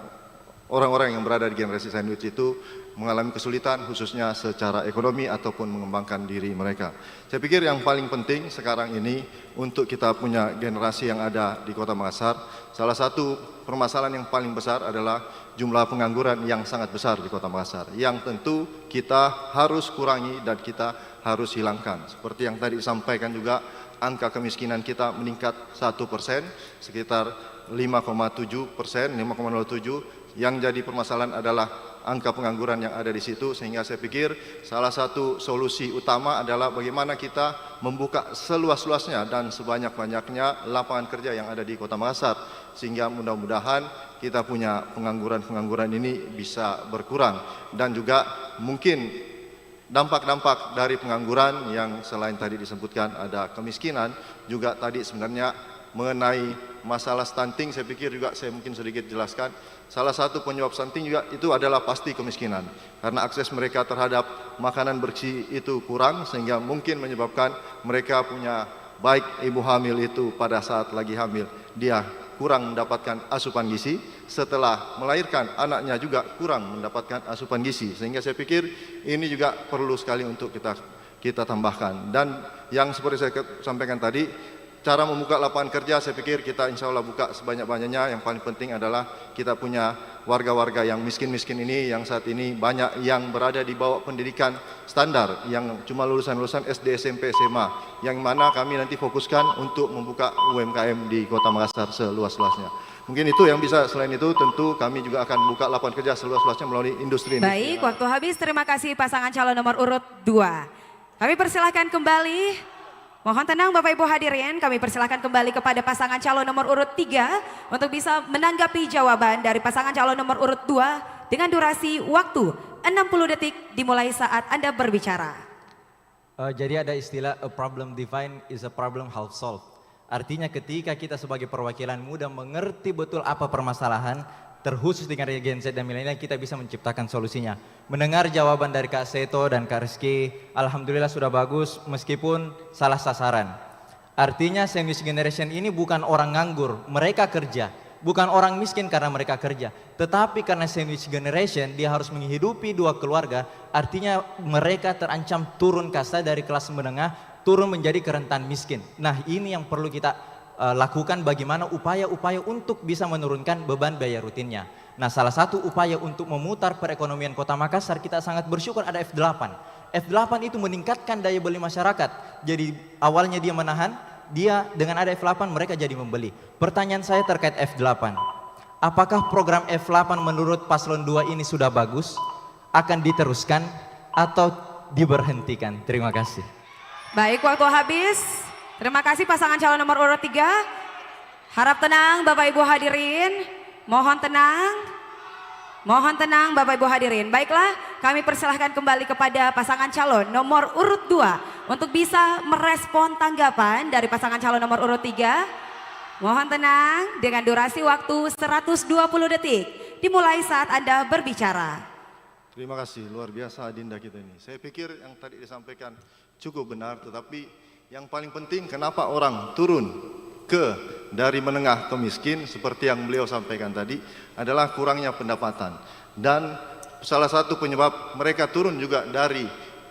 orang-orang yang berada di generasi sandwich itu mengalami kesulitan khususnya secara ekonomi ataupun mengembangkan diri mereka. Saya pikir yang paling penting sekarang ini untuk kita punya generasi yang ada di Kota Makassar, salah satu permasalahan yang paling besar adalah jumlah pengangguran yang sangat besar di Kota Makassar, yang tentu kita harus kurangi dan kita harus hilangkan. Seperti yang tadi disampaikan juga, angka kemiskinan kita meningkat 1%, sekitar 5,7%, 5,07%. Yang jadi permasalahan adalah angka pengangguran yang ada di situ, sehingga saya pikir salah satu solusi utama adalah bagaimana kita membuka seluas-luasnya dan sebanyak-banyaknya lapangan kerja yang ada di Kota Makassar, sehingga mudah-mudahan kita punya pengangguran-pengangguran ini bisa berkurang. Dan juga mungkin dampak-dampak dari pengangguran yang selain tadi disebutkan ada kemiskinan, juga tadi sebenarnya mengenai masalah stunting, saya pikir juga saya mungkin sedikit jelaskan. Salah satu penyebab stunting juga itu adalah pasti kemiskinan, karena akses mereka terhadap makanan bersih itu kurang, sehingga mungkin menyebabkan mereka punya, baik ibu hamil itu pada saat lagi hamil dia kurang mendapatkan asupan gizi, setelah melahirkan anaknya juga kurang mendapatkan asupan gizi, sehingga saya pikir ini juga perlu sekali untuk kita tambahkan. Dan yang seperti saya sampaikan tadi, cara membuka lapangan kerja, saya pikir kita insya Allah buka sebanyak-banyaknya. Yang paling penting adalah kita punya warga-warga yang miskin-miskin ini, yang saat ini banyak yang berada di bawah pendidikan standar, yang cuma lulusan-lulusan SD, SMP, SMA, yang mana kami nanti fokuskan untuk membuka UMKM di Kota Makassar seluas-luasnya. Mungkin itu yang bisa. Selain itu tentu kami juga akan buka lapangan kerja seluas-luasnya melalui industri. Baik, waktu habis. Terima kasih pasangan calon nomor urut 2. Kami persilahkan kembali, mohon tenang Bapak Ibu hadirin, kami persilahkan kembali kepada pasangan calon nomor urut 3 untuk bisa menanggapi jawaban dari pasangan calon nomor urut 2 dengan durasi waktu 60 detik dimulai saat Anda berbicara. Jadi ada istilah a problem defined is a problem half solved. Artinya ketika kita sebagai perwakilan muda mengerti betul apa permasalahan, terkhusus dengan Gen Z dan milenial, kita bisa menciptakan solusinya. Mendengar jawaban dari Kak Seto dan Kak Rizky, alhamdulillah sudah bagus meskipun salah sasaran. Artinya sandwich generation ini bukan orang nganggur, mereka kerja. Bukan orang miskin karena mereka kerja, tetapi karena sandwich generation dia harus menghidupi dua keluarga, artinya mereka terancam turun kasta dari kelas menengah, turun menjadi kerentan miskin. Nah ini yang perlu kita lakukan, bagaimana upaya-upaya untuk bisa menurunkan beban biaya rutinnya. Nah salah satu upaya untuk memutar perekonomian Kota Makassar, kita sangat bersyukur ada F8. F8 itu meningkatkan daya beli masyarakat, jadi awalnya dia menahan, dia dengan ada F8 mereka jadi membeli. Pertanyaan saya terkait F8, apakah program F8 menurut paslon 2 ini sudah bagus, akan diteruskan atau diberhentikan? Terima kasih. Baik, waktu habis. Terima kasih pasangan calon nomor urut 3. Harap tenang Bapak Ibu hadirin, mohon tenang. Mohon tenang Bapak Ibu hadirin. Baiklah, kami persilahkan kembali kepada pasangan calon nomor urut 2 untuk bisa merespon tanggapan dari pasangan calon nomor urut 3. Mohon tenang dengan durasi waktu 120 detik dimulai saat Anda berbicara. Terima kasih, luar biasa Adinda kita ini. Saya pikir yang tadi disampaikan cukup benar, tetapi yang paling penting kenapa orang turun dari menengah ke miskin seperti yang beliau sampaikan tadi adalah kurangnya pendapatan, dan salah satu penyebab mereka turun juga dari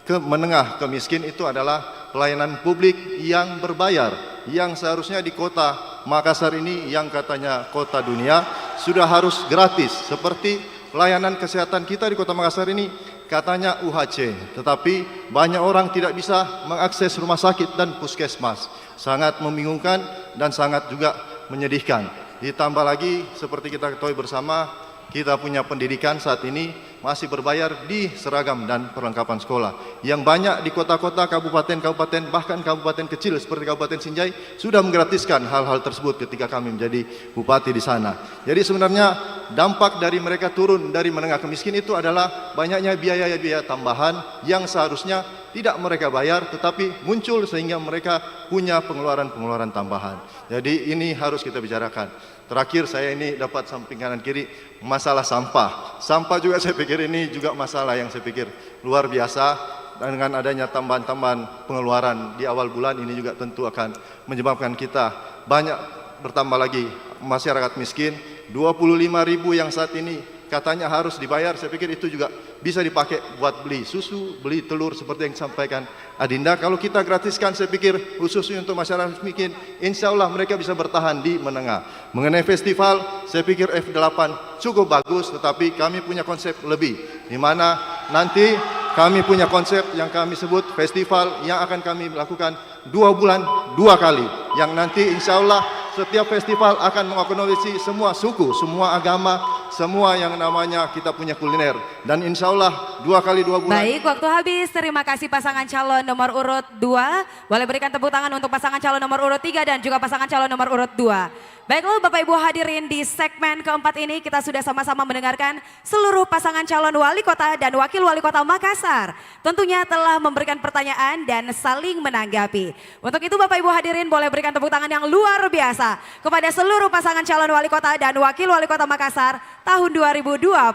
menengah ke miskin itu adalah pelayanan publik yang berbayar, yang seharusnya di Kota Makassar ini yang katanya kota dunia sudah harus gratis, seperti pelayanan kesehatan kita di Kota Makassar ini katanya UHC, tetapi banyak orang tidak bisa mengakses rumah sakit dan puskesmas. Sangat membingungkan dan sangat juga menyedihkan. Ditambah lagi seperti kita ketahui bersama, kita punya pendidikan saat ini masih berbayar di seragam dan perlengkapan sekolah. Yang banyak di kota-kota, kabupaten-kabupaten, bahkan kabupaten kecil seperti Kabupaten Sinjai sudah menggratiskan hal-hal tersebut ketika kami menjadi bupati di sana. Jadi sebenarnya dampak dari mereka turun dari menengah ke miskin itu adalah banyaknya biaya-biaya tambahan yang seharusnya tidak mereka bayar, tetapi muncul sehingga mereka punya pengeluaran-pengeluaran tambahan. Jadi ini harus kita bicarakan. Terakhir saya ini dapat samping kanan kiri masalah sampah. Sampah juga saya pikir ini juga masalah yang saya pikir luar biasa. Dan dengan adanya tambahan-tambahan pengeluaran di awal bulan ini juga tentu akan menyebabkan kita banyak bertambah lagi masyarakat miskin. 25.000 yang saat ini katanya harus dibayar, saya pikir itu juga bisa dipakai buat beli susu, beli telur seperti yang disampaikan Adinda. Kalau kita gratiskan, saya pikir khususnya untuk masyarakat miskin, insya Allah mereka bisa bertahan di menengah. Mengenai festival, saya pikir F8 cukup bagus, tetapi kami punya konsep lebih, di mana nanti kami punya konsep yang kami sebut festival yang akan kami lakukan 2 bulan 2 kali, yang nanti insya Allah setiap festival akan mengakomodasi semua suku, semua agama, semua yang namanya kita punya kuliner. Dan insya Allah 2 kali 2 bulan. Baik, waktu habis. Terima kasih pasangan calon nomor urut 2. Boleh berikan tepuk tangan untuk pasangan calon nomor urut 3 dan juga pasangan calon nomor urut 2. Baiklah Bapak Ibu hadirin, di segmen keempat ini kita sudah sama-sama mendengarkan seluruh pasangan calon wali kota dan wakil wali kota Makassar. Tentunya telah memberikan pertanyaan dan saling menanggapi. Untuk itu Bapak Ibu hadirin boleh berikan tepuk tangan yang luar biasa kepada seluruh pasangan calon wali kota dan wakil wali kota Makassar tahun 2024.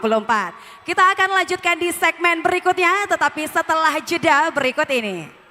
Kita akan lanjutkan di segmen berikutnya, tetapi setelah jeda berikut ini.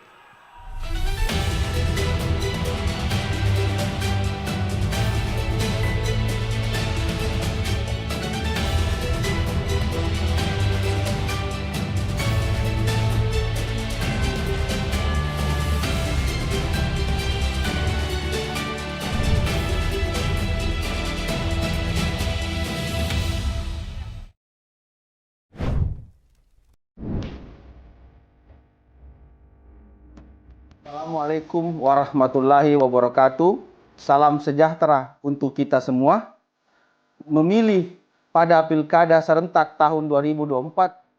Assalamualaikum warahmatullahi wabarakatuh. Salam sejahtera untuk kita semua. Memilih pada pilkada serentak tahun 2024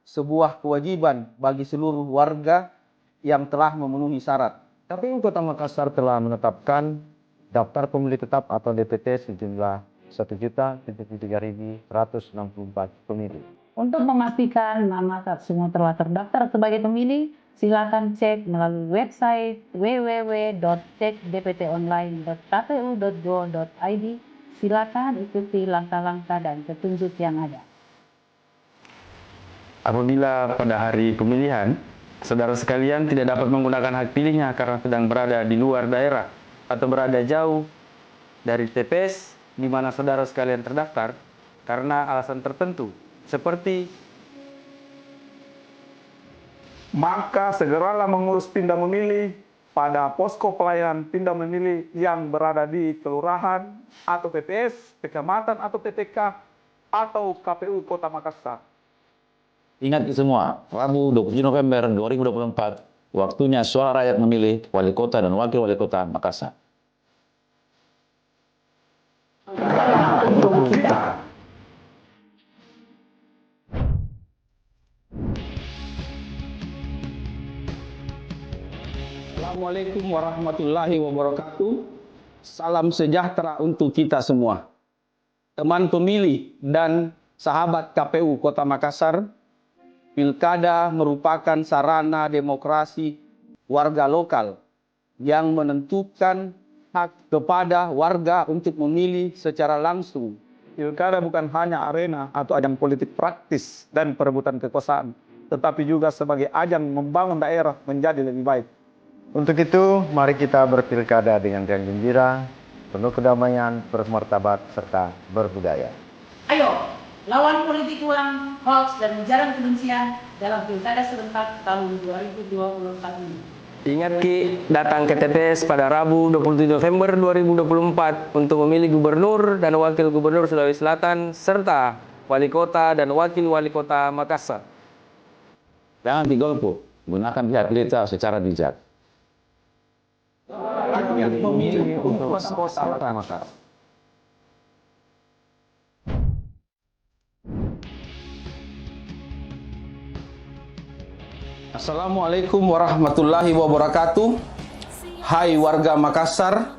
sebuah kewajiban bagi seluruh warga yang telah memenuhi syarat. KPU Kota Makassar telah menetapkan daftar pemilih tetap atau DPT sejumlah 1.073.164 pemilih. Untuk memastikan nama semua telah terdaftar sebagai pemilih, silakan cek melalui website www.cekdptonline.kpu.go.id. Silakan ikuti langkah-langkah dan petunjuk yang ada. Apabila pada hari pemilihan, saudara sekalian tidak dapat menggunakan hak pilihnya karena sedang berada di luar daerah atau berada jauh dari TPS di mana saudara sekalian terdaftar karena alasan tertentu, seperti maka segeralah mengurus pindah memilih pada posko pelayanan pindah memilih yang berada di kelurahan atau TPS, kecamatan atau TTK atau KPU Kota Makassar. Ingat semua, Rabu 27 November 2024, waktunya suara rakyat memilih wali kota dan wakil wali kota Makassar. Untuk kita. Assalamualaikum warahmatullahi wabarakatuh. Salam sejahtera untuk kita semua. Teman pemilih dan sahabat KPU Kota Makassar, pilkada merupakan sarana demokrasi warga lokal yang menentukan hak kepada warga untuk memilih secara langsung. Pilkada bukan hanya arena atau ajang politik praktis dan perebutan kekuasaan, tetapi juga sebagai ajang membangun daerah menjadi lebih baik. Untuk itu, mari kita berpilkada dengan riang gembira, penuh kedamaian, bermartabat, serta berbudaya. Ayo, lawan politik uang, hoax, dan ujaran kebencian dalam pilkada serentak tahun 2024 ini. ingat Ki, datang ke TPS pada Rabu 27 November 2024 untuk memilih gubernur dan wakil gubernur Sulawesi Selatan serta wali kota dan wakil wali kota Makassar. Jangan digolput, gunakan pihak kita secara bijak. Rakyat memilih untuk Kota Makassar. Assalamualaikum warahmatullahi wabarakatuh. Hai warga Makassar,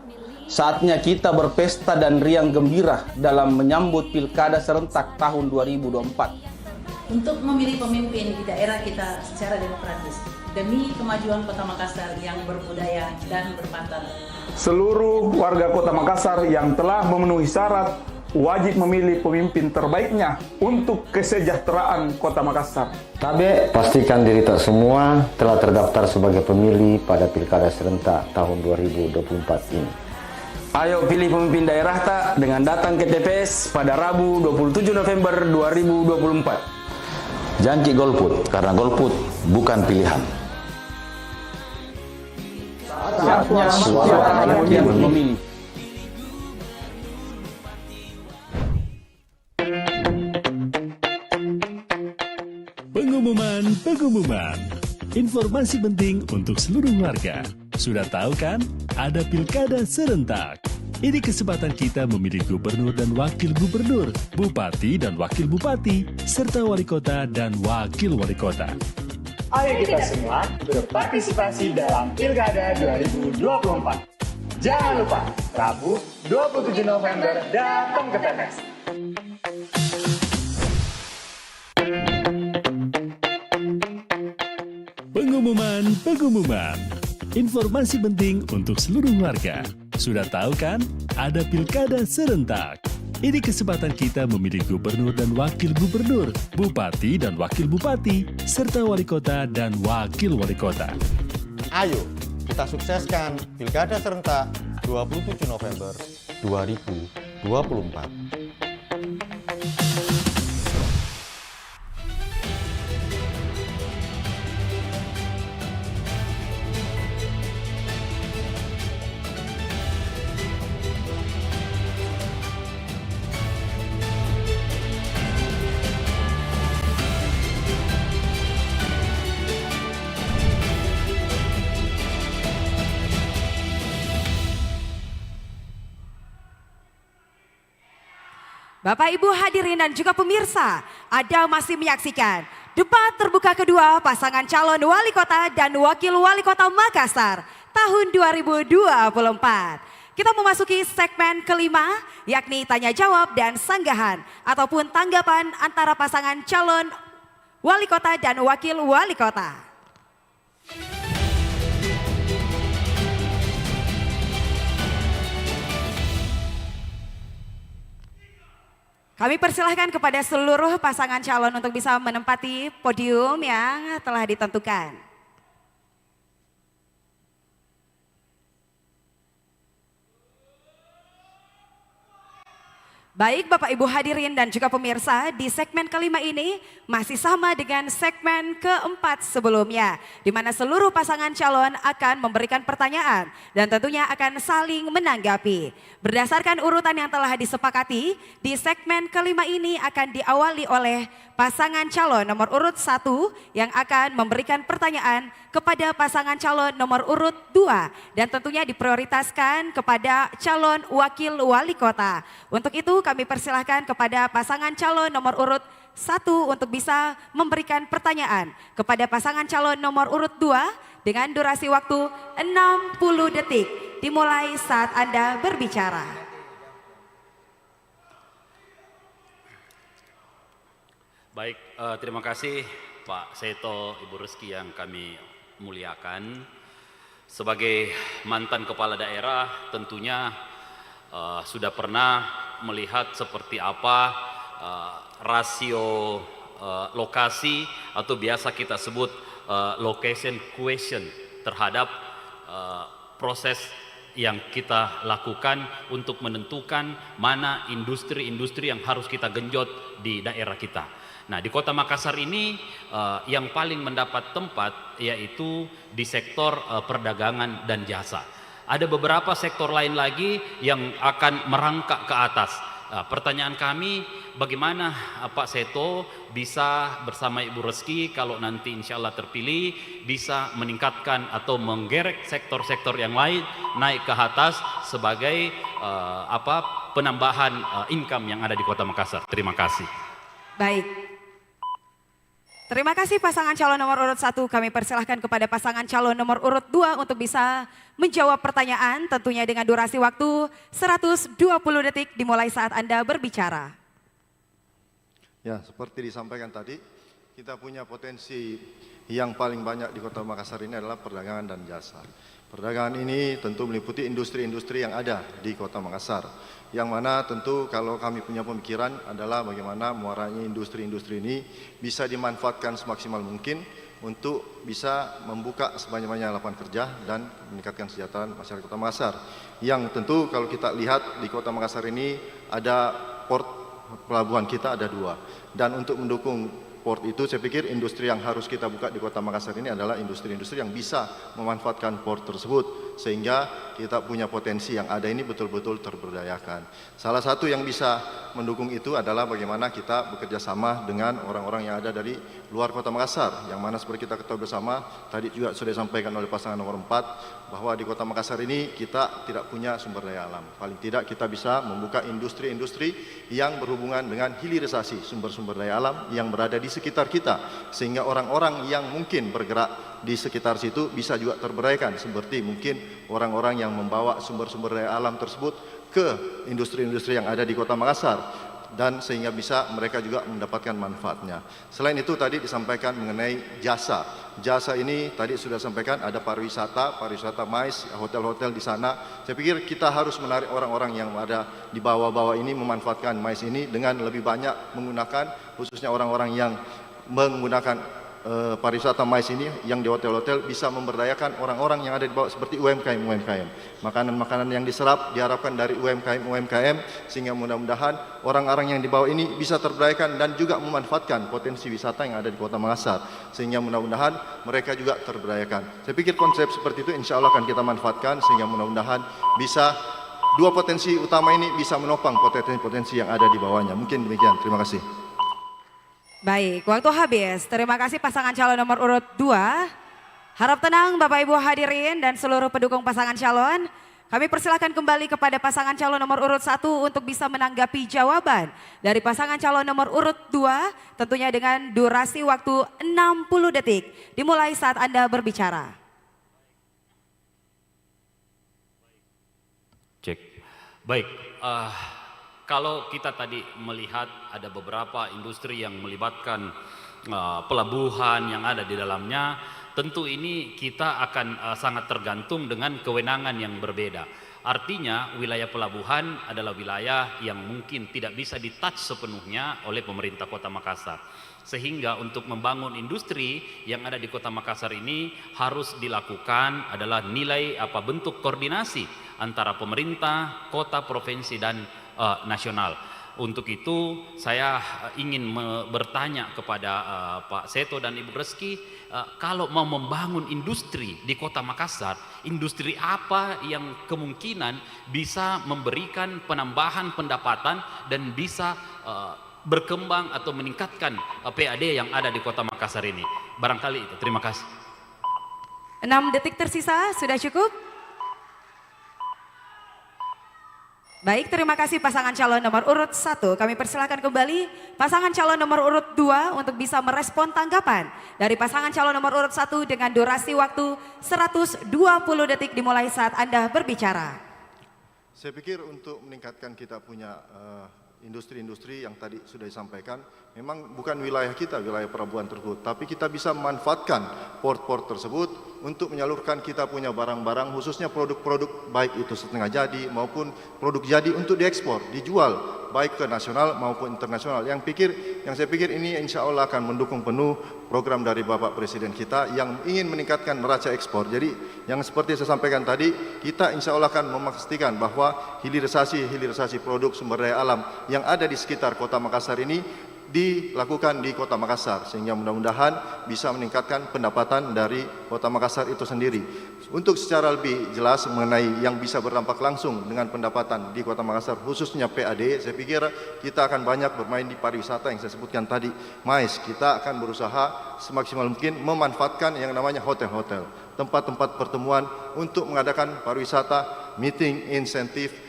saatnya kita berpesta dan riang gembira dalam menyambut pilkada serentak tahun 2024. Untuk memilih pemimpin di daerah kita secara demokratis demi kemajuan Kota Makassar yang berbudaya dan bermartabat. Seluruh warga Kota Makassar yang telah memenuhi syarat wajib memilih pemimpin terbaiknya untuk kesejahteraan Kota Makassar. Tabe, pastikan diri tak semua telah terdaftar sebagai pemilih pada pilkada serentak tahun 2024 ini. Ayo pilih pemimpin daerah tak dengan datang ke TPS pada Rabu 27 November 2024. Jangan golput, karena golput bukan pilihan. Saatnya suara rakyat memilih. Pengumuman. Informasi penting untuk seluruh warga. Sudah tahu kan? Ada pilkada serentak. Ini kesempatan kita memilih gubernur dan wakil gubernur, bupati dan wakil bupati, serta wali kota dan wakil wali kota. Ayo kita semua berpartisipasi dalam Pilkada 2024. Jangan lupa, Rabu 27 November datang ke TPS. Pengumuman. Informasi penting untuk seluruh warga. Sudah tahu kan? Ada pilkada serentak. Ini kesempatan kita memilih gubernur dan wakil gubernur, bupati dan wakil bupati, serta wali kota dan wakil wali kota. Ayo, kita sukseskan Pilkada Serentak 27 November 2024. Bapak Ibu hadirin dan juga pemirsa, Anda masih menyaksikan Debat terbuka kedua pasangan calon wali kota dan wakil wali kota Makassar tahun 2024. Kita memasuki segmen kelima, yakni tanya jawab dan sanggahan ataupun tanggapan antara pasangan calon wali kota dan wakil wali kota. Kami persilahkan kepada seluruh pasangan calon untuk bisa menempati podium yang telah ditentukan. Baik Bapak Ibu hadirin dan juga pemirsa, di segmen kelima ini masih sama dengan segmen keempat sebelumnya, di mana seluruh pasangan calon akan memberikan pertanyaan dan tentunya akan saling menanggapi. Berdasarkan urutan yang telah disepakati, di segmen kelima ini akan diawali oleh pasangan calon nomor urut 1 yang akan memberikan pertanyaan kepada pasangan calon nomor urut 2 dan tentunya diprioritaskan kepada calon wakil wali kota. Untuk itu kami persilahkan kepada pasangan calon nomor urut 1 untuk bisa memberikan pertanyaan kepada pasangan calon nomor urut 2 dengan durasi waktu 60 detik dimulai saat Anda berbicara. Baik, terima kasih Pak Seto, Ibu Reski yang kami muliakan. Sebagai mantan kepala daerah tentunya sudah pernah melihat seperti apa rasio lokasi atau biasa kita sebut location question terhadap proses yang kita lakukan untuk menentukan mana industri-industri yang harus kita genjot di daerah kita. Nah, di Kota Makassar ini yang paling mendapat tempat yaitu di sektor perdagangan dan jasa. Ada beberapa sektor lain lagi yang akan merangkak ke atas. Pertanyaan kami, bagaimana Pak Seto bisa bersama Ibu Reski kalau nanti insya Allah terpilih bisa meningkatkan atau menggerek sektor-sektor yang lain naik ke atas sebagai penambahan income yang ada di Kota Makassar. Terima kasih. Baik. Terima kasih pasangan calon nomor urut 1. Kami persilahkan kepada pasangan calon nomor urut 2 untuk bisa menjawab pertanyaan tentunya dengan durasi waktu 120 detik dimulai saat Anda berbicara. Ya, seperti disampaikan tadi, kita punya potensi yang paling banyak di Kota Makassar ini adalah perdagangan dan jasa. Perdagangan ini tentu meliputi industri-industri yang ada di Kota Makassar. Yang mana tentu kalau kami punya pemikiran adalah bagaimana muaranya industri-industri ini bisa dimanfaatkan semaksimal mungkin untuk bisa membuka sebanyak-banyak lapangan kerja dan meningkatkan kesejahteraan masyarakat Kota Makassar. Yang tentu kalau kita lihat di Kota Makassar ini ada port pelabuhan kita ada 2. Dan untuk mendukung port itu saya pikir industri yang harus kita buka di Kota Makassar ini adalah industri-industri yang bisa memanfaatkan port tersebut sehingga kita punya potensi yang ada ini betul-betul terberdayakan. Salah satu yang bisa mendukung itu adalah bagaimana kita bekerja sama dengan orang-orang yang ada dari luar Kota Makassar, yang mana seperti kita ketahui bersama tadi juga sudah disampaikan oleh pasangan nomor 4 bahwa di Kota Makassar ini kita tidak punya sumber daya alam. Paling tidak kita bisa membuka industri-industri yang berhubungan dengan hilirisasi sumber-sumber daya alam yang berada di sekitar kita sehingga orang-orang yang mungkin bergerak di sekitar situ bisa juga terberdayakan seperti mungkin orang-orang yang membawa sumber-sumber daya alam tersebut ke industri-industri yang ada di Kota Makassar dan sehingga bisa mereka juga mendapatkan manfaatnya. Selain itu tadi disampaikan mengenai jasa. Jasa ini tadi sudah sampaikan ada pariwisata mais, hotel-hotel di sana. Saya pikir kita harus menarik orang-orang yang ada di bawah-bawah ini memanfaatkan mais ini dengan lebih banyak menggunakan khususnya orang-orang yang menggunakan pariwisata mais ini yang di hotel-hotel bisa memberdayakan orang-orang yang ada di bawah seperti UMKM. Makanan-makanan yang diserap diharapkan dari UMKM sehingga mudah-mudahan orang-orang yang di bawah ini bisa terberdayakan dan juga memanfaatkan potensi wisata yang ada di Kota Makassar sehingga mudah-mudahan mereka juga terberdayakan. Saya pikir konsep seperti itu insya Allah akan kita manfaatkan sehingga mudah-mudahan bisa dua potensi utama ini bisa menopang potensi-potensi yang ada di bawahnya. Mungkin demikian. Terima kasih. Baik, waktu habis. Terima kasih pasangan calon nomor urut 2. Harap tenang Bapak Ibu hadirin dan seluruh pendukung pasangan calon. Kami persilakan kembali kepada pasangan calon nomor urut 1 untuk bisa menanggapi jawaban dari pasangan calon nomor urut 2 tentunya dengan durasi waktu 60 detik dimulai saat Anda berbicara. Cek. Baik, kalau kita tadi melihat ada beberapa industri yang melibatkan pelabuhan yang ada di dalamnya, tentu ini kita akan sangat tergantung dengan kewenangan yang berbeda. Artinya wilayah pelabuhan adalah wilayah yang mungkin tidak bisa ditouch sepenuhnya oleh pemerintah Kota Makassar. Sehingga untuk membangun industri yang ada di Kota Makassar ini harus dilakukan adalah bentuk koordinasi antara pemerintah, kota, provinsi dan nasional. Untuk itu saya ingin bertanya kepada Pak Seto dan Ibu Reski, kalau mau membangun industri di Kota Makassar, industri apa yang kemungkinan bisa memberikan penambahan pendapatan dan bisa berkembang atau meningkatkan PAD yang ada di Kota Makassar ini? Barangkali itu. Terima kasih. 6 detik tersisa, sudah cukup? Baik, terima kasih pasangan calon nomor urut 1. Kami persilakan kembali pasangan calon nomor urut 2 untuk bisa merespon tanggapan dari pasangan calon nomor urut 1 dengan durasi waktu 120 detik dimulai saat Anda berbicara. Saya pikir untuk meningkatkan kita punya industri-industri yang tadi sudah disampaikan, memang bukan wilayah kita, wilayah pelabuhan tersebut, tapi kita bisa memanfaatkan port-port tersebut untuk menyalurkan kita punya barang-barang, khususnya produk-produk baik itu setengah jadi maupun produk jadi untuk diekspor, dijual baik ke nasional maupun internasional. Yang saya pikir ini insya Allah akan mendukung penuh program dari Bapak Presiden kita yang ingin meningkatkan neraca ekspor. Jadi yang seperti saya sampaikan tadi, kita insya Allah akan memastikan bahwa hilirisasi produk sumber daya alam yang ada di sekitar Kota Makassar ini dilakukan di Kota Makassar, sehingga mudah-mudahan bisa meningkatkan pendapatan dari Kota Makassar itu sendiri. Untuk secara lebih jelas mengenai yang bisa berdampak langsung dengan pendapatan di Kota Makassar, khususnya PAD, saya pikir kita akan banyak bermain di pariwisata yang saya sebutkan tadi. MAIS, kita akan berusaha semaksimal mungkin memanfaatkan yang namanya hotel-hotel, tempat-tempat pertemuan untuk mengadakan pariwisata, meeting, insentif,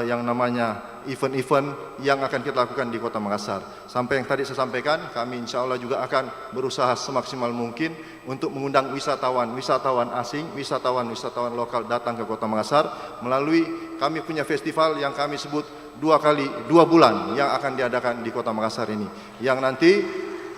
yang namanya event-event yang akan kita lakukan di Kota Makassar. Sampai yang tadi saya sampaikan, kami insya Allah juga akan berusaha semaksimal mungkin untuk mengundang wisatawan asing, wisatawan lokal datang ke Kota Makassar melalui kami punya festival yang kami sebut 2 bulan yang akan diadakan di Kota Makassar ini. Yang nanti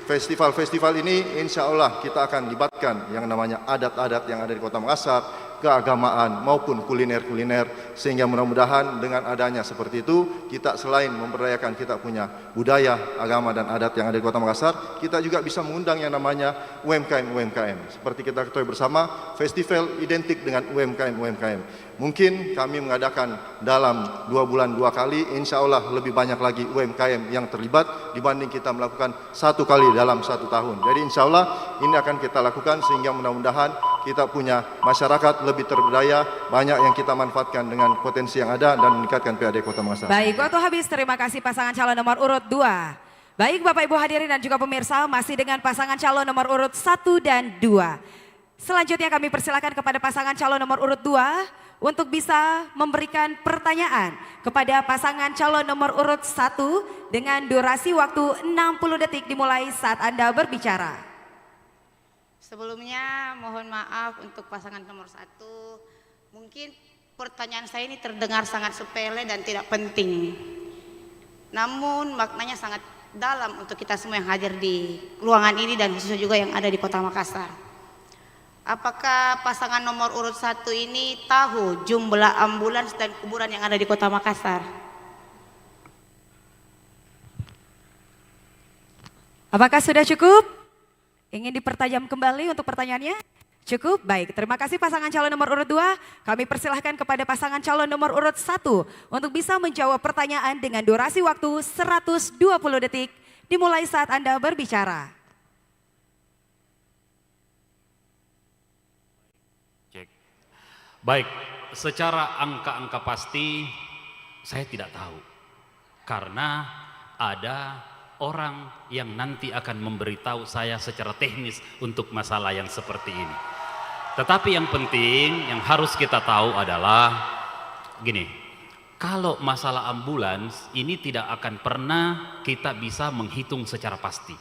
festival-festival ini insya Allah kita akan libatkan yang namanya adat-adat yang ada di Kota Makassar, keagamaan maupun kuliner-kuliner, sehingga mudah-mudahan dengan adanya seperti itu kita selain memberdayakan kita punya budaya, agama dan adat yang ada di Kota Makassar, kita juga bisa mengundang yang namanya UMKM. Seperti kita ketahui bersama, festival identik dengan UMKM. Mungkin kami mengadakan dalam 2 bulan 2 kali, insya Allah lebih banyak lagi UMKM yang terlibat dibanding kita melakukan 1 kali dalam 1 tahun. Jadi insya Allah ini akan kita lakukan sehingga mudah-mudahan kita punya masyarakat lebih terberdaya, banyak yang kita manfaatkan dengan potensi yang ada dan meningkatkan PAD Kota Makassar. Baik, waktu habis. Terima kasih pasangan calon nomor urut 2. Baik Bapak Ibu hadirin dan juga pemirsa, masih dengan pasangan calon nomor urut 1 dan 2. Selanjutnya kami persilakan kepada pasangan calon nomor urut 2 untuk bisa memberikan pertanyaan kepada pasangan calon nomor urut 1 dengan durasi waktu 60 detik dimulai saat Anda berbicara. Sebelumnya mohon maaf untuk pasangan nomor 1, mungkin pertanyaan saya ini terdengar sangat sepele dan tidak penting. Namun maknanya sangat dalam untuk kita semua yang hadir di ruangan ini dan khususnya juga yang ada di Kota Makassar. Apakah pasangan nomor urut 1 ini tahu jumlah ambulans dan kuburan yang ada di Kota Makassar? Apakah sudah cukup? Ingin dipertajam kembali untuk pertanyaannya? Cukup? Baik, terima kasih pasangan calon nomor urut 2. Kami persilahkan kepada pasangan calon nomor urut 1 untuk bisa menjawab pertanyaan dengan durasi waktu 120 detik dimulai saat Anda berbicara. Baik, secara angka-angka pasti saya tidak tahu. Karena ada orang yang nanti akan memberitahu saya secara teknis untuk masalah yang seperti ini. Tetapi yang penting yang harus kita tahu adalah gini, kalau masalah ambulans ini tidak akan pernah kita bisa menghitung secara pasti.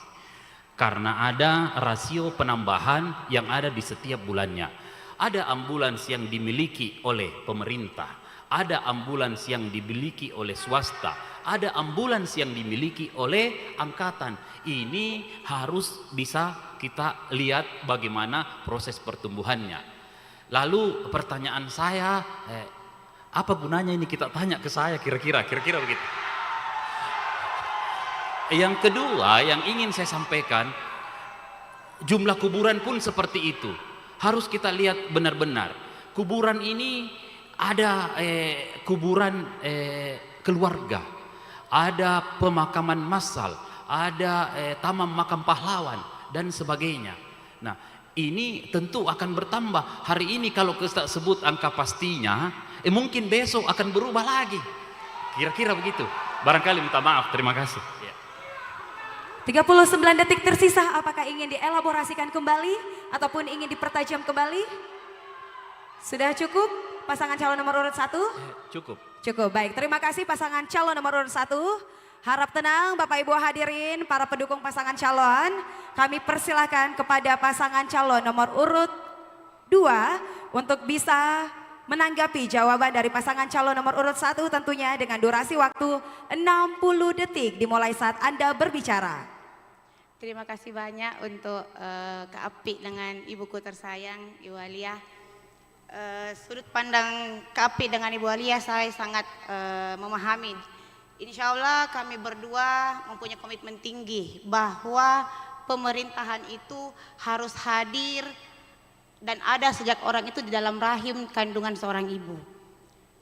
Karena ada rasio penambahan yang ada di setiap bulannya. Ada ambulans yang dimiliki oleh pemerintah, ada ambulans yang dimiliki oleh swasta, ada ambulans yang dimiliki oleh angkatan. Ini harus bisa kita lihat bagaimana proses pertumbuhannya. Lalu pertanyaan saya, apa gunanya ini kita tanya ke saya kira-kira begitu. Yang kedua yang ingin saya sampaikan, jumlah kuburan pun seperti itu. Harus kita lihat benar-benar. Kuburan ini ada kuburan keluarga, ada pemakaman massal, ada taman makam pahlawan dan sebagainya. Nah, ini tentu akan bertambah. Hari ini kalau kita sebut angka pastinya, mungkin besok akan berubah lagi. Kira-kira begitu. Barangkali minta maaf, terima kasih. 39 detik tersisa, apakah ingin dielaborasikan kembali ataupun ingin dipertajam kembali? Sudah cukup pasangan calon nomor urut 1? Cukup. Cukup, baik. Terima kasih pasangan calon nomor urut 1. Harap tenang Bapak Ibu hadirin, para pendukung pasangan calon. Kami persilahkan kepada pasangan calon nomor urut 2 untuk bisa menanggapi jawaban dari pasangan calon nomor urut 1 tentunya dengan durasi waktu 60 detik dimulai saat Anda berbicara. Terima kasih banyak untuk Kak Apik dengan ibuku tersayang, Ibu Alia. Sudut pandang Kak Apik dengan Ibu Alia saya sangat memahami. Insya Allah kami berdua mempunyai komitmen tinggi bahwa pemerintahan itu harus hadir dan ada sejak orang itu di dalam rahim kandungan seorang ibu.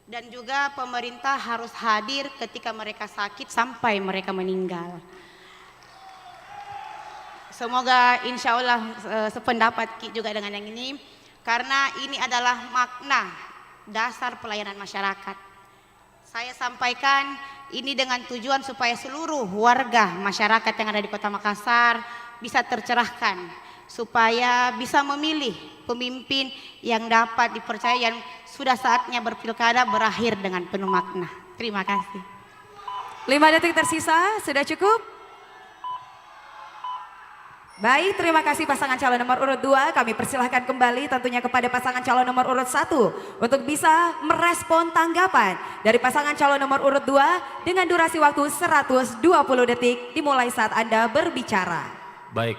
Dan juga pemerintah harus hadir ketika mereka sakit sampai mereka meninggal. Semoga insya Allah sependapat juga dengan yang ini, karena ini adalah makna dasar pelayanan masyarakat. Saya sampaikan ini dengan tujuan supaya seluruh warga masyarakat yang ada di Kota Makassar bisa tercerahkan, supaya bisa memilih pemimpin yang dapat dipercaya, yang sudah saatnya berpilkada berakhir dengan penuh makna. Terima kasih. 5 detik tersisa, sudah cukup? Baik, terima kasih pasangan calon nomor urut 2. Kami persilahkan kembali tentunya kepada pasangan calon nomor urut 1 untuk bisa merespon tanggapan dari pasangan calon nomor urut 2 dengan durasi waktu 120 detik dimulai saat Anda berbicara. Baik,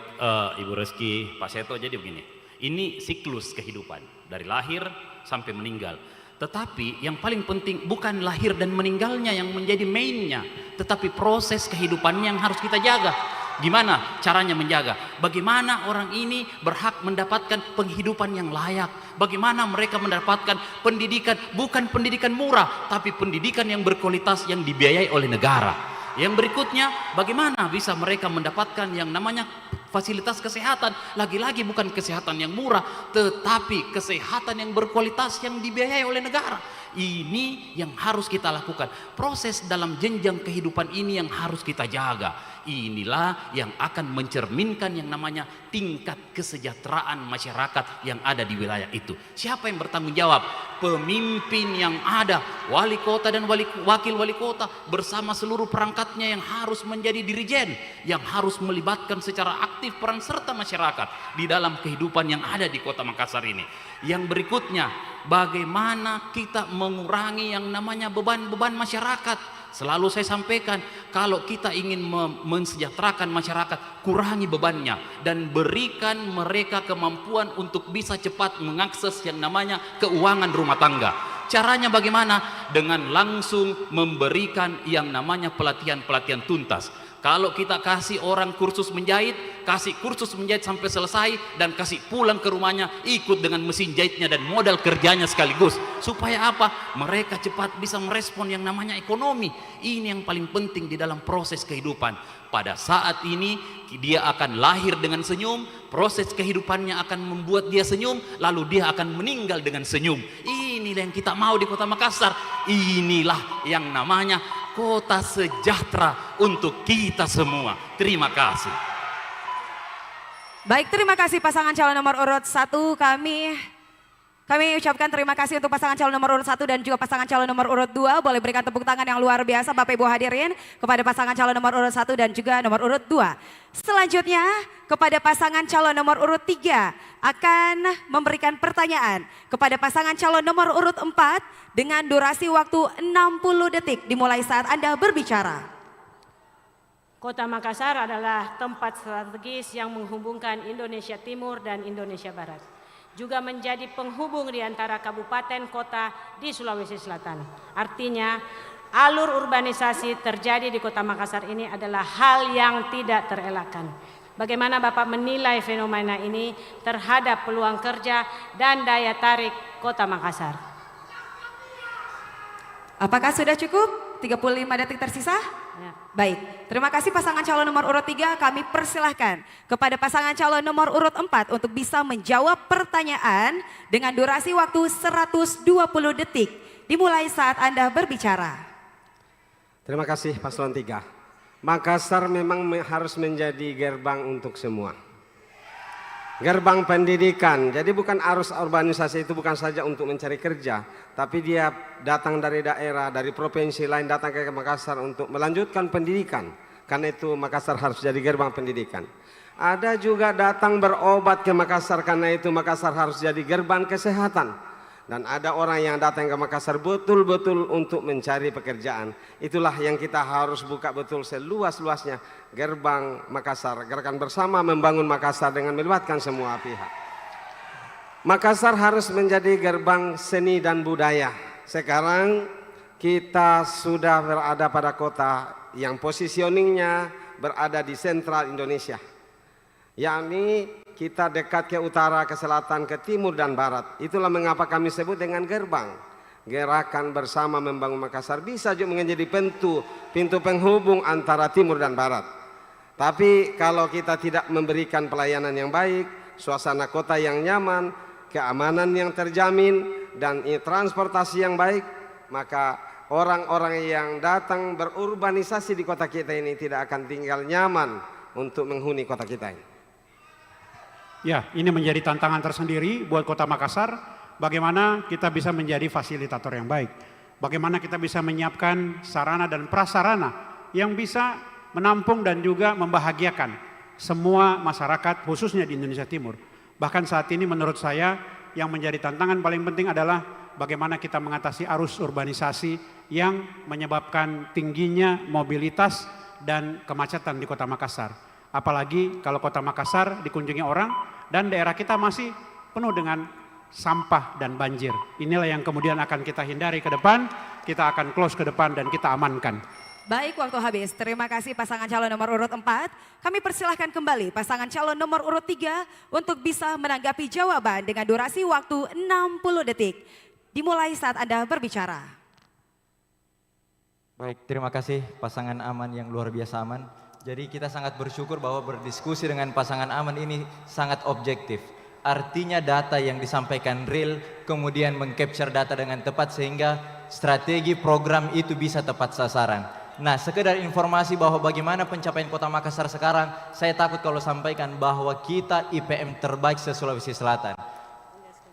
Ibu Reski, Pak Seto, jadi begini. Ini siklus kehidupan dari lahir sampai meninggal. Tetapi yang paling penting bukan lahir dan meninggalnya yang menjadi mainnya, tetapi proses kehidupannya yang harus kita jaga. Gimana caranya menjaga? Bagaimana orang ini berhak mendapatkan penghidupan yang layak? Bagaimana mereka mendapatkan pendidikan, bukan pendidikan murah, tapi pendidikan yang berkualitas yang dibiayai oleh negara. Yang berikutnya, bagaimana bisa mereka mendapatkan yang namanya fasilitas kesehatan? Lagi-lagi bukan kesehatan yang murah, tetapi kesehatan yang berkualitas yang dibiayai oleh negara. Ini yang harus kita lakukan. Proses dalam jenjang kehidupan ini yang harus kita jaga. Inilah yang akan mencerminkan yang namanya tingkat kesejahteraan masyarakat yang ada di wilayah itu. Siapa yang bertanggung jawab? Pemimpin yang ada, wali kota dan wakil wali kota bersama seluruh perangkatnya yang harus menjadi dirijen, yang harus melibatkan secara aktif peran serta masyarakat di dalam kehidupan yang ada di Kota Makassar ini. Yang berikutnya, bagaimana kita mengurangi yang namanya beban-beban masyarakat. Selalu saya sampaikan, kalau kita ingin mensejahterakan masyarakat, kurangi bebannya dan berikan mereka kemampuan untuk bisa cepat mengakses yang namanya keuangan rumah tangga. Caranya bagaimana? Dengan langsung memberikan yang namanya pelatihan-pelatihan tuntas. Kalau kita kasih orang kursus menjahit, kasih kursus menjahit sampai selesai dan kasih pulang ke rumahnya ikut dengan mesin jahitnya dan modal kerjanya sekaligus. Supaya apa? Mereka cepat bisa merespon yang namanya ekonomi. Ini yang paling penting di dalam proses kehidupan. Pada saat ini dia akan lahir dengan senyum, proses kehidupannya akan membuat dia senyum, lalu dia akan meninggal dengan senyum. Inilah yang kita mau di Kota Makassar. Inilah yang namanya kota sejahtera untuk kita semua. Terima kasih. Baik, terima kasih pasangan calon nomor urut 1. Kami Kami ucapkan terima kasih untuk pasangan calon nomor urut 1 dan juga pasangan calon nomor urut 2. Boleh berikan tepuk tangan yang luar biasa Bapak Ibu hadirin kepada pasangan calon nomor urut 1 dan juga nomor urut 2. Selanjutnya kepada pasangan calon nomor urut 3 akan memberikan pertanyaan kepada pasangan calon nomor urut 4 dengan durasi waktu 60 detik dimulai saat Anda berbicara. Kota Makassar adalah tempat strategis yang menghubungkan Indonesia Timur dan Indonesia Barat. Juga menjadi penghubung di antara kabupaten kota di Sulawesi Selatan. Artinya alur urbanisasi terjadi di Kota Makassar ini adalah hal yang tidak terelakkan. Bagaimana Bapak menilai fenomena ini terhadap peluang kerja dan daya tarik Kota Makassar? Apakah sudah cukup? 35 detik tersisa? Ya. Baik, terima kasih pasangan calon nomor urut 3. Kami persilahkan kepada pasangan calon nomor urut 4 untuk bisa menjawab pertanyaan dengan durasi waktu 120 detik. Dimulai saat Anda berbicara. Terima kasih paslon 3. Makassar memang harus menjadi gerbang untuk semua. Gerbang pendidikan, jadi bukan arus urbanisasi itu bukan saja untuk mencari kerja, tapi dia datang dari daerah, dari provinsi lain datang ke Makassar untuk melanjutkan pendidikan. Karena itu Makassar harus jadi gerbang pendidikan. Ada juga datang berobat ke Makassar, karena itu Makassar harus jadi gerbang kesehatan. Dan ada orang yang datang ke Makassar betul-betul untuk mencari pekerjaan. Itulah yang kita harus buka betul seluas-luasnya gerbang Makassar. Gerakan bersama membangun Makassar dengan melibatkan semua pihak. Makassar harus menjadi gerbang seni dan budaya. Sekarang kita sudah berada pada kota yang positioningnya berada di sentral Indonesia. Yakni kita dekat ke utara, ke selatan, ke timur dan barat. Itulah mengapa kami sebut dengan gerbang. Gerakan bersama membangun Makassar bisa juga menjadi pintu penghubung antara timur dan barat. Tapi kalau kita tidak memberikan pelayanan yang baik, suasana kota yang nyaman, keamanan yang terjamin, dan transportasi yang baik, maka orang-orang yang datang berurbanisasi di kota kita ini tidak akan tinggal nyaman untuk menghuni kota kita ini. Ya, ini menjadi tantangan tersendiri buat Kota Makassar. Bagaimana kita bisa menjadi fasilitator yang baik. Bagaimana kita bisa menyiapkan sarana dan prasarana yang bisa menampung dan juga membahagiakan semua masyarakat khususnya di Indonesia Timur. Bahkan saat ini menurut saya yang menjadi tantangan paling penting adalah bagaimana kita mengatasi arus urbanisasi yang menyebabkan tingginya mobilitas dan kemacetan di Kota Makassar. Apalagi kalau Kota Makassar dikunjungi orang dan daerah kita masih penuh dengan sampah dan banjir. Inilah yang kemudian akan kita hindari ke depan, kita akan close ke depan dan kita amankan. Baik, waktu habis. Terima kasih pasangan calon nomor urut 4. Kami persilahkan kembali pasangan calon nomor urut 3 untuk bisa menanggapi jawaban dengan durasi waktu 60 detik. Dimulai saat Anda berbicara. Baik, terima kasih pasangan Aman yang luar biasa Aman. Jadi kita sangat bersyukur bahwa berdiskusi dengan pasangan Aman ini sangat objektif. Artinya data yang disampaikan real, kemudian mengcapture data dengan tepat sehingga strategi program itu bisa tepat sasaran. Nah, sekedar informasi bahwa bagaimana pencapaian Kota Makassar sekarang, saya takut kalau sampaikan bahwa kita IPM terbaik se-Sulawesi Selatan.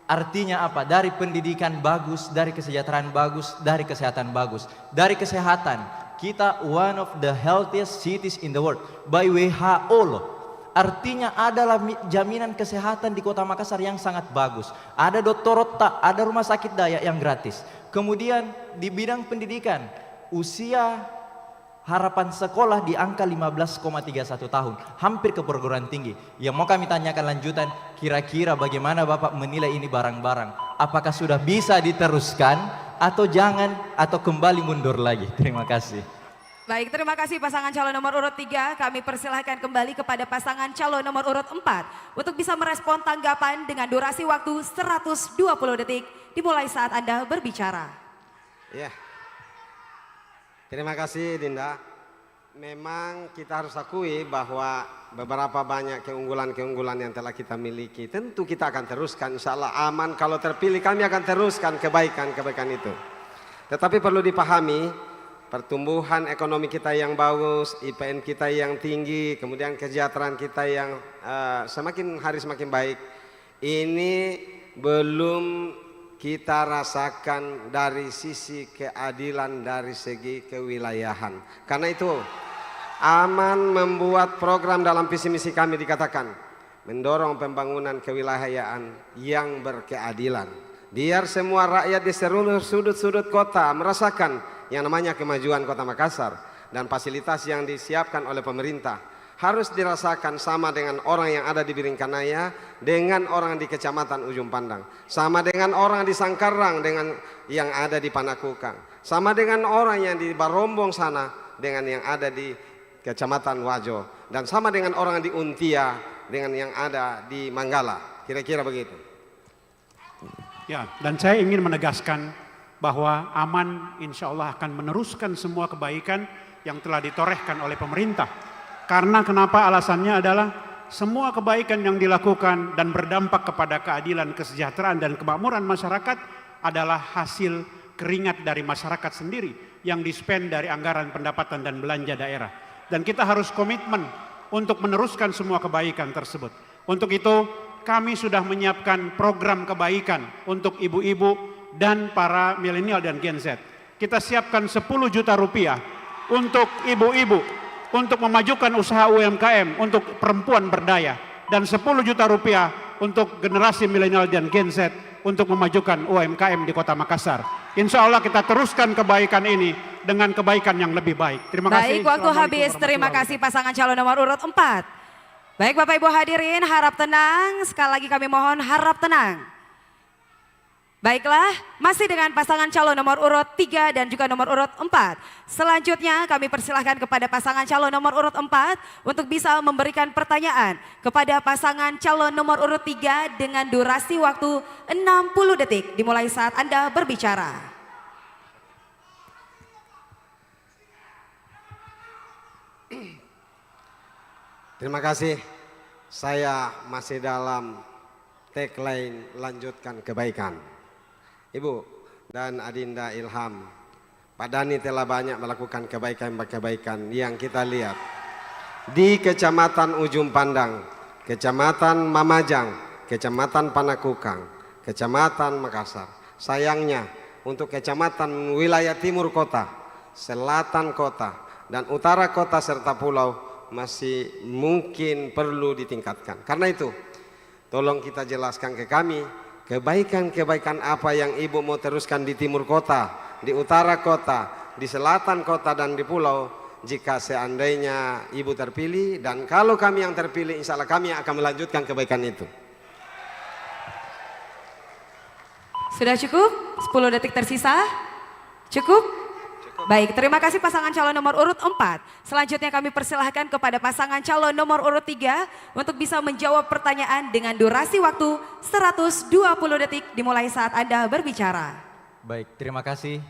Artinya apa? Dari pendidikan bagus, dari kesejahteraan bagus, dari kesehatan bagus. Dari kesehatan, kita one of the healthiest cities in the world by WHO loh. Artinya adalah jaminan kesehatan di Kota Makassar yang sangat bagus. Ada dokter otak, ada rumah sakit daya yang gratis. Kemudian di bidang pendidikan, usia harapan sekolah di angka 15,31 tahun, hampir ke perguruan tinggi. Yang mau kami tanyakan lanjutan, kira-kira bagaimana Bapak menilai ini barang-barang? Apakah sudah bisa diteruskan atau jangan atau kembali mundur lagi? Terima kasih. Baik, terima kasih pasangan calon nomor urut 3. Kami persilahkan kembali kepada pasangan calon nomor urut 4 untuk bisa merespon tanggapan dengan durasi waktu 120 detik dimulai saat Anda berbicara. Ya. Terima kasih Dinda. Memang kita harus akui bahwa beberapa banyak keunggulan-keunggulan yang telah kita miliki. Tentu kita akan teruskan, insya Allah Aman kalau terpilih kami akan teruskan kebaikan-kebaikan itu. Tetapi perlu dipahami, pertumbuhan ekonomi kita yang bagus, IPN kita yang tinggi, kemudian kesejahteraan kita yang semakin hari semakin baik. Ini belum kita rasakan dari sisi keadilan dari segi kewilayahan. Karena itu Aman membuat program dalam visi misi kami dikatakan mendorong pembangunan kewilayahan yang berkeadilan. Biar semua rakyat di seluruh sudut-sudut kota merasakan yang namanya kemajuan Kota Makassar, dan fasilitas yang disiapkan oleh pemerintah harus dirasakan sama dengan orang yang ada di Biringkanaya dengan orang di Kecamatan Ujung Pandang, sama dengan orang di Sangkarang dengan yang ada di Panakukang, sama dengan orang yang di Barombong sana dengan yang ada di Kecamatan Wajo, dan sama dengan orang di Untia dengan yang ada di Manggala. Kira-kira begitu. Ya, dan saya ingin menegaskan bahwa Aman insya Allah akan meneruskan semua kebaikan yang telah ditorehkan oleh pemerintah. Karena kenapa alasannya adalah semua kebaikan yang dilakukan dan berdampak kepada keadilan, kesejahteraan, dan kemakmuran masyarakat adalah hasil keringat dari masyarakat sendiri yang dispend dari anggaran pendapatan dan belanja daerah. Dan kita harus komitmen untuk meneruskan semua kebaikan tersebut. Untuk itu kami sudah menyiapkan program kebaikan untuk ibu-ibu dan para milenial dan Gen Z. Kita siapkan 10 juta rupiah untuk ibu-ibu, untuk memajukan usaha UMKM, untuk perempuan berdaya. Dan 10 juta rupiah untuk generasi milenial dan Gen Z untuk memajukan UMKM di Kota Makassar. Insya Allah kita teruskan kebaikan ini dengan kebaikan yang lebih baik. Terima kasih. Baik, waktu habis. Terima kasih pasangan calon nomor urut 4. Baik Bapak Ibu hadirin, harap tenang. Sekali lagi kami mohon harap tenang. Baiklah, masih dengan pasangan calon nomor urut 3 dan juga nomor urut 4. Selanjutnya kami persilahkan kepada pasangan calon nomor urut 4 untuk bisa memberikan pertanyaan kepada pasangan calon nomor urut 3 dengan durasi waktu 60 detik dimulai saat Anda berbicara. Terima kasih. Saya masih dalam tagline lanjutkan kebaikan. Ibu dan Adinda Ilham, Pak Dani telah banyak melakukan kebaikan-kebaikan yang kita lihat di Kecamatan Ujung Pandang, Kecamatan Mamajang, Kecamatan Panakukang, Kecamatan Makassar. Sayangnya untuk Kecamatan wilayah Timur Kota, Selatan Kota, dan Utara Kota serta pulau masih mungkin perlu ditingkatkan. Karena itu tolong kita jelaskan ke kami kebaikan-kebaikan apa yang Ibu mau teruskan di Timur Kota, di Utara Kota, di Selatan Kota, dan di pulau jika seandainya Ibu terpilih, dan kalau kami yang terpilih insya Allah kami akan melanjutkan kebaikan itu. Sudah cukup? 10 detik tersisa? Cukup? Baik, terima kasih pasangan calon nomor urut 4. Selanjutnya kami persilahkan kepada pasangan calon nomor urut 3 untuk bisa menjawab pertanyaan dengan durasi waktu 120 detik dimulai saat Anda berbicara. Baik, terima kasih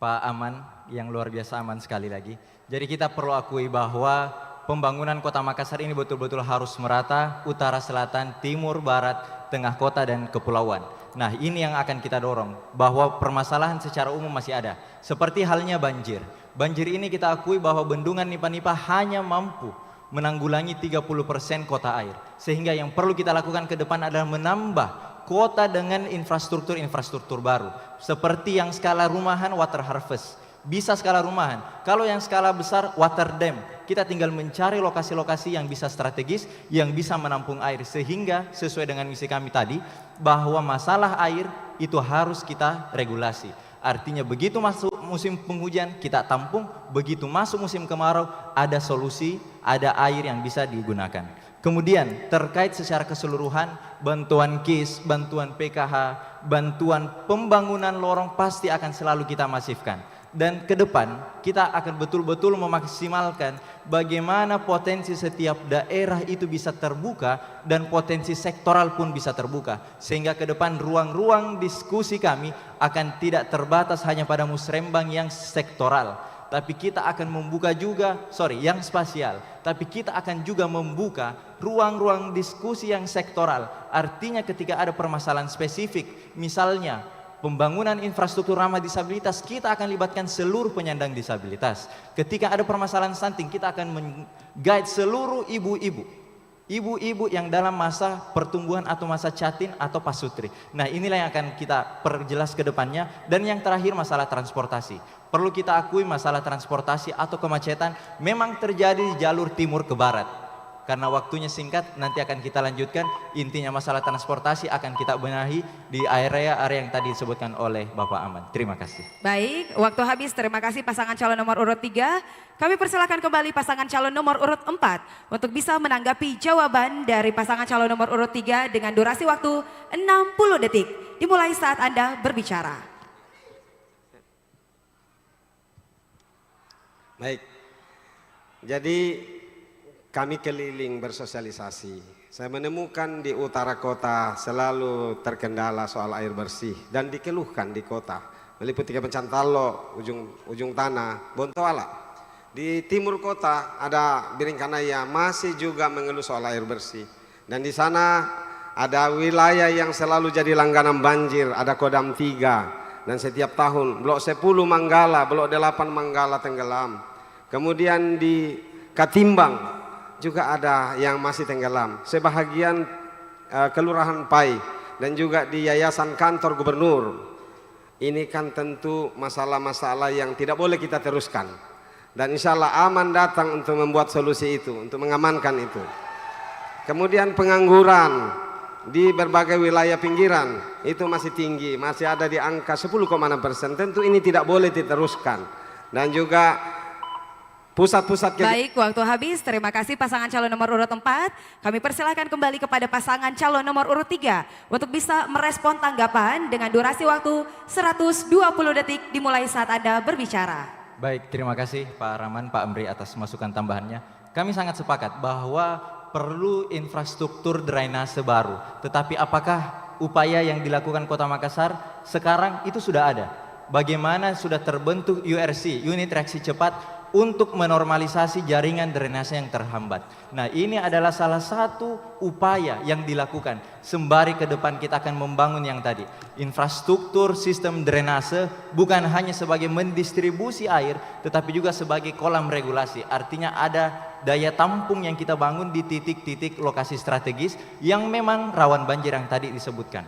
Pak Aman yang luar biasa aman sekali lagi. Jadi kita perlu akui bahwa pembangunan Kota Makassar ini betul-betul harus merata, utara, selatan, timur, barat, tengah kota, dan kepulauan. Nah, ini yang akan kita dorong, bahwa permasalahan secara umum masih ada. Seperti halnya banjir. Banjir ini kita akui bahwa bendungan Nipa-Nipa hanya mampu menanggulangi 30% kota air. Sehingga yang perlu kita lakukan ke depan adalah menambah kota dengan infrastruktur baru. Seperti yang skala rumahan water harvest. Bisa skala rumahan. Kalau yang skala besar water dam, kita tinggal mencari lokasi-lokasi yang bisa strategis, yang bisa menampung air. Sehingga sesuai dengan misi kami tadi, bahwa masalah air itu harus kita regulasi. Artinya begitu masuk musim penghujan kita tampung, begitu masuk musim kemarau ada solusi, ada air yang bisa digunakan. Kemudian terkait secara keseluruhan bantuan KIS, bantuan PKH, bantuan pembangunan lorong pasti akan selalu kita masifkan. Dan ke depan kita akan betul-betul memaksimalkan bagaimana potensi setiap daerah itu bisa terbuka dan potensi sektoral pun bisa terbuka. Sehingga ke depan ruang-ruang diskusi kami akan tidak terbatas hanya pada musrembang yang sektoral. Tapi kita akan membuka juga, yang spasial. Tapi kita akan juga membuka ruang-ruang diskusi yang sektoral. Artinya ketika ada permasalahan spesifik, misalnya pembangunan infrastruktur ramah disabilitas, kita akan libatkan seluruh penyandang disabilitas. Ketika ada permasalahan stunting, kita akan men-guide seluruh ibu-ibu ibu-ibu yang dalam masa pertumbuhan atau masa catin atau pasutri. Nah, inilah yang akan kita perjelas ke depannya. Dan yang terakhir masalah transportasi. Perlu kita akui masalah transportasi atau kemacetan memang terjadi di jalur timur ke barat. Karena waktunya singkat, nanti akan kita lanjutkan. Intinya masalah transportasi akan kita benahi di area-area yang tadi disebutkan oleh Bapak Aman. Terima kasih. Baik, waktu habis. Terima kasih pasangan calon nomor urut 3. Kami persilakan kembali pasangan calon nomor urut 4 untuk bisa menanggapi jawaban dari pasangan calon nomor urut 3 dengan durasi waktu 60 detik. Dimulai saat Anda berbicara. Baik, jadi kami keliling bersosialisasi. Saya menemukan di utara kota selalu terkendala soal air bersih dan dikeluhkan di kota. Meliputi Kepencantalo, ujung tanah, Bontoala. Di timur kota ada Biringkanaya masih juga mengeluh soal air bersih. Dan di sana ada wilayah yang selalu jadi langganan banjir, ada Kodam 3. Dan setiap tahun Blok 10 Manggala, Blok 8 Manggala tenggelam. Kemudian di Katimbang juga ada yang masih tenggelam. Sebahagian Kelurahan Pai dan juga di Yayasan Kantor Gubernur. Ini kan tentu masalah-masalah yang tidak boleh kita teruskan. Dan insya Allah Aman datang untuk membuat solusi itu, untuk mengamankan itu. Kemudian pengangguran di berbagai wilayah pinggiran itu masih tinggi, masih ada di angka 10,6%. Tentu ini tidak boleh diteruskan. Dan juga pusat-pusat Baik, waktu habis. Terima kasih pasangan calon nomor urut 4. Kami persilahkan kembali kepada pasangan calon nomor urut 3 untuk bisa merespon tanggapan dengan durasi waktu 120 detik dimulai saat Anda berbicara. Baik, terima kasih Pak Rahman, Pak Amri atas masukan tambahannya. Kami sangat sepakat bahwa perlu infrastruktur drainase baru. Tetapi apakah upaya yang dilakukan Kota Makassar sekarang itu sudah ada? Bagaimana sudah terbentuk URC, unit reaksi cepat, untuk menormalisasi jaringan drainase yang terhambat. Nah, ini adalah salah satu upaya yang dilakukan. Sembari ke depan kita akan membangun yang tadi. Infrastruktur sistem drainase bukan hanya sebagai mendistribusi air, tetapi juga sebagai kolam regulasi. Artinya ada daya tampung yang kita bangun di titik-titik lokasi strategis yang memang rawan banjir yang tadi disebutkan.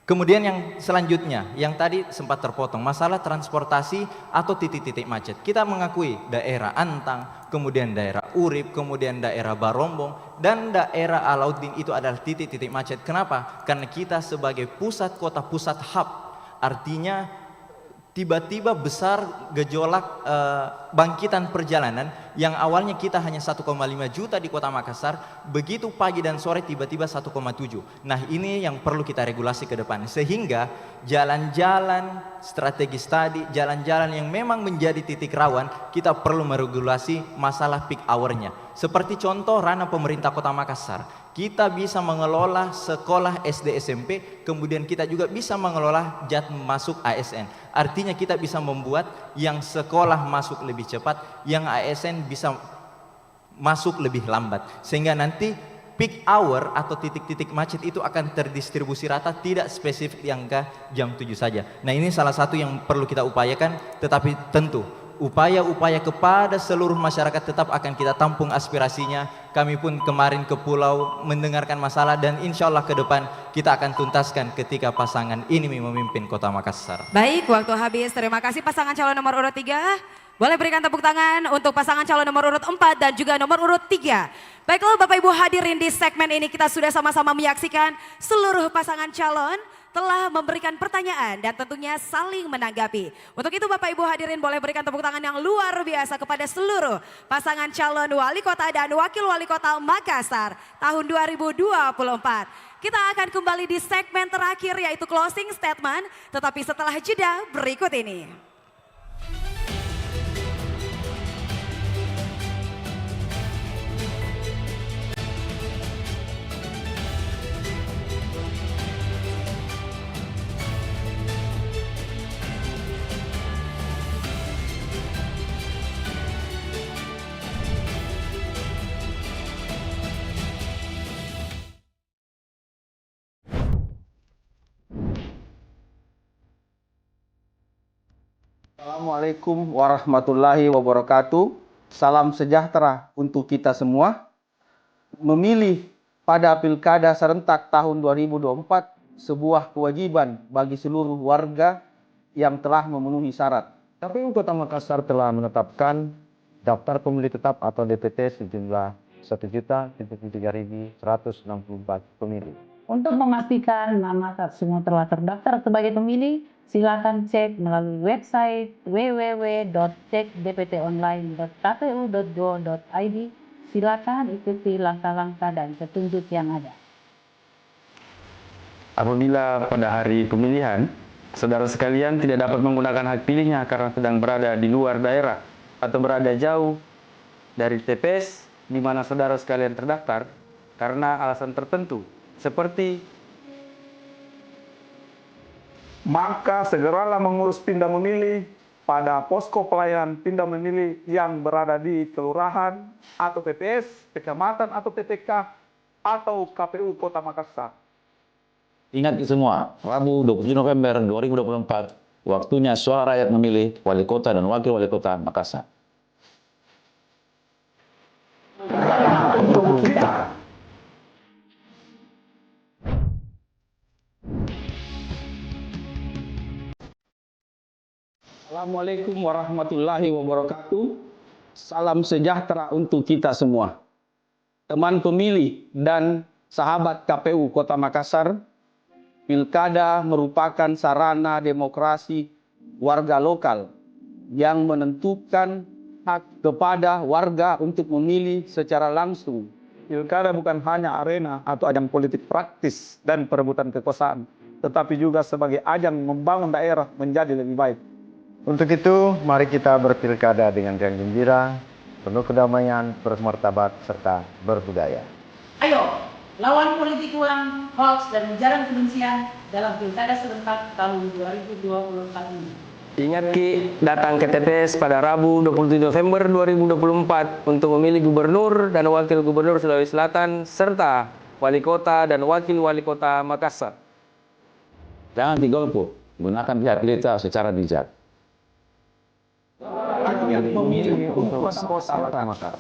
Kemudian yang selanjutnya, yang tadi sempat terpotong, masalah transportasi atau titik-titik macet. Kita mengakui daerah Antang, kemudian daerah Urip, kemudian daerah Barombong, dan daerah Alauddin itu adalah titik-titik macet. Kenapa? Karena kita sebagai pusat kota, pusat hub, artinya tiba-tiba besar gejolak bangkitan perjalanan yang awalnya kita hanya 1,5 juta di Kota Makassar, begitu pagi dan sore tiba-tiba 1,7. Nah, ini yang perlu kita regulasi ke depan sehingga jalan-jalan strategis tadi, jalan-jalan yang memang menjadi titik rawan, kita perlu meregulasi masalah peak hour-nya. Seperti contoh ranah pemerintah Kota Makassar. Kita bisa mengelola sekolah SD SMP, kemudian kita juga bisa mengelola jat masuk ASN. Artinya kita bisa membuat yang sekolah masuk lebih cepat, yang ASN bisa masuk lebih lambat. Sehingga nanti peak hour atau titik-titik macet itu akan terdistribusi rata, tidak spesifik di angka jam 7 saja. Nah, ini salah satu yang perlu kita upayakan, tetapi tentu upaya-upaya kepada seluruh masyarakat tetap akan kita tampung aspirasinya. Kami pun kemarin ke pulau mendengarkan masalah dan insya Allah ke depan kita akan tuntaskan ketika pasangan ini memimpin Kota Makassar. Baik, waktu habis. Terima kasih pasangan calon nomor urut 3. Boleh berikan tepuk tangan untuk pasangan calon nomor urut 4 dan juga nomor urut 3. Baiklah Bapak Ibu hadirin, di segmen ini kita sudah sama-sama menyaksikan seluruh pasangan calon telah memberikan pertanyaan dan tentunya saling menanggapi. Untuk itu Bapak Ibu hadirin boleh berikan tepuk tangan yang luar biasa kepada seluruh pasangan calon wali kota dan wakil wali kota Makassar tahun 2024. Kita akan kembali di segmen terakhir yaitu closing statement, tetapi setelah jeda berikut ini. Assalamualaikum warahmatullahi wabarakatuh. salam sejahtera untuk kita semua. Memilih pada pilkada serentak tahun 2024 sebuah kewajiban bagi seluruh warga yang telah memenuhi syarat. KPU Kota Makassar telah menetapkan daftar pemilih tetap atau DPT sejumlah 1.073.164 pemilih. Untuk memastikan nama semua telah terdaftar sebagai pemilih, silakan cek melalui website www.cekdptonline.kpu.go.id. Silakan ikuti langkah-langkah dan petunjuk yang ada. Apabila pada hari pemilihan, saudara sekalian tidak dapat menggunakan hak pilihnya karena sedang berada di luar daerah atau berada jauh dari TPS di mana saudara sekalian terdaftar karena alasan tertentu, seperti maka segeralah mengurus pindah memilih pada posko pelayanan pindah memilih yang berada di kelurahan atau TPS, kecamatan atau PPK atau KPU Kota Makassar. Ingat semua, Rabu 27 November 2024, waktunya suara rakyat memilih wali kota dan wakil wali kota Makassar. Assalamualaikum warahmatullahi wabarakatuh. Salam sejahtera untuk kita semua. Teman pemilih dan sahabat KPU Kota Makassar, pilkada merupakan sarana demokrasi warga lokal yang menentukan hak kepada warga untuk memilih secara langsung. Pilkada bukan hanya arena atau ajang politik praktis dan perebutan kekuasaan, tetapi juga sebagai ajang membangun daerah menjadi lebih baik. Untuk itu, mari kita berpilkada dengan riang gembira, penuh kedamaian, bermartabat, serta berbudaya. Ayo, lawan politik uang, hoax, dan ujaran kebencian dalam pilkada serentak tahun 2024 ini. Ingat Ki, datang ke TPS pada Rabu 27 November 2024 untuk memilih gubernur dan wakil gubernur Sulawesi Selatan serta wali kota dan wakil wali kota Makassar. Jangan digolput, gunakan pihak pilih secara bijak. Memilih untuk kota Makassar.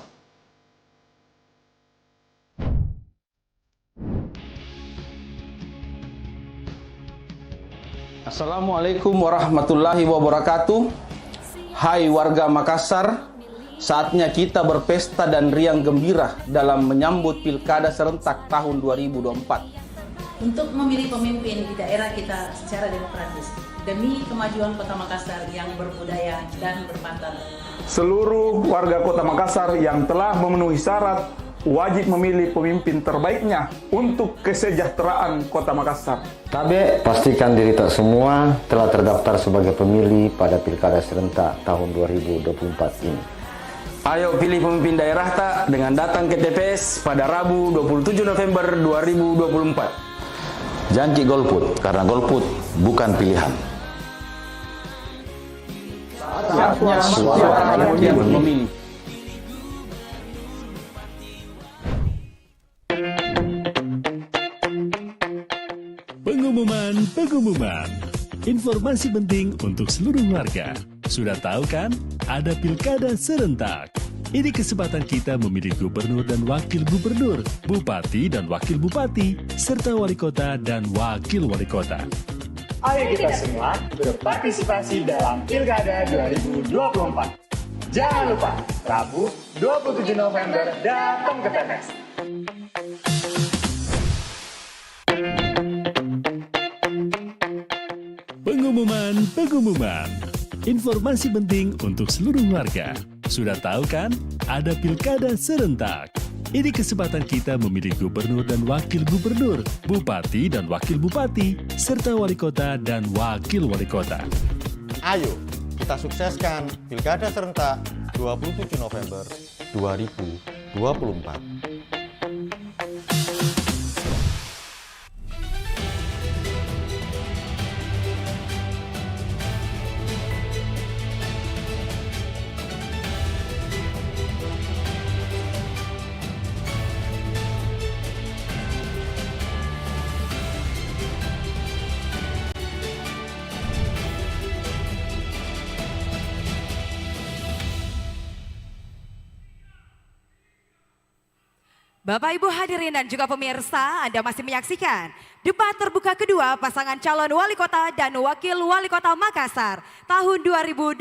Assalamualaikum warahmatullahi wabarakatuh. Hai warga Makassar, saatnya kita berpesta dan riang gembira dalam menyambut pilkada serentak tahun 2024. Untuk memilih pemimpin di daerah kita secara demokratis demi kemajuan Kota Makassar yang berbudaya dan bermartabat. Seluruh warga Kota Makassar yang telah memenuhi syarat wajib memilih pemimpin terbaiknya untuk kesejahteraan Kota Makassar. KB, pastikan diri tak semua telah terdaftar sebagai pemilih pada pilkada serentak tahun 2024 ini. Ayo pilih pemimpin daerah tak dengan datang ke TPS pada Rabu 27 November 2024. Jangan golput, karena golput bukan pilihan. Saatnya suara rakyat memilih. Pengumuman. Informasi penting untuk seluruh warga. Sudah tahu kan? Ada pilkada serentak. Ini kesempatan kita memilih gubernur dan wakil gubernur, bupati dan wakil bupati, serta wali kota dan wakil wali kota. Ayo kita semua berpartisipasi dalam Pilkada 2024. Jangan lupa, Rabu 27 November datang ke TPS. Pengumuman. Informasi penting untuk seluruh warga. Sudah tahu kan? Ada pilkada serentak. Ini kesempatan kita memilih gubernur dan wakil gubernur, bupati dan wakil bupati, serta wali kota dan wakil wali kota. Ayo, kita sukseskan Pilkada Serentak 27 November 2024. Bapak Ibu hadirin dan juga pemirsa, Anda masih menyaksikan debat terbuka kedua pasangan calon wali kota dan wakil wali kota Makassar tahun 2024.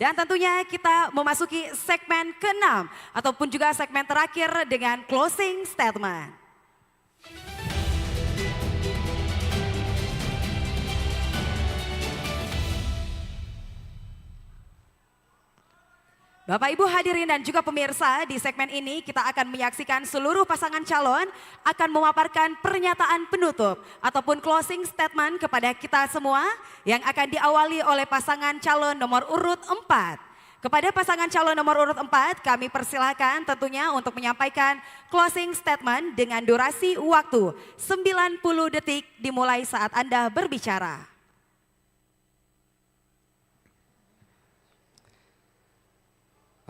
Dan tentunya kita memasuki segmen ke-6 ataupun juga segmen terakhir dengan closing statement. Bapak Ibu hadirin dan juga pemirsa, di segmen ini kita akan menyaksikan seluruh pasangan calon akan memaparkan pernyataan penutup ataupun closing statement kepada kita semua yang akan diawali oleh pasangan calon nomor urut 4. Kepada pasangan calon nomor urut 4 kami persilahkan tentunya untuk menyampaikan closing statement dengan durasi waktu 90 detik dimulai saat Anda berbicara.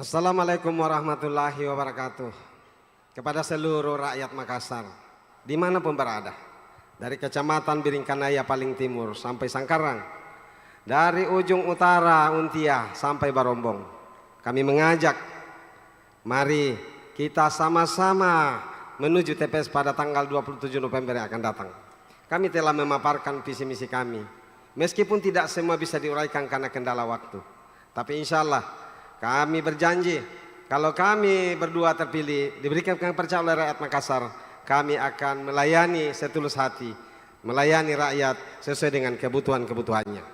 Assalamualaikum warahmatullahi wabarakatuh. Kepada seluruh rakyat Makassar, dimanapun berada, dari Kecamatan Biringkanaya paling timur sampai Sangkarang, dari ujung utara Untia sampai Barombong, kami mengajak, mari kita sama-sama menuju TPS pada tanggal 27 November yang akan datang. Kami telah memaparkan visi misi kami, meskipun tidak semua bisa diuraikan karena kendala waktu, tapi insya Allah kami berjanji, kalau kami berdua terpilih, diberikan kepercayaan oleh rakyat Makassar, kami akan melayani setulus hati, melayani rakyat sesuai dengan kebutuhan-kebutuhannya.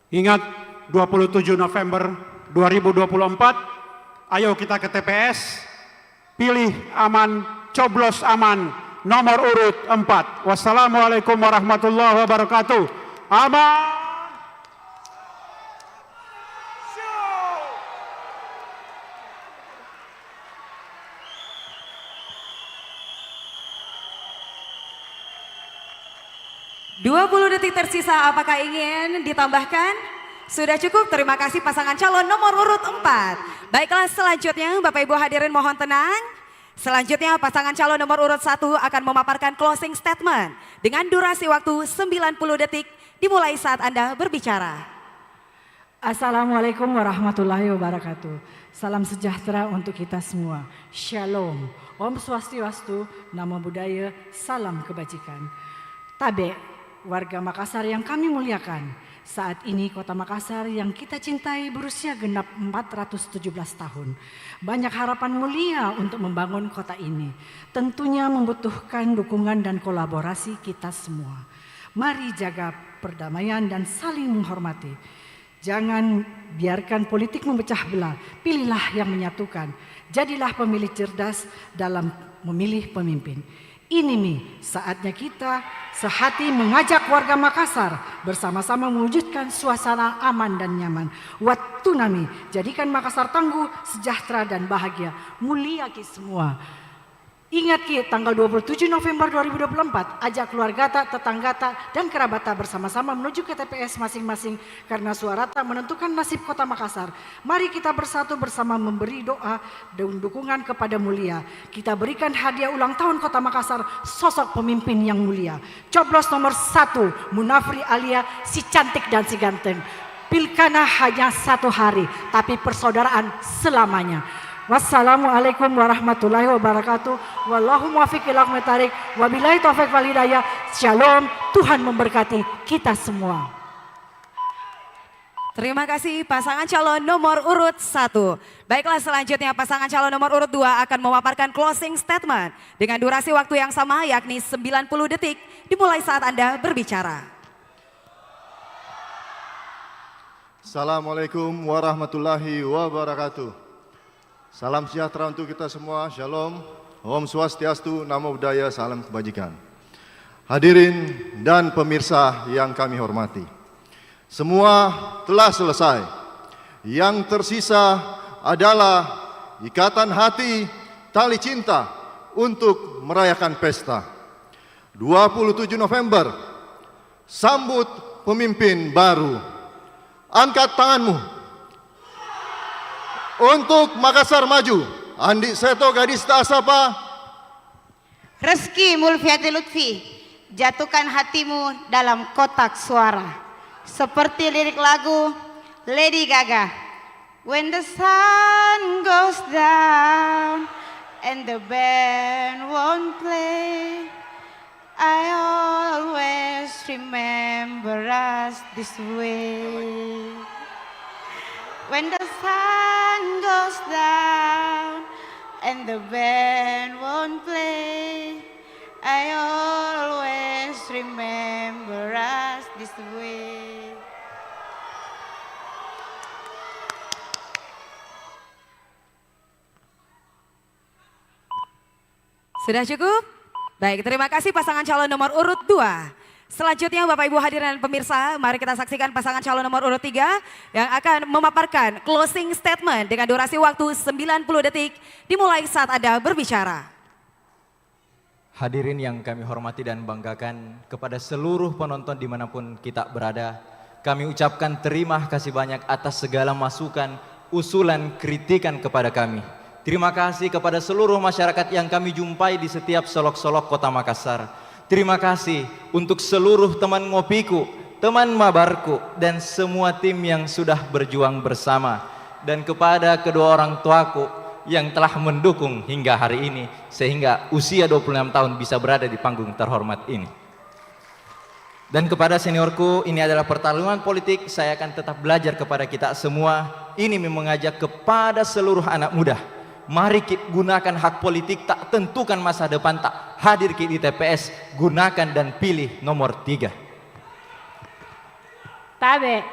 Ingat 27 November 2024, ayo kita ke TPS, pilih aman, coblos aman, nomor urut 4. Wassalamualaikum warahmatullahi wabarakatuh. Aman. 20 detik tersisa, apakah ingin ditambahkan? Sudah cukup, terima kasih pasangan calon nomor urut 4. Baiklah, selanjutnya Bapak Ibu hadirin mohon tenang. Selanjutnya pasangan calon nomor urut 1 akan memaparkan closing statement dengan durasi waktu 90 detik dimulai saat Anda berbicara. Assalamualaikum warahmatullahi wabarakatuh. Salam sejahtera untuk kita semua. Shalom. Om Swastiastu, Namo Buddhaya, salam kebajikan. Tabe, warga Makassar yang kami muliakan, saat ini kota Makassar yang kita cintai berusia genap 417 tahun. Banyak harapan mulia untuk membangun kota ini. Tentunya membutuhkan dukungan dan kolaborasi kita semua. Mari jaga perdamaian dan saling menghormati. Jangan biarkan politik memecah belah, pilihlah yang menyatukan. Jadilah pemilih cerdas dalam memilih pemimpin. Ini nih saatnya kita sehati mengajak warga Makassar bersama-sama mewujudkan suasana aman dan nyaman. Waktu nami jadikan Makassar tangguh, sejahtera dan bahagia. Mulia ki semua. Ingat ki tanggal 27 November 2024 ajak keluarga tetangga dan kerabat bersama-sama menuju ke TPS masing-masing karena suara menentukan nasib kota Makassar. Mari kita bersatu bersama memberi doa dan dukungan kepada mulia. Kita berikan hadiah ulang tahun kota Makassar sosok pemimpin yang mulia. Coblos nomor 1 Munafri Alia, si cantik dan si ganteng. Pilkada hanya 1 hari tapi persaudaraan selamanya. Wassalamualaikum warahmatullahi wabarakatuh. Wallahu muwaffiq ila aqwamit thariq. Wabillahi taufik wal hidayah. Shalom. Tuhan memberkati kita semua. Terima kasih pasangan calon nomor urut 1. Baiklah, selanjutnya pasangan calon nomor urut 2 akan memaparkan closing statement dengan durasi waktu yang sama yakni 90 detik dimulai saat Anda berbicara. Assalamualaikum warahmatullahi wabarakatuh. Salam sejahtera untuk kita semua, Shalom, Om Swastiastu, Namo Buddhaya, salam kebajikan. Hadirin dan pemirsa yang kami hormati, semua telah selesai. Yang tersisa adalah ikatan hati, tali cinta untuk merayakan pesta. 27 November, sambut pemimpin baru. Angkat tanganmu. Untuk Makassar Maju, Andi Seto Gadis Tasapa. Reski Mulfiati Lutfi, jatuhkan hatimu dalam kotak suara. Seperti lirik lagu Lady Gaga. When the sun goes down and the band won't play, I always remember us this way. When the sun goes down and the band won't play, I always remember us this way. Sudah cukup? Baik, terima kasih pasangan calon nomor urut 2. Selanjutnya Bapak Ibu hadirin dan pemirsa, mari kita saksikan pasangan calon nomor urut 3 yang akan memaparkan closing statement dengan durasi waktu 90 detik dimulai saat Anda berbicara. Hadirin yang kami hormati dan banggakan, kepada seluruh penonton dimanapun kita berada, kami ucapkan terima kasih banyak atas segala masukan, usulan, kritikan kepada kami. Terima kasih kepada seluruh masyarakat yang kami jumpai di setiap solok-solok Kota Makassar. Terima kasih untuk seluruh teman ngopiku, teman mabarku, dan semua tim yang sudah berjuang bersama. Dan kepada kedua orang tuaku yang telah mendukung hingga hari ini, sehingga usia 26 tahun bisa berada di panggung terhormat ini. Dan kepada seniorku, ini adalah pertarungan politik, saya akan tetap belajar kepada kita semua. Ini mengajak kepada seluruh anak muda. Mari kita gunakan hak politik, tak tentukan masa depan, tak hadir di TPS, gunakan dan pilih nomor 3. Tabe,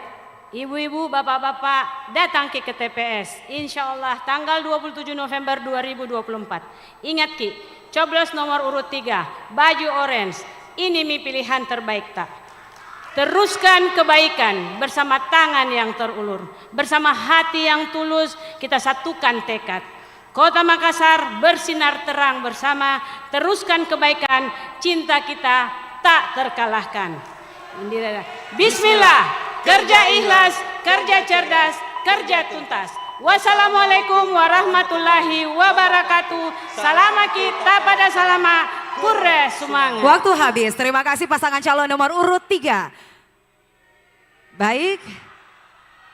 ibu-ibu, bapak-bapak datang ke TPS. Insya Allah tanggal 27 November 2024. Ingat Ki, coblos nomor urut 3, baju orange. Ini mi pilihan terbaik tak? Teruskan kebaikan bersama tangan yang terulur. Bersama hati yang tulus kita satukan tekad. Kota Makassar bersinar terang bersama, teruskan kebaikan, cinta kita tak terkalahkan. Bismillah, kerja ikhlas, kerja cerdas, kerja tuntas. Wassalamualaikum warahmatullahi wabarakatuh. Salama kita pada salama, kurre semangat. Waktu habis, terima kasih pasangan calon nomor urut 3. Baik.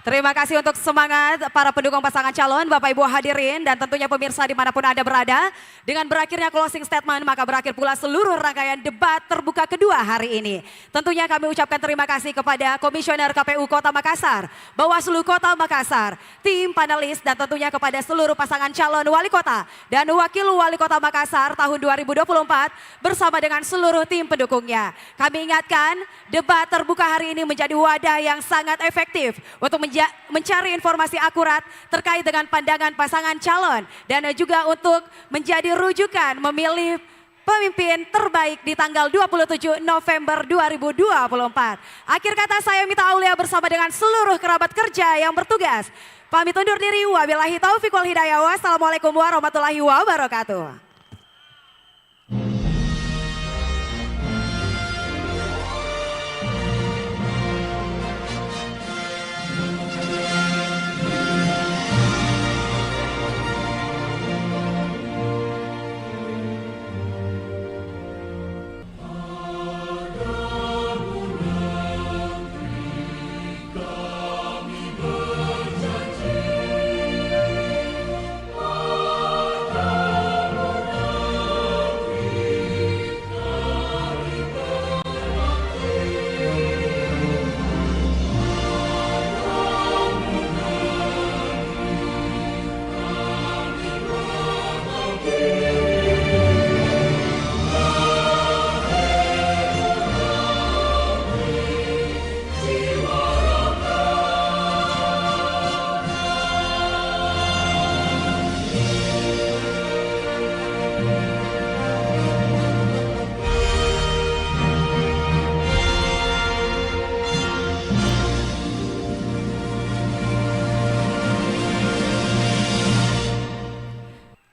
Terima kasih untuk semangat para pendukung pasangan calon, Bapak Ibu hadirin dan tentunya pemirsa dimanapun Anda berada. Dengan berakhirnya closing statement maka berakhir pula seluruh rangkaian debat terbuka kedua hari ini. Tentunya kami ucapkan terima kasih kepada Komisioner KPU Kota Makassar, Bawaslu Kota Makassar, tim panelis dan tentunya kepada seluruh pasangan calon wali kota dan wakil wali kota Makassar tahun 2024 bersama dengan seluruh tim pendukungnya. Kami ingatkan debat terbuka hari ini menjadi wadah yang sangat efektif untuk mencari informasi akurat terkait dengan pandangan pasangan calon dan juga untuk menjadi rujukan memilih pemimpin terbaik di tanggal 27 November 2024. Akhir kata saya minta aulia bersama dengan seluruh kerabat kerja yang bertugas. Pamit undur diri, wabillahi taufiq wal hidayah. Wassalamualaikum warahmatullahi wabarakatuh.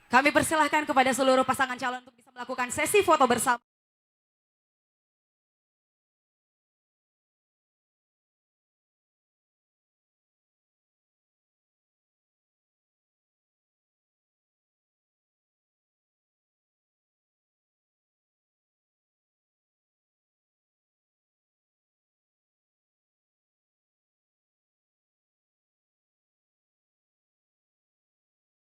Kami persilahkan kepada seluruh pasangan calon untuk bisa melakukan sesi foto bersama.